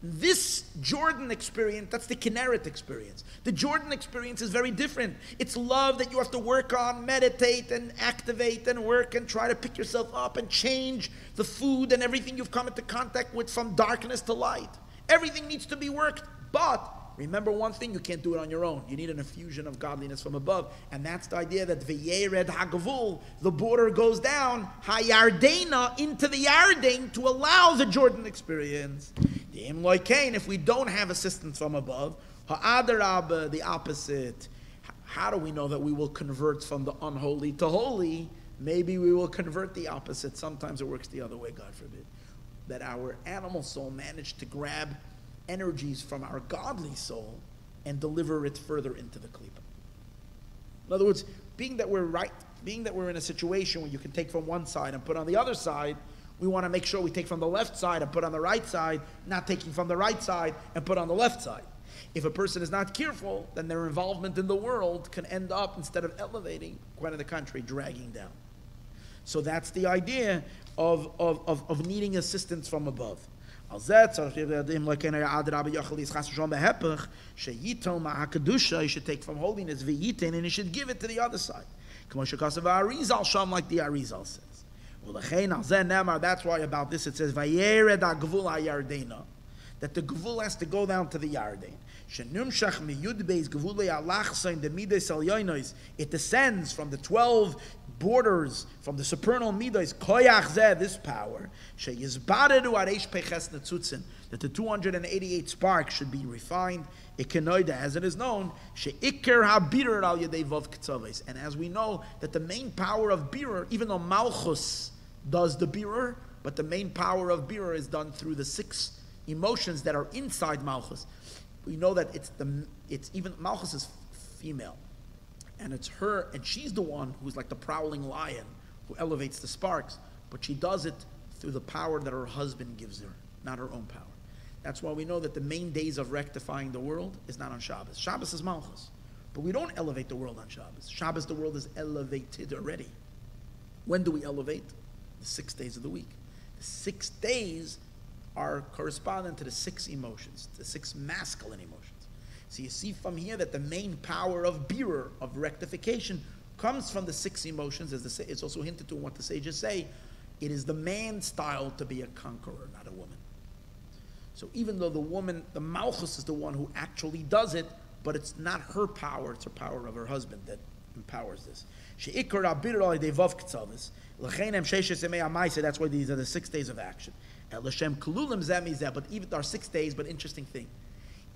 This Jordan experience, that's the Kinneret experience. The Jordan experience is very different. It's love that you have to work on, meditate and activate and work and try to pick yourself up and change the food and everything you've come into contact with from darkness to light. Everything needs to be worked, but remember one thing, you can't do it on your own. You need an infusion of godliness from above. And that's the idea that Vayered Hagvul, the border goes down, Hayardena, into the Yardain to allow the Jordan experience. If we don't have assistance from above, the opposite. How do we know that we will convert from the unholy to holy? Maybe we will convert the opposite. Sometimes it works the other way, God forbid. That our animal soul managed to grab energies from our godly soul and deliver it further into the klipa. In other words, being that we're in a situation where you can take from one side and put on the other side, we want to make sure we take from the left side and put on the right side, not taking from the right side and put on the left side. If a person is not careful, then their involvement in the world can end up, instead of elevating, quite on the contrary, dragging down. So that's the idea of needing assistance from above. You should take from holiness, and you should give it to the other side. Like the Arizal says. That's why about this it says, Vayered that the Hagvul has to go down to the Yarden. It descends from the 12 borders, from the supernal midos, this power, that the 288 sparks should be refined, as it is known, and as we know, that the main power of birur, even though Malchus does the birur, but the main power of birur is done through the 6 emotions that are inside Malchus. We know that it's even Malchus is female, and it's her, and she's the one who's like the prowling lion who elevates the sparks, but she does it through the power that her husband gives her, not her own power. That's why we know that the main days of rectifying the world is not on Shabbos. Shabbos is Malchus, but we don't elevate the world on Shabbos. Shabbos, the world is elevated already. When do we elevate? The 6 days of the week. The 6 days are correspondent to the 6 emotions, the 6 masculine emotions. So you see from here that the main power of birur, of rectification, comes from the 6 emotions, as it's also hinted to in what the sages say. It is the man's style to be a conqueror, not a woman. So even though the woman, the Malchus is the one who actually does it, but it's not her power, it's the power of her husband that empowers this. That's why these are the 6 days of action. But even our 6 days, but interesting thing,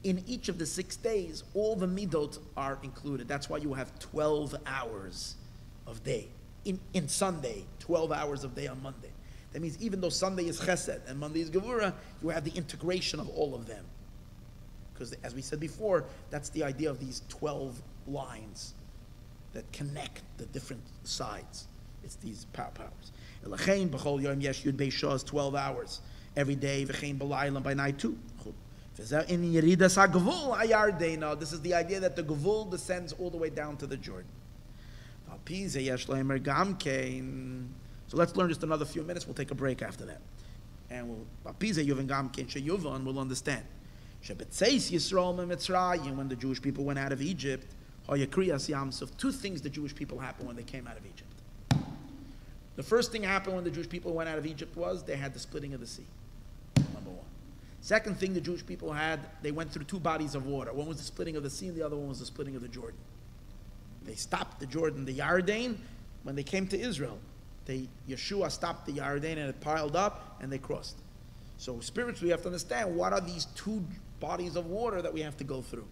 in each of the 6 days, all the midot are included. That's why you have 12 hours of day. In Sunday, 12 hours of day on Monday. That means even though Sunday is chesed and Monday is gevura, you have the integration of all of them. Because as we said before, that's the idea of these 12 lines that connect the different sides. It's these powers. Elachein b'chol yom yesh yud beis shah is 12 hours every day. V'chein b'laylam by night too. In yeridas hagvul ayardena. This is the idea that the Hagvul descends all the way down to the Jordan. So let's learn just another few minutes. We'll take a break after that, and we'll understand. When the Jewish people went out of Egypt, 2 things the Jewish people happened when they came out of Egypt. The first thing happened when the Jewish people went out of Egypt was they had the splitting of the sea. Number 1. Second thing the Jewish people had, they went through 2 bodies of water. One was the splitting of the sea, and the other one was the splitting of the Jordan. They stopped the Jordan, the Yarden, when they came to Israel. Yeshua stopped the Yarden and it piled up and they crossed. So spiritually we have to understand what are these 2 bodies of water that we have to go through.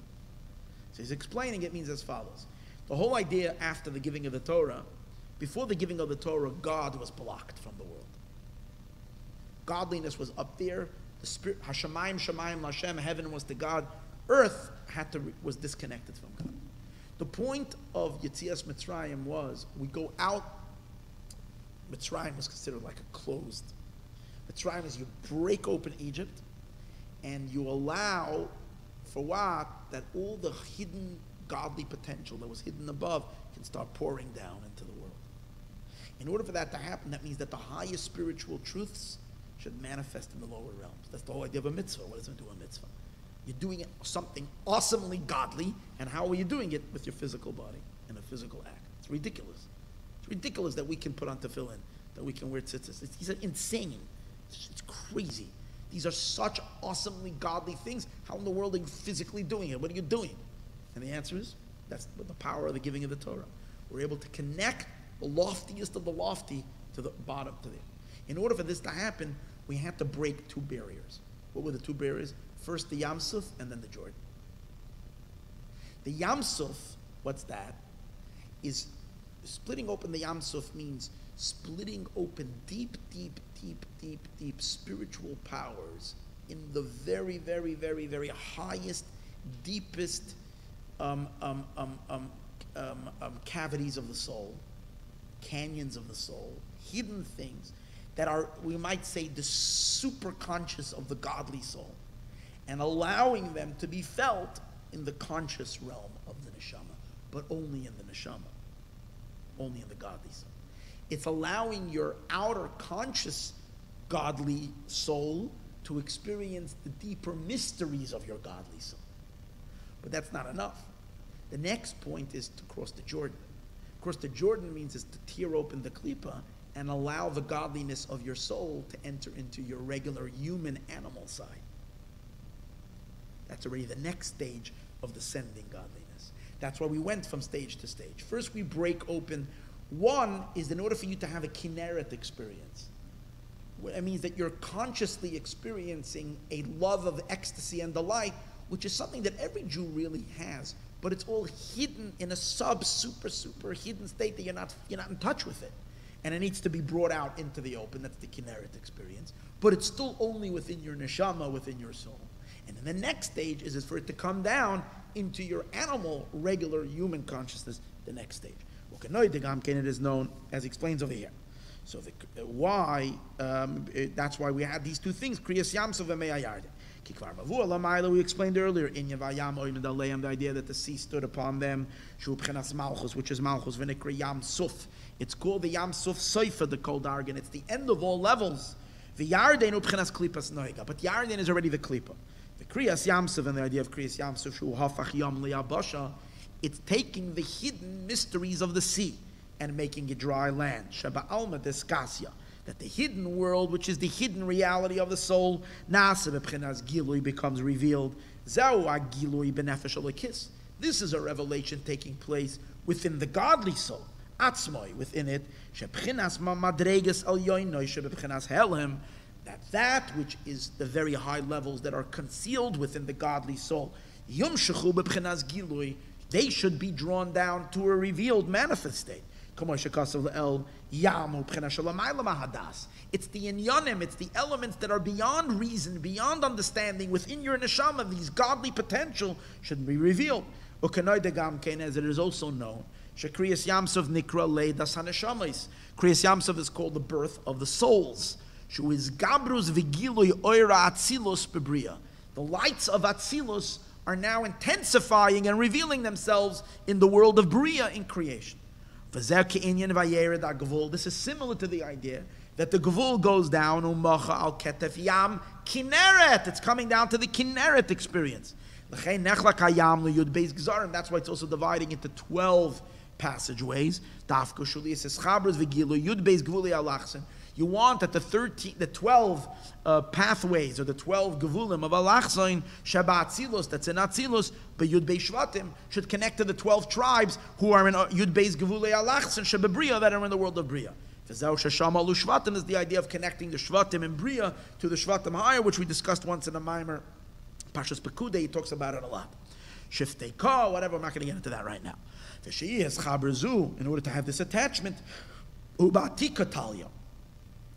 So he's explaining it means as follows. The whole idea after the giving of the Torah, before the giving of the Torah, God was blocked from the world. Godliness was up there. The spirit, Hashemayim, Shemayim, Lashem, heaven was to God. Earth was disconnected from God. The point of Yetzias Mitzrayim was, we go out. Mitzrayim was considered like a closed. Mitzrayim is you break open Egypt, and you allow, for what? That all the hidden godly potential that was hidden above can start pouring down into the world. In order for that to happen, that means that the highest spiritual truths should manifest in the lower realms. That's the whole idea of a mitzvah. What does it do, a mitzvah? You're doing something awesomely godly, and how are you doing it? With your physical body in a physical act. It's ridiculous. It's ridiculous that we can put on tefillin, that we can wear tzitzis. These are insane. It's crazy. These are such awesomely godly things. How in the world are you physically doing it? What are you doing? And the answer is, that's the power of the giving of the Torah. We're able to connect the loftiest of the lofty to the bottom. In order for this to happen, we have to break 2 barriers. What were the two barriers? First the Yam Suf and then the Jordan. The Yam Suf, what's that? Is splitting open the Yam Suf means splitting open deep spiritual powers in the very, very, very, very highest, deepest cavities of the soul, canyons of the soul, hidden things that are, we might say, the superconscious of the godly soul, and allowing them to be felt in the conscious realm of the neshama, but only in the neshama, only in the godly soul. It's allowing your outer conscious godly soul to experience the deeper mysteries of your godly soul. But that's not enough. The next point is to cross the Jordan. Cross the Jordan means is to tear open the klipa and allow the godliness of your soul to enter into your regular human animal side. That's already the next stage of descending godliness. That's why we went from stage to stage. First we break open. One is in order for you to have a kinneret experience. It means that you're consciously experiencing a love of ecstasy and delight, which is something that every Jew really has, but it's all hidden in a super hidden state that you're not in touch with it. And it needs to be brought out into the open. That's the kinneret experience. But it's still only within your neshama, within your soul. And then the next stage is for it to come down into your animal, regular human consciousness, the next stage. It is known, as he explains over here. So that's why we had these two things, Kriyas Yamsov and Vayered. We explained earlier, in the idea that the sea stood upon them, which is Malchus, Yam Suf. It's called the Yam Suf Seifa, the Kol Dargan. It's the end of all levels. But Yarden is already the Klipa. The Kriyas Yamsov and the idea of Kriyas Yamsov, Shu Hafach Yam Liyabasha, it's taking the hidden mysteries of the sea and making it dry land. Sheba Alma Deskasya. That the hidden world, which is the hidden reality of the soul, Nasa B'Pchinas Gilui, becomes revealed. Zau Gilui Benefesh Alekis. This is a revelation taking place within the godly soul. Atzmoi, within it. Sheb'Pchinas Madregas Al Yoinoi Sheb'Pchinas Helim. That which is the very high levels that are concealed within the godly soul. Yom Shechu B'Pchinas Gilui. They should be drawn down to a revealed manifest state. It's the inyanim, it's the elements that are beyond reason, beyond understanding, within your neshama. These godly potential should be revealed. As it is also known, Kriyas Yamsov Nikra Leidas HaNeshamis. Kriyas Yamsov is called the birth of the souls. Shu is Gabrus Vigiloi Oira Atzilus Bebria. The lights of Atzilus are now intensifying and revealing themselves in the world of Bria, in creation. This is similar to the idea that the Hagvul goes down, Kinneret. It's coming down to the Kinneret experience. That's why it's also dividing into 12 passageways. You want that the 12 pathways, or the 12 gevulim of Alachzain, Shabbat Atzilus, that's in Atzilus, but Yud Beis Shvatim should connect to the 12 tribes who are in Yud Beis Gevulei Alachzain, Shabbat Bria, that are in the world of Bria. V'zeu Sheshama Lu Shvatim is the idea of connecting the Shvatim in Bria to the Shvatim higher, which we discussed once in a Maimer. Pashas Pekudei, he talks about it a lot. Shiftei Ka, whatever, I'm not going to get into that right now. V'sheyeh Chaber Zu, in order to have this attachment, Ubatika Talia.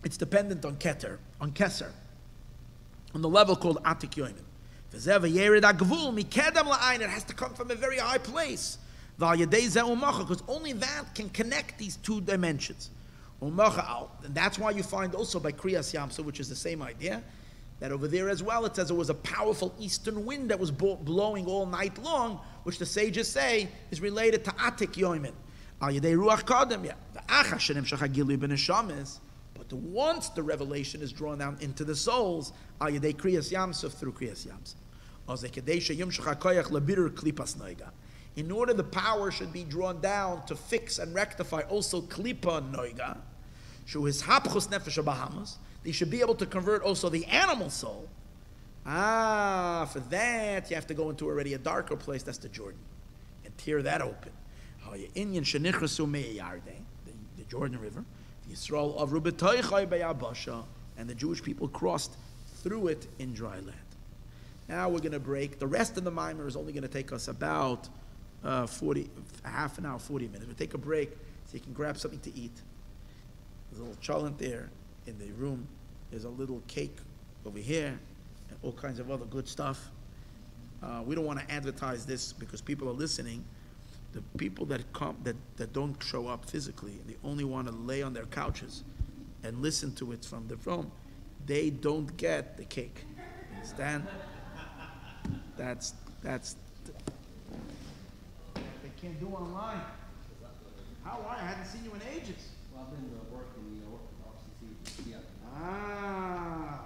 It's dependent on Keter, on Keser, on the level called Atik Yoimin. It has to come from a very high place. Because only that can connect these two dimensions. And that's why you find also by Kriyas Yamsov, which is the same idea, that over there as well it says it was a powerful eastern wind that was blowing all night long, which the sages say is related to Atik Yoimin. But once the revelation is drawn down into the souls, through Kriyas Yamsov. In order the power should be drawn down to fix and rectify also Klipa Noiga, they should be able to convert also the animal soul. For that you have to go into already a darker place, that's the Jordan, and tear that open. The Jordan River. Yisroel of Rubetoichai Bayabasha, and the Jewish people crossed through it in dry land. Now we're going to break. The rest of the mimer is only going to take us about half an hour, 40 minutes. We'll take a break so you can grab something to eat. There's a little cholent there in the room. There's a little cake over here and all kinds of other good stuff. We don't want to advertise this because people are listening. The people that come that don't show up physically, they only want to lay on their couches and listen to it from the phone, they don't get the cake. Understand? That's they can't do online. How are you? I hadn't seen you in ages. Well, I've been working, RCC. Yeah. Ah.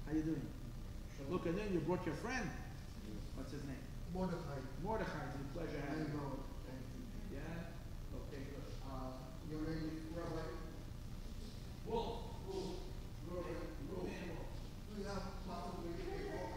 How you doing? Look, and then you brought your friend. What's his name? Mordechai. Mordechai. It's a pleasure having you. Yeah? Okay, good. Your name is Rabbi Wolf. Reuven Wolf. Do you have possibly a book?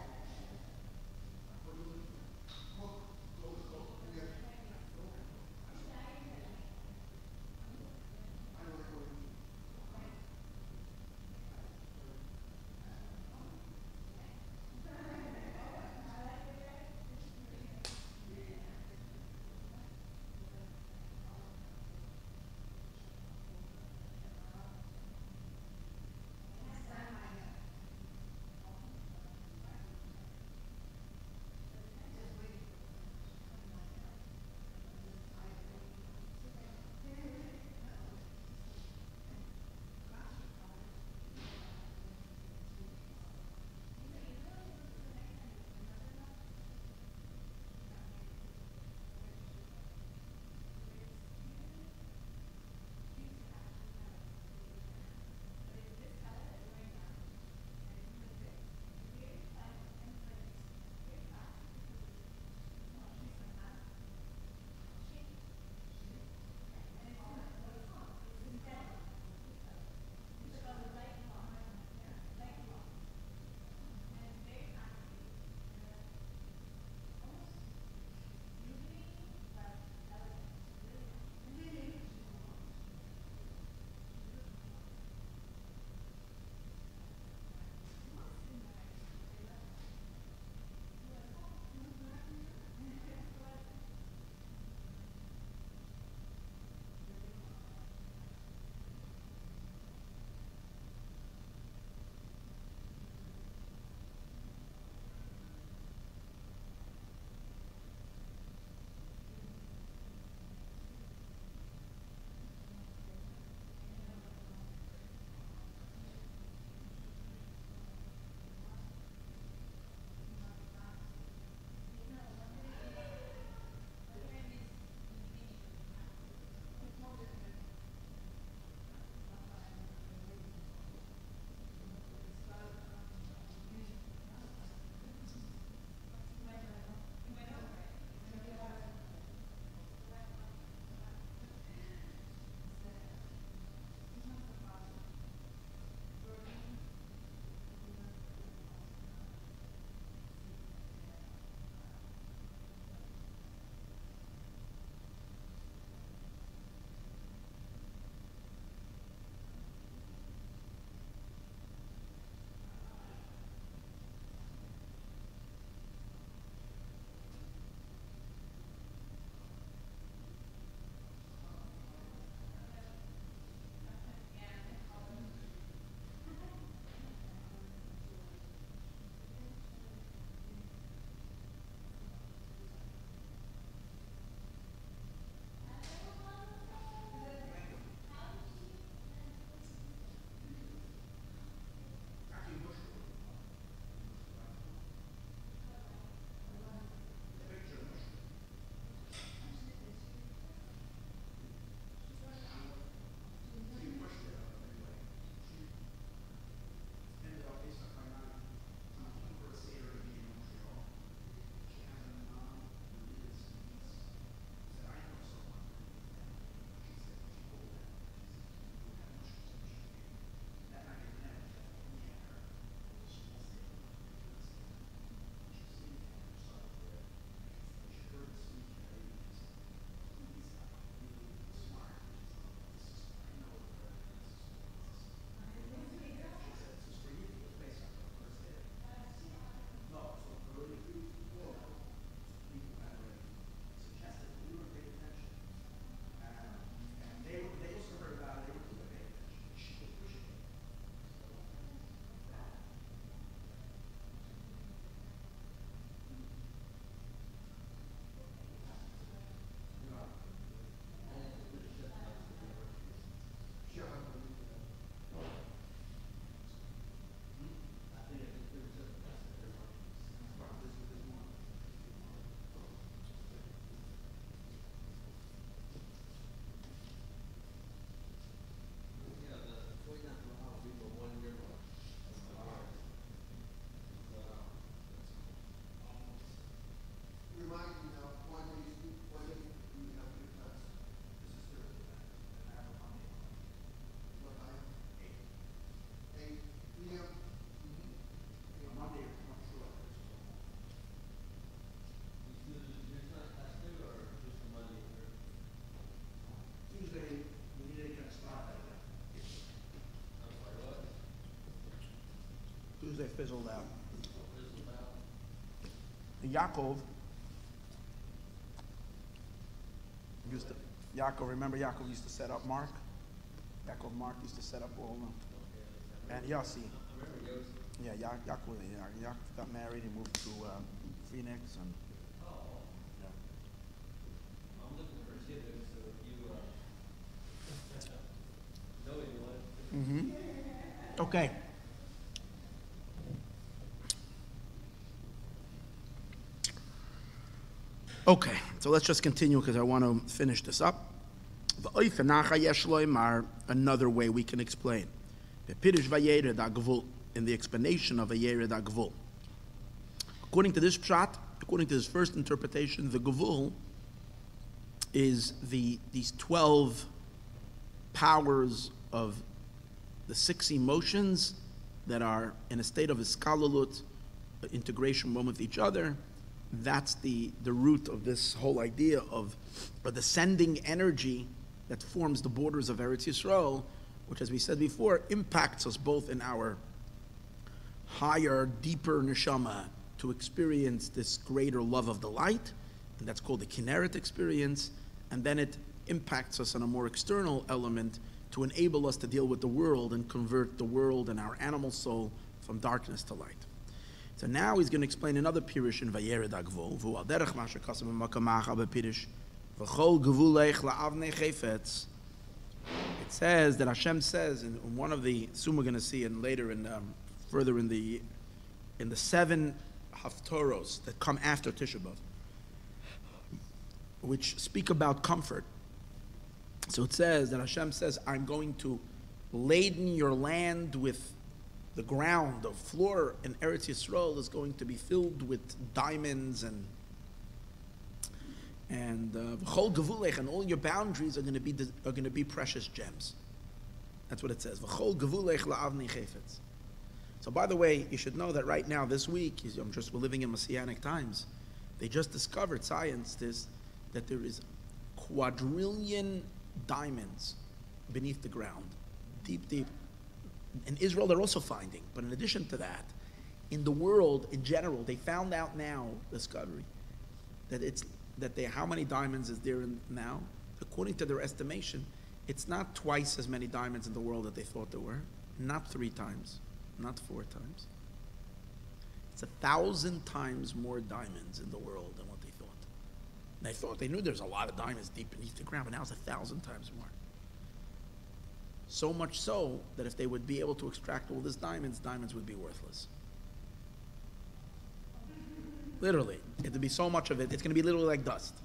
fizzled out. Yaakov remember Yaakov used to set up Mark? Mark used to set up all of them. And Yossi. Yeah, Yaakov got married, he moved to Phoenix, and yeah. I'm looking for a Chassidic, so if you know anyone. Okay. Okay, so let's just continue because I want to finish this up. Another way we can explain. Vayered in the explanation of Vayered Hagvul. According to this pshat, according to this first interpretation, the Hagvul is these 12 powers of the 6 emotions that are in a state of iskalalut, integration one with each other. That's the root of this whole idea of a descending energy that forms the borders of Eretz Yisroel, which, as we said before, impacts us both in our higher, deeper neshama to experience this greater love of the light, and that's called the Kinneret experience, and then it impacts us on a more external element to enable us to deal with the world and convert the world and our animal soul from darkness to light. So now he's going to explain another pirush in Vayered Hagvul, v'hu al derech ma shekasam b'makamacha b'pirush v'chol gevulech la'avnei chayfetz. It says that Hashem says in one of the soon we're going to see, and later in further in the 7 haftoros that come after Tisha B'av, which speak about comfort. So it says that Hashem says, I'm going to laden your land with the ground, the floor in Eretz Yisrael is going to be filled with diamonds and v'chol gevulech, and all your boundaries are going to be precious gems. That's what it says. V'chol gevulech la'avnei chayfetz. So, by the way, you should know that right now, this week, we're living in Messianic times. They just discovered, scientists, that there is quadrillion diamonds beneath the ground, deep. In Israel, they're also finding. But in addition to that, in the world in general, they found out now, discovery, that how many diamonds is there now? According to their estimation, it's not twice as many diamonds in the world that they thought there were. Not 3 times, not 4 times. It's 1,000 times more diamonds in the world than what they thought. They knew there's a lot of diamonds deep beneath the ground, but now it's 1,000 times more. So much so that if they would be able to extract all these diamonds would be worthless. Literally. It'd be so much of it, it's going to be literally like dust.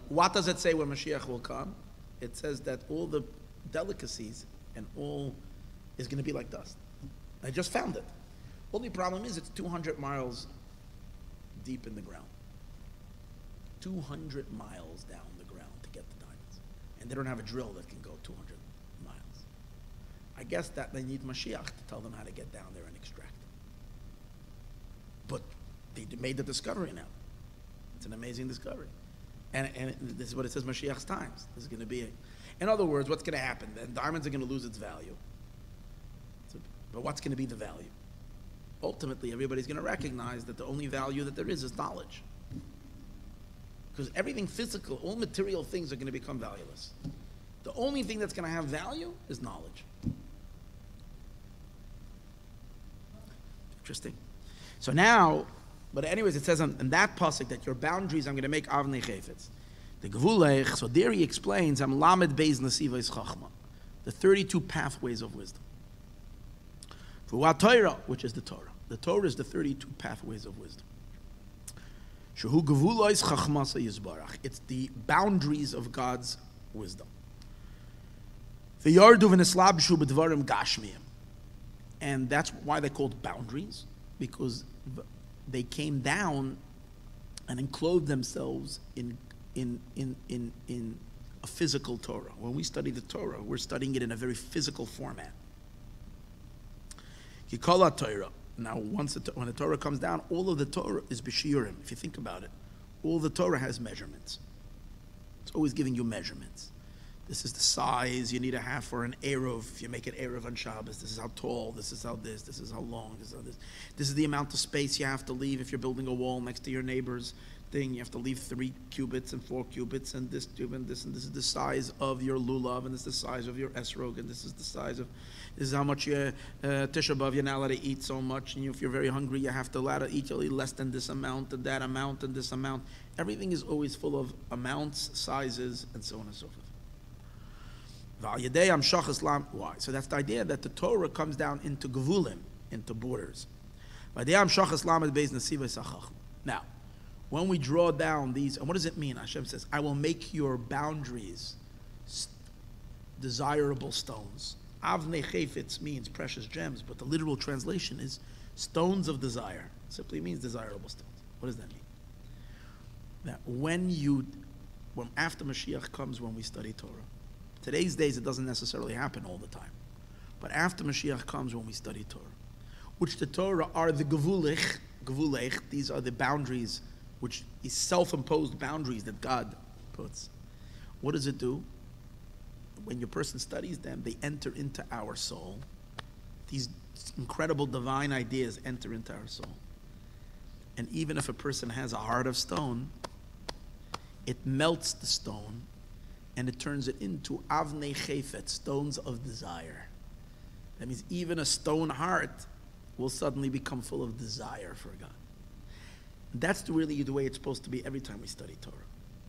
What does it say when Mashiach will come? It says that all the delicacies and all is going to be like dust. I just found it. Only problem is it's 200 miles deep in the ground. 200 miles down the ground to get the diamonds. And they don't have a drill that can go 200 miles. I guess that they need Mashiach to tell them how to get down there and extract them. But they made the discovery now. It's an amazing discovery. And this is what it says, Mashiach's times. This is going to be in other words, what's going to happen? The diamonds are going to lose its value. But what's going to be the value? Ultimately, everybody's going to recognize that the only value that there is knowledge. Because everything physical, all material things are going to become valueless. The only thing that's going to have value is knowledge. Interesting. So now, but anyways, it says in that pasuk that your boundaries I'm going to make avnei chayfetz. The gevulech, so there he explains, I'm lamed beis nesivos chachma, the 32 pathways of wisdom. For what Torah, which is the Torah. The Torah is the 32 pathways of wisdom. Shehu gevulos chachmasa yizbarach. It's the boundaries of God's wisdom. V'yardu v'neslabshu b'dvarim gashmiyim. And that's why they're called boundaries, because they came down and enclosed themselves in a physical Torah. When we study the Torah, we're studying it in a very physical format. Kikala Torah. Now, when the Torah comes down, all of the Torah is b'shiurim. If you think about it, all the Torah has measurements. It's always giving you measurements. This is the size you need to have for an Eruv. If you make an Eruv on Shabbos, this is how tall, this is how this is how long, this is how this. This is the amount of space you have to leave if you're building a wall next to your neighbor's thing. You have to leave 3 cubits and 4 cubits and this cube and this is the size of your lulav and this is the size of your esrog and this is the size of, this is how much you, Tisha B'Av, you're not allowed to eat so much, and if you're very hungry, you have to allow to eat only less than this amount and that amount and this amount. Everything is always full of amounts, sizes, and so on and so forth. Why? So that's the idea that the Torah comes down into gevulim, into borders. Now, when we draw down these, and what does it mean? Hashem says, I will make your boundaries desirable stones. Avnei chayfetz means precious gems, but the literal translation is stones of desire. It simply means desirable stones. What does that mean? That when after Mashiach comes, when we study Torah, today's days, it doesn't necessarily happen all the time. But after Mashiach comes when we study Torah, which the Torah are the gevulech, these are the boundaries, which is self-imposed boundaries that God puts. What does it do? When your person studies them, they enter into our soul. These incredible divine ideas enter into our soul. And even if a person has a heart of stone, it melts the stone and it turns it into avnei chayfet, stones of desire. That means even a stone heart will suddenly become full of desire for God. And that's really the way it's supposed to be every time we study Torah.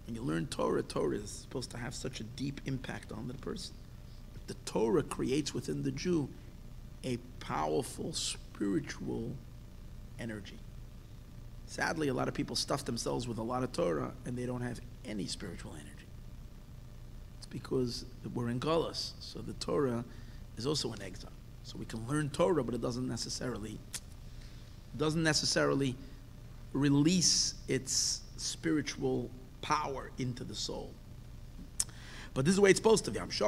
When you learn Torah, Torah is supposed to have such a deep impact on the person. The Torah creates within the Jew a powerful spiritual energy. Sadly, a lot of people stuff themselves with a lot of Torah and they don't have any spiritual energy. Because we're in Galus, so the Torah is also in exile. So we can learn Torah, but it doesn't necessarily release its spiritual power into the soul. But this is the way it's supposed to be. Stones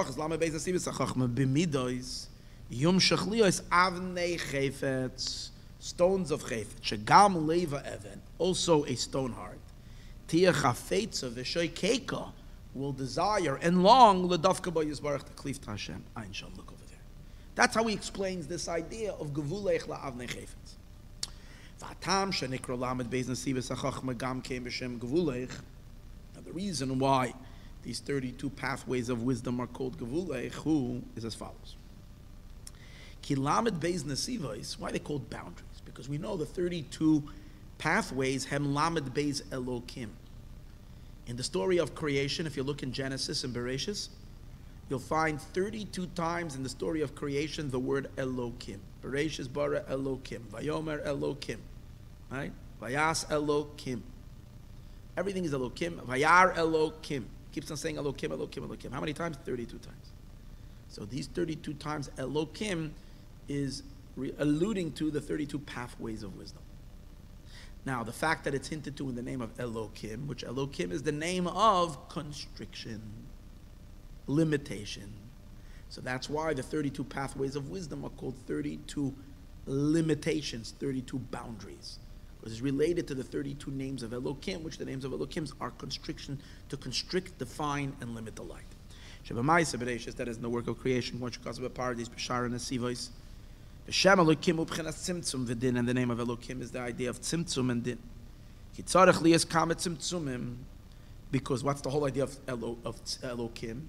of chayfet, shegam leva even, also a stone heart. Tia chafetza v'shoykeka, will desire and long l'davka bo yisbarach t'klif t'Hashem. Ein shal, look over there. That's how he explains this idea of gevulech la'avnei chayfetz. V'atam shenikro lamed beis nesivos hachachma gam kein b'shem gevulech. Now the reason why these 32 pathways of wisdom are called gevulech, who is as follows. Ki lamed beis nesivos, why are they called boundaries? Because we know the 32 pathways hem lamed beis elokim. In the story of creation, if you look in Genesis and Bereshis, you'll find 32 times in the story of creation the word Elokim. Bereshis bara Elokim, Vayomer Elokim, right? Vayas Elokim. Everything is Elokim. Vayar Elokim. Keeps on saying Elokim, Elokim, Elokim. How many times? 32 times. So these 32 times Elokim is alluding to the 32 pathways of wisdom. Now, the fact that it's hinted to in the name of Elokim, which Elokim is the name of constriction, limitation. So that's why the 32 pathways of wisdom are called 32 limitations, 32 boundaries. Because it's related to the 32 names of Elokim, which the names of Elokim are constriction, to constrict, define, and limit the light. That is in the work of creation, one should cause a paradise, B'shara and Sivos. Hashem Elokim ubchenas tzimtzum v'din, and the name of Elokim is the idea of tzimtzum and din. Kitzarech liyas kamet tzimtzumim, because what's the whole idea of Elokim?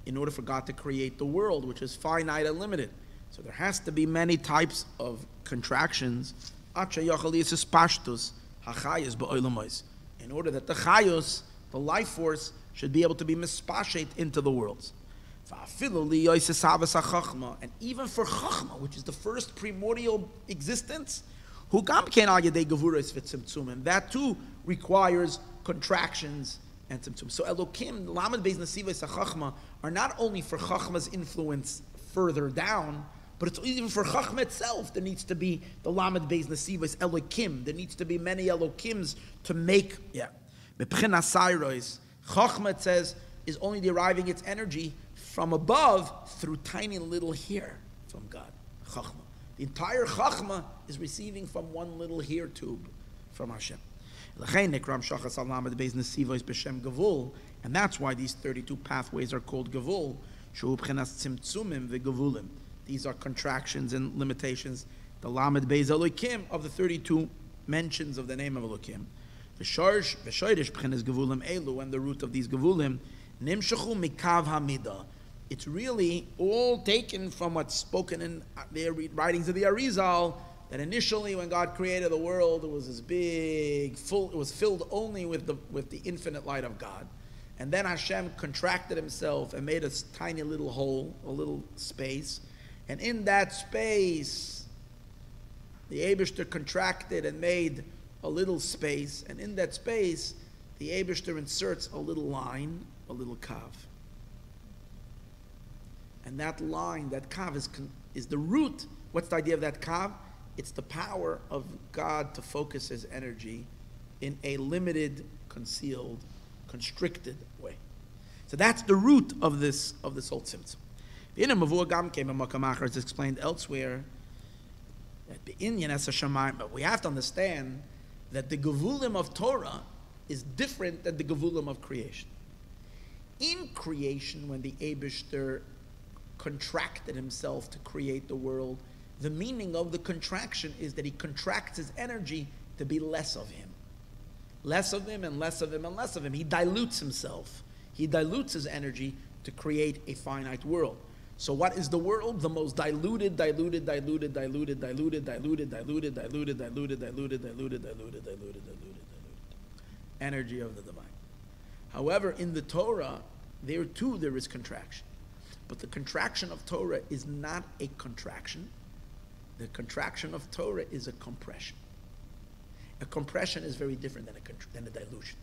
In order for God to create the world, which is finite and limited, so there has to be many types of contractions. In order that the chayos, the life force, should be able to be mispashet into the worlds. And even for Chachma, which is the first primordial existence, that too requires contractions and tzimtzum. So Elokim, Lamed Beis Nesivos HaChachma, are not only for Chachma's influence further down, but it's even for Chachma itself. There needs to be the Lamed Beis Nesivos Elokim. There needs to be many Elokims to make, Chachma, it says, is only deriving its energy from above through tiny little hair from God, Chachma. The entire Chachma is receiving from one little hair tube from Hashem. And that's why these 32 pathways are called Gavul. These are contractions and limitations. The Lamed Beis Elokim of the 32 mentions of the name of Elokim. And the root of these Gavulim, Nimshachu Mikav Hamida. It's really all taken from what's spoken in the writings of the Arizal, that initially when God created the world, it was this big, full, it was filled only with the infinite light of God. And then Hashem contracted himself and made a tiny little hole, a little space. And in that space, the Eibishter contracted and made a little space. And in that space, the Eibishter inserts a little line, a little kav. And that line, that kav, is the root. What's the idea of that kav? It's the power of God to focus his energy in a limited, concealed, constricted way. So that's the root of this whole tzimtzum. It's explained elsewhere that but we have to understand that the gevulim of Torah is different than the gevulim of creation. In creation, when the Eibishter contracted himself to create the world, the meaning of the contraction is that he contracts his energy to be less of him. Less of him and less of him and less of him. He dilutes himself. He dilutes his energy to create a finite world. So what is the world? The most diluted energy of the divine. However, in the Torah, there too there is contraction. But the contraction of Torah is not a contraction. The contraction of Torah is a compression. A compression is very different than a dilution.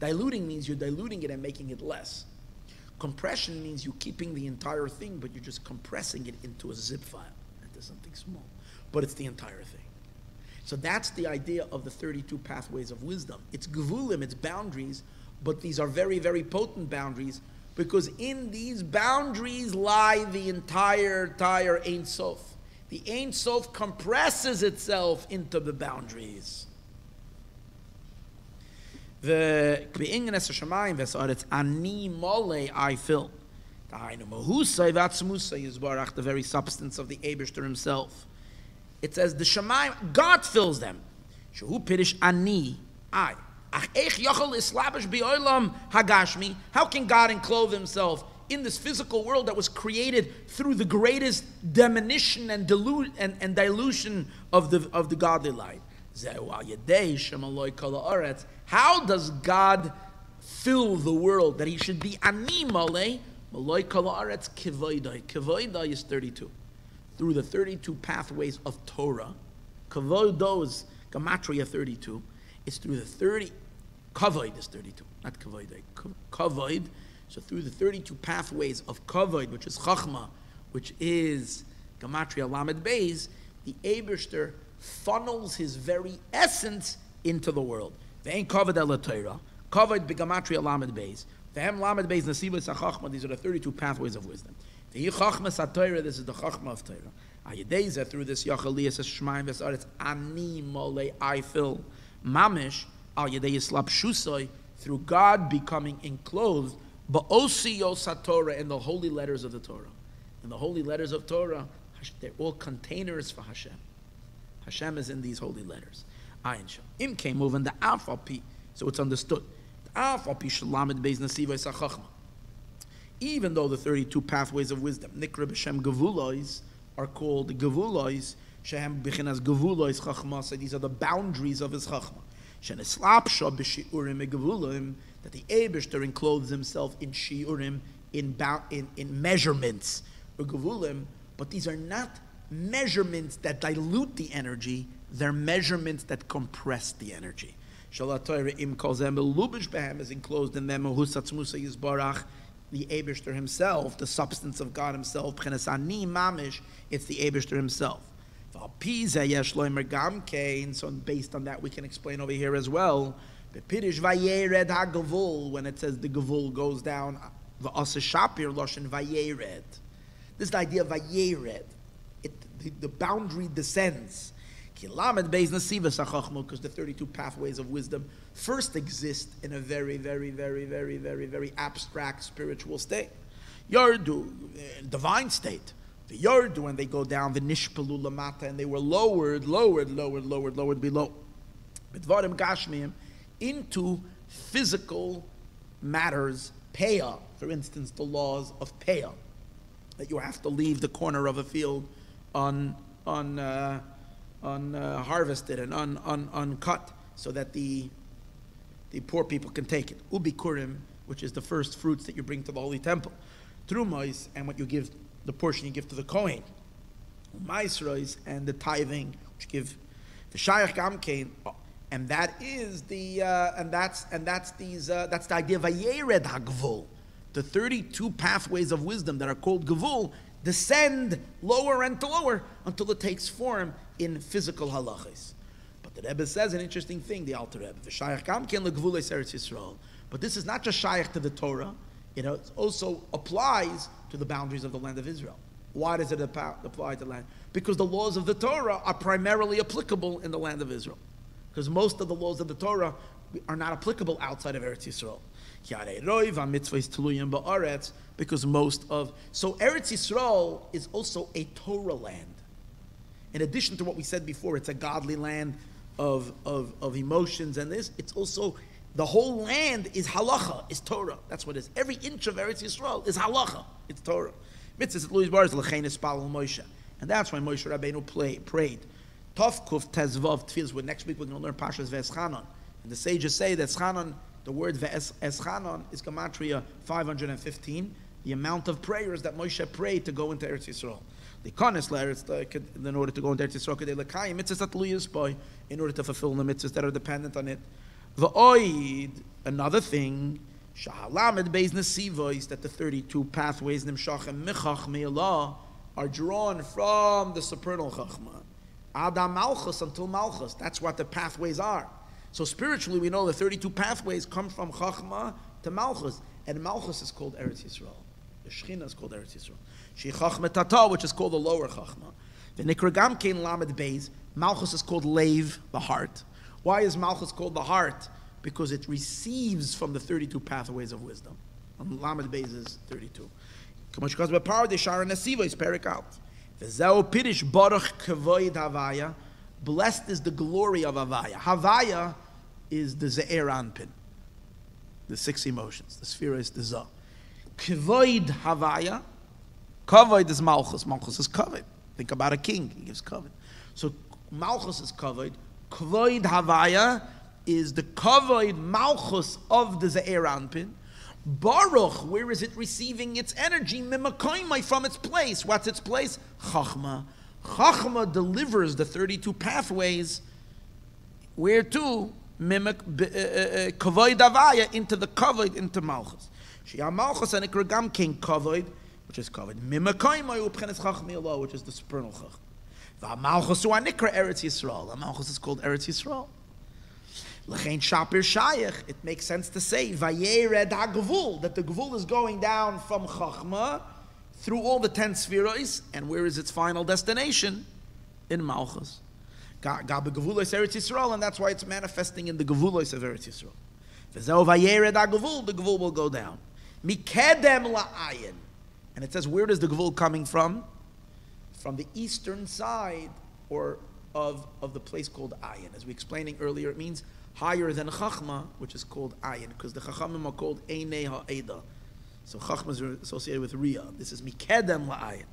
Diluting means you're diluting it and making it less. Compression means you're keeping the entire thing, but you're just compressing it into a zip file, into something small. But it's the entire thing. So that's the idea of the 32 pathways of wisdom. It's gevulim, it's boundaries, but these are very, very potent boundaries, because in these boundaries lie the entire Ein Sof. The Ein Sof compresses itself into the boundaries. The ani mole I fill. The very substance of the Eibishter himself. It says the Shemaim, God fills them. Shehu pirish ani I. How can God enclose himself in this physical world that was created through the greatest diminution and dilution of the godly light? How does God fill the world that he should be ani malei? Maloi kol haaretz kivoidai. Kivoidai is 32. Through the 32 pathways of Torah. Kavodo is Gematria 32. It's through the 30. Kavoid is 32, not kavoidai. Kavoid. So through the 32 pathways of kavoid, which is chachma, which is Gematria Lamed Beis, the Eibishter funnels his very essence into the world. Ve'en kavod el Torah, kavod begamatria lamed beis. Ve'hem lamed beis nesibos hachachma. These are the 32 pathways of wisdom. Ve'hi chachma satorah. This is the chachma of Torah. Ayedeza through this yachaliyas shemaim v'saretz ani molei I fill mamish al yedei slabshusoi, through God becoming enclosed ba'osiyos satorah, in the holy letters of the Torah. In the holy letters of Torah, they're all containers for Hashem. Hashem is in these holy letters. Ayin shal. Im came over in the alpha p, so it's understood. The alpha p shalamed beis nasivos hachachma. Even though the 32 pathways of wisdom, nikra b'shem gevulois, are called gevulois, shehem b'chinas gevulois chachma. So these are the boundaries of his chachma. Sheneslapsha b'shiurim gevulim, that the Eibishter encloses himself in shiurim, in measurements, or gevulim, but these are not measurements that dilute the energy, they're measurements that compress the energy. Is enclosed in them, the Eibishter himself, the substance of God himself. It's the Eibishter himself. So based on that, we can explain over here as well. Vayered Hagvul, when it says the Gavul goes down, this is the idea of Vayered. The boundary descends. Because the 32 pathways of wisdom first exist in a very, very, very, very, very, very abstract spiritual state. Yardu, divine state. The Yardu, when they go down, the Nishpalu Lamata, and they were lowered below. Bidvarim Gashmiim, into physical matters, Peah, for instance, the laws of Peah, that you have to leave the corner of a field unharvested and uncut, so that the poor people can take it. Ubikurim, which is the first fruits that you bring to the holy temple. Trumos, and what you give, the portion you give to the Kohen. Maisrois, and the tithing, which you give the Shayach Gamkein, and that is the that's the idea of Vayered Hagvul. The 32 pathways of wisdom that are called Gavul descend lower and lower until it takes form in physical halachas. But the Rebbe says an interesting thing, the Alter Rebbe. V'shayach gamken legvules Eretz Yisrael. But this is not just shayach to the Torah, it also applies to the boundaries of the land of Israel. Why does it apply to land? Because the laws of the Torah are primarily applicable in the land of Israel. Because most of the laws of the Torah are not applicable outside of Eretz Yisrael. Because so Eretz Yisrael is also a Torah land. In addition to what we said before, it's a godly land of emotions and this, it's also, the whole land is halacha, is Torah. That's what it is. Every inch of Eretz Yisrael is halacha, it's Torah. And that's why Moshe Rabbeinu prayed. Tovkuf Tezvav Tfiz, where next week we're going to learn Pashas Ve'eschanon. And the sages say that Eschanon, the word Eschanon is Gematria 515, the amount of prayers that Moshe prayed to go into Eretz Yisrael. The Kones in order to go into Eretz Yisrael, in order to fulfill the mitzvahs that are dependent on it. V'oid, another thing, Shahalamed Beis Nesivois, that the 32 pathways Nimshachem Michach Me'elah are drawn from the supernal Chachma. Adam Malchus until Malchus, that's what the pathways are. So spiritually, we know the 32 pathways come from Chachma to Malchus, and Malchus is called Eretz Yisrael. The Shechina is called Eretz Yisrael. She Chachma Tata, which is called the lower Chachma. The Nikragam Kein Lamed Beis, Malchus is called Leiv, the heart. Why is Malchus called the heart? Because it receives from the 32 pathways of wisdom. And Lamed Beis is 32. Blessed is the glory of Havaya. Havaya is the Ze'er Anpin, the 6 emotions. The sphere is the Zah. Kvoid Havaya. Kvoid is Malchus. Malchus is kavod. Think about a king. He gives kavod. So Malchus is kavod. Kvoid Havaya is the kavod Malchus of the Ze'er Anpin. Baruch, where is it receiving its energy? Mimakoimai, from its place. What's its place? Chachma. Chachma delivers the 32 pathways. Where to? Kavoid Avaya, into the kavoid, into Malchus. Shia Malchus and Ikragam King kavoid, which is kavoid. Mimakoimai upchenes Chachmi Allah, which is the supernal Chachma. Va Malchus u anikra Eretz Yisrael. Malchus is called Eretz Yisrael. L'chein Shapir Shayach, it makes sense to say Vayered Hagvul, that the Gvul is going down from Chachma through all the 10 spherois, and where is its final destination? In Malchus. Gabe Gevulos Eretz Yisrael, and that's why it's manifesting in the Gevulos of Eretz Yisrael. V'zeu Vayered Hagvul, the Gvul will go down. Mikedem la'ayin, and it says, where is the Gvul coming from? From the eastern side, or of the place called Ayin. As we explaining earlier, it means higher than Chachma, which is called Ayin, because the Chachamim are called Einei Ha'eda. So Chachma is associated with Riyah. This is Mikedem La'ayin.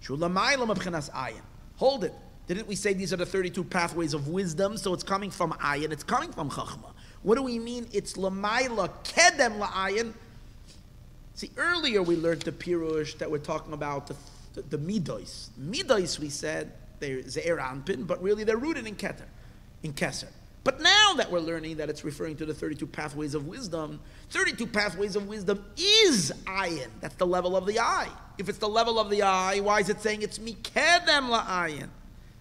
Shulamaylam Abchenas Ayin. Hold it. Didn't we say these are the 32 pathways of wisdom? So it's coming from Ayin. It's coming from Chachma. What do we mean? It's Lamayla Kedem La'ayin. See, earlier we learned the Pirush that we're talking about the Midos. Midos, we said, they're Ze'er Anpin, but really they're rooted in Keser. But now that we're learning that it's referring to the 32 pathways of wisdom, 32 pathways of wisdom is ayin. That's the level of the eye. If it's the level of the eye, why is it saying it's mikedem la'ayin?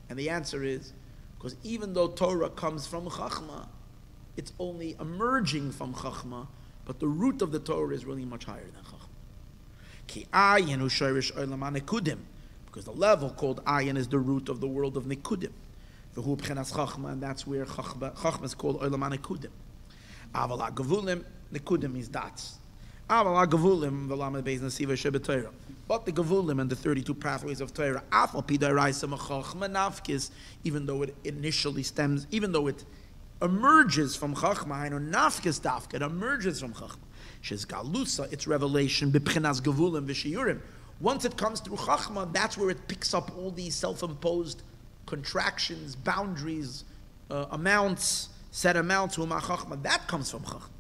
And the answer is, because even though Torah comes from Chachma, it's only emerging from Chachma, but the root of the Torah is really much higher than Chachma. Ki ayin hu shorish olam hanekudim, because the level called ayin is the root of the world of nekudim. V'hu b'chenas chachma, and that's where chachma is called olam nekudim. Aval ha'gavulim, nekudim means dots. Aval ha'gavulim, v'lamed beis nesiva shebetayra. But the gavulim and the 32 pathways of Torah, afal pidaraisa mechachma nafkis, even though it initially stems, even though it emerges from chachma, I know nafkis dafka, it emerges from chachma. Shes galusa, its revelation, b'pchenas gavulim v'shiyurim. Once it comes through chachma, that's where it picks up all these self-imposed contractions, boundaries, amounts, set amounts, chachma. That comes from chachma.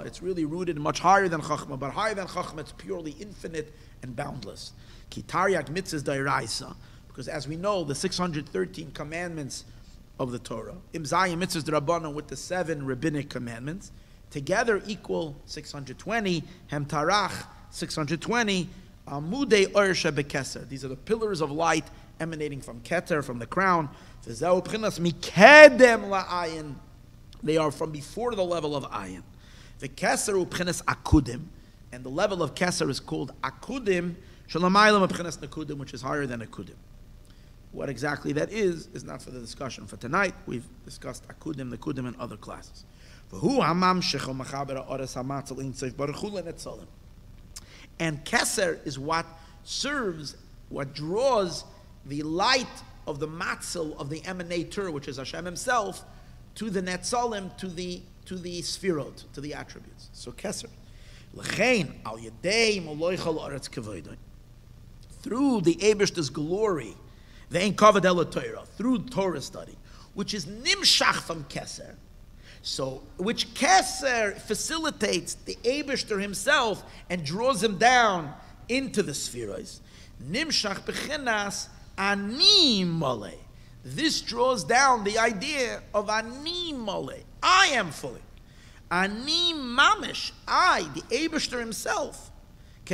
It's really rooted much higher than chachma, but higher than chachma, it's purely infinite and boundless. Because as we know, the 613 commandments of the Torah, imzayim mitzvahs d'rabbanan with the 7 rabbinic commandments, together equal 620, hemtarach 620, amudei orsha bekeser. These are the pillars of light emanating from Keter, from the crown. V'zeu b'chinas mikedem la'ayin. They are from before the level of ayin. The keser u'b'chinas akudim, and the level of keser is called akudim, shalamaylam u'b'chinas nekudim, which is higher than akudim. What exactly that is not for the discussion for tonight. We've discussed akudim, nekudim, and other classes. And keser is what serves, what draws the light of the matzel of the emanator, which is Hashem Himself, to the netzalim, to the sphirot, to the attributes. So keser. L'chein al yedei moloichal aretz kevoidoi. Through the Eibishter's glory, the ein kavod el Torah, through Torah study, which is nimshach from keser. So, which keser facilitates the Eibishter himself and draws him down into the spheros. Nimshach bechinas ani mole. This draws down the idea of ani mole. I am fully. Ani mamish. I, the Eibishter himself.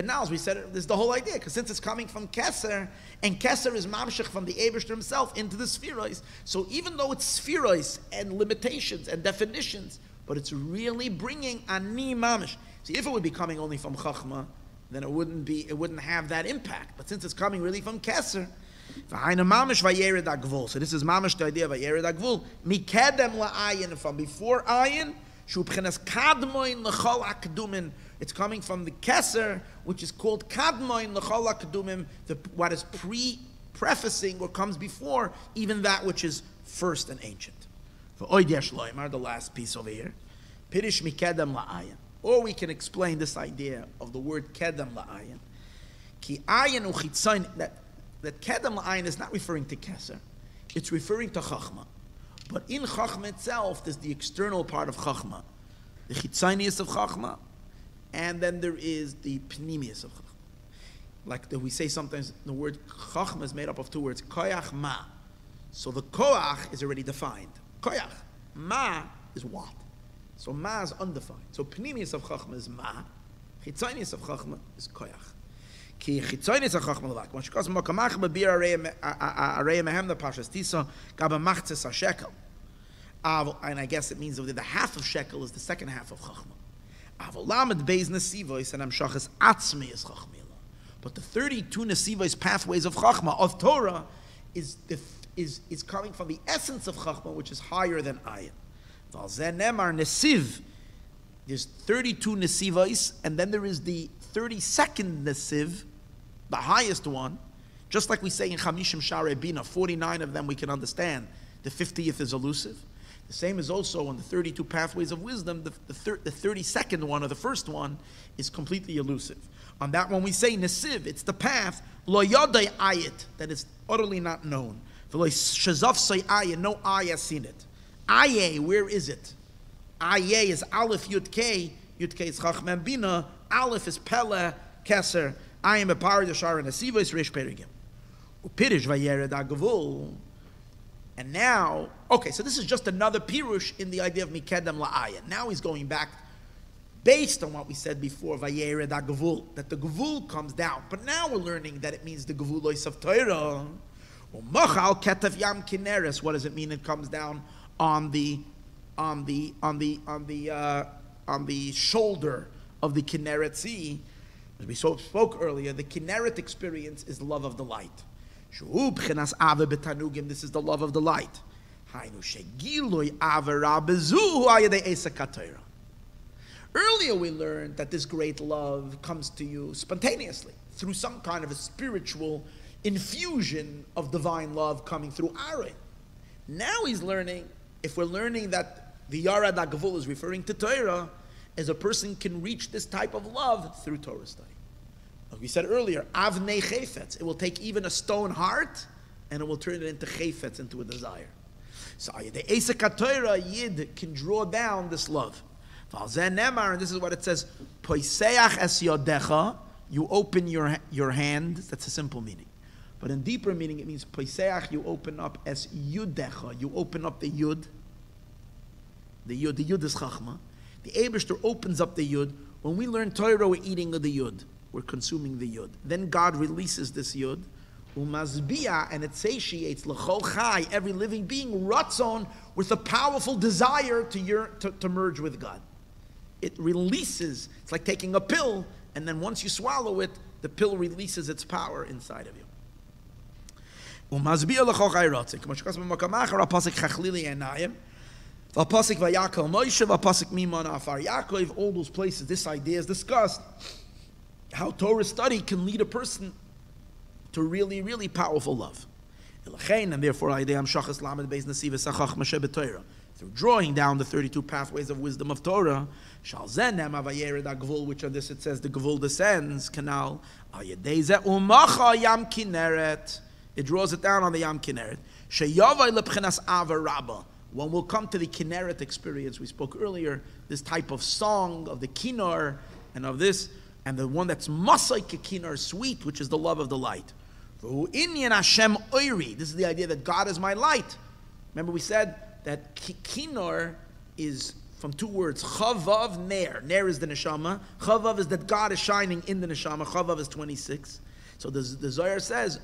Now, as we said, this is the whole idea, because since it's coming from keser, and keser is mamshech from the Eibishter himself into the spheros, so even though it's spheros and limitations and definitions, but it's really bringing ani mamish. See, if it would be coming only from chachma, then it wouldn't have that impact. But since it's coming really from keser, vayered Hagvul. So this is mamish the idea of vayered Hagvul. Mikedem la'ayin, from before ayin, shu b'chinas kadmoin l'chol akdumin. It's coming from the keser, which is called kadmoin l'chol akdumim, what is prefacing or comes before even that which is first and ancient. For oid yesh loymar, the last piece over here, pirish mikedem la'ayin. Or we can explain this idea of the word kedem la'ayin. Ki ayin uchitzayin, that kedem la'ayin is not referring to keser, it's referring to chachma. But in chachma itself, there's the external part of chachma, the chitzaynius of chachma, and then there is the pnimius of chachma. Like we say sometimes, the word chachma is made up of 2 words, koyach ma. So the koach is already defined. Koyach. Ma is what? So ma is undefined. So pnimius of chachma is ma. Chitzaynius of chachma is koyach. Ki chitzaynius of chachma levak. When she calls mokamach bebir arei mehem the pashas tisa gaba machtzes ha-shekel. And I guess it means that the half of shekel is the second half of chachma. Avolamed beis nesivos and amshachas atzmi is chachmila. But the 32 nesivos pathways of chachma, of Torah, is coming from the essence of chachma, which is higher than ayin. Valzenemar nesiv. There's 32 nesivos, and then there is the 32nd nesiv, the highest one. Just like we say in Chamishim Sharei Bina, 49 of them we can understand. The 50th is elusive. The same is also on the 32 pathways of wisdom. The 32nd one, or the first one, is completely elusive. On that one we say nesiv, it's the path, lo yodai ayit, that is utterly not known. V'lo shazaf say ayit, no eye has seen it. Aye, where is it? Aye is Aleph Yud Kei is Chachma Bina, Aleph is Pele, Keser, I am a power of Shara Nesiva is Rish Perigim. Upirish Vayered Hagvul. And now, okay, so this is just another pirush in the idea of Mikedem La'ayin. Now he's going back based on what we said before, Vayered Hagvul, that the Gvul comes down. But now we're learning that it means the Gvulois of Torah. Umachal Ketef Yam Kineres. What does it mean? It comes down on the shoulder of the Kinneret Sea. As we spoke earlier, the Kinneret experience is love of the light. Shu b'chinas ave b'tanugim. This is the love of the light. Hainu shegiloi avera bezuhu ayadei esek HaTorah. Earlier we learned that this great love comes to you spontaneously, through some kind of a spiritual infusion of divine love coming through Are. Now he's learning, if we're learning that the Yarad Hagvul is referring to Torah, as a person can reach this type of love through Torah study. Like we said earlier, Avnei Chefetz, it will take even a stone heart and it will turn it into Chefetz, into a desire. So the Esek HaTorah Yid can draw down this love. And this is what it says, Poiseach es yodecha, you open your hand. That's a simple meaning. But in deeper meaning, it means Poiseach, you open up es yudecha, you open up the yud. The yud is chachma. The Eibishter opens up the yud. When we learn Torah, we're eating the yud. We're consuming the yud. Then God releases this yud. Umazbiya, and it satiates l'chol chai, every living being, ratzon, with a powerful desire to merge with God. It releases, it's like taking a pill, and then once you swallow it, the pill releases its power inside of you. Umazbiya l'chol chai ratzon. K'mo shekas b'makam achar, apasik chachlili enayim, v'apasik vayakal Moshe, v'apasik mimon afar Yaakov, all those places, this idea is discussed, how Torah study can lead a person to really, really powerful love. And therefore, through drawing down the 32 pathways of wisdom of Torah, which on this it says the Hagvul descends, canal, it draws it down on the Yam Kinneret. When we'll come to the Kinneret experience, we spoke earlier, this type of song of the Kinnor and of this, and the one that's Masei Kinnor, sweet, which is the love of the light. This is the idea that God is my light. Remember we said that Kinnor is from two words, Chavav, Ner. Ner is the neshama. Chavav is that God is shining in the neshama. Chavav is 26. So the Zohar says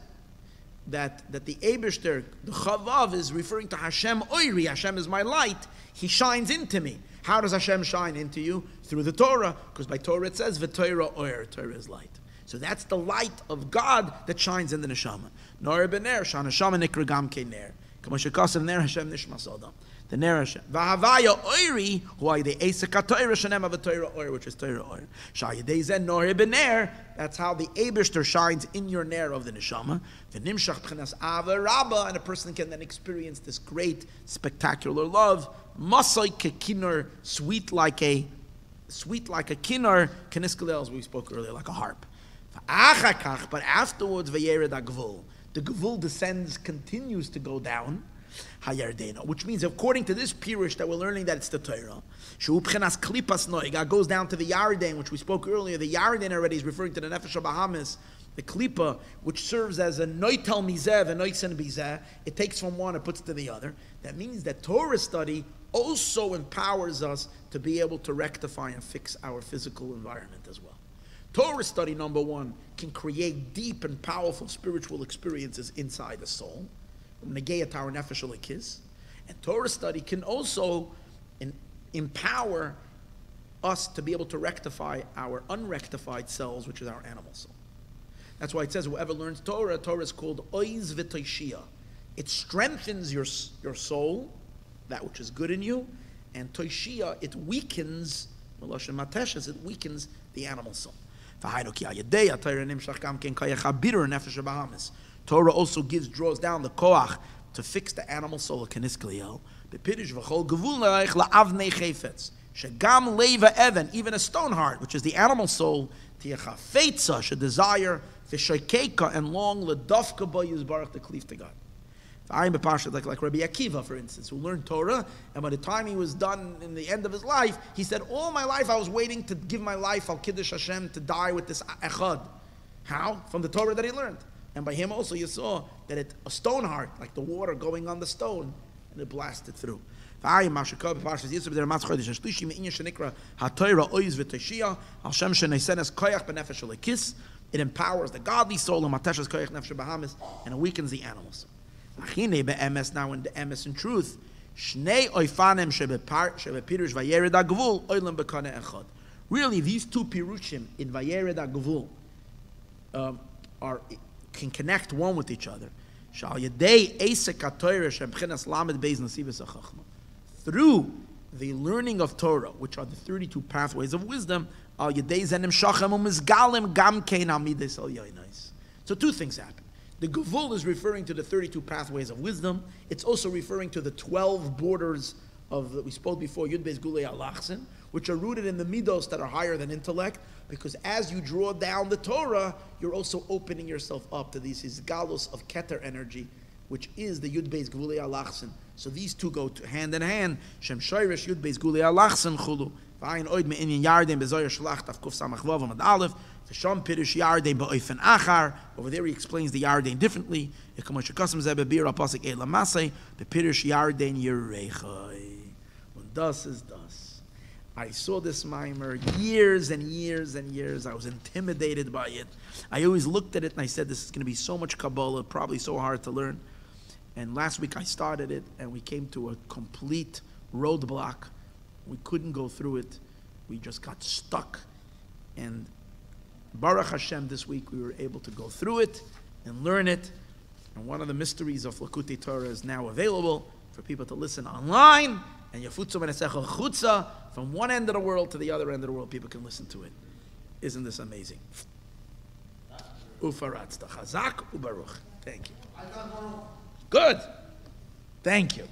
that the Eibishter, the Chavav, is referring to Hashem Oiri. Hashem is my light. He shines into me. How does Hashem shine into you? Through the Torah. Because by Torah it says, V'Torah Oir. Torah is light. So that's the light of God that shines in the neshama. Nor bener, shan neshama nikra gam ke ner. Kamo shekasav ner Hashem nishmas adam. The ner Hashem. V'havaya oiri, who are the esek HaTorah shenem of Torah oir, which is Torah oir. Shayidei zen nor bener. That's how the Eibishter shines in your ner of the neshama. V'nimshach b'chinas ava rabba, and a person can then experience this great, spectacular love. Masei kekinor, sweet like a kinnor, keniskalel, as we spoke earlier, like a harp. But afterwards, Vayered Hagvul, the Hagvul descends, continues to go down, which means, according to this pirush that we're learning, that it's the Torah. God goes down to the Yarden, which we spoke earlier. The Yarden already is referring to the Nefesh Bahamis, the Klippa, which serves as a noitel mizeh, a noisen bizeh. It takes from one, it puts to the other. That means that Torah study also empowers us to be able to rectify and fix our physical environment as well. Torah study, number one, can create deep and powerful spiritual experiences inside the soul. And Torah study can also empower us to be able to rectify our unrectified selves, which is our animal soul. That's why it says whoever learns Torah, Torah is called Oiz V'Toishia. It strengthens your soul, that which is good in you, and Toishia, it weakens, it weakens the animal soul. Torah also draws down the koach to fix the animal soul. Even a stone heart, which is the animal soul, should desire and long to cleave to God. Like Rabbi Akiva, for instance, who learned Torah, and by the time he was done in the end of his life, he said, all my life I was waiting to give my life al Kiddush Hashem, to die with this echad. How? From the Torah that he learned. And by him also you saw that a stone heart, like the water going on the stone, and it blasted through. It empowers the godly soul, and it weakens the animals. Now in the emes in truth, really these two pirushim in Vayered Hagvul are can connect one with each other. Through the learning of Torah, which are the 32 pathways of wisdom, so two things happen. The Hagvul is referring to the 32 pathways of wisdom. It's also referring to the 12 borders of we spoke before, Yud Beis Gulei Alachsin, which are rooted in the midos that are higher than intellect, because as you draw down the Torah, you're also opening yourself up to these Hisgalos of Keter energy, which is the Yud Beis Gulei Alachsin. So these two go hand in hand. Shem Shoirish Yud Beis Gulei Alachsin Chulu. V'ayin oid me'inyan Yarden bezoyer shalach taf kuf samach vav amad aleph. V'sham pirush Yarden ba'oifen achar. Over there he explains the Yarden differently. Yekamosh shekasam zeh bebir apasik eila Masei. Bepirush Yarden yireichai. When das is das. I saw this mimer years and years and years. I was intimidated by it. I always looked at it and I said, this is going to be so much Kabbalah, probably so hard to learn. And last week I started it and we came to a complete roadblock. We couldn't go through it. We just got stuck. And Baruch Hashem, this week we were able to go through it and learn it. And one of the mysteries of Lakutei Torah is now available for people to listen online. And Yafutzu Menesecha Chutza, from one end of the world to the other end of the world, people can listen to it. Isn't this amazing? Ufaratzta Chazak Ubaruch. Thank you. Good. Thank you.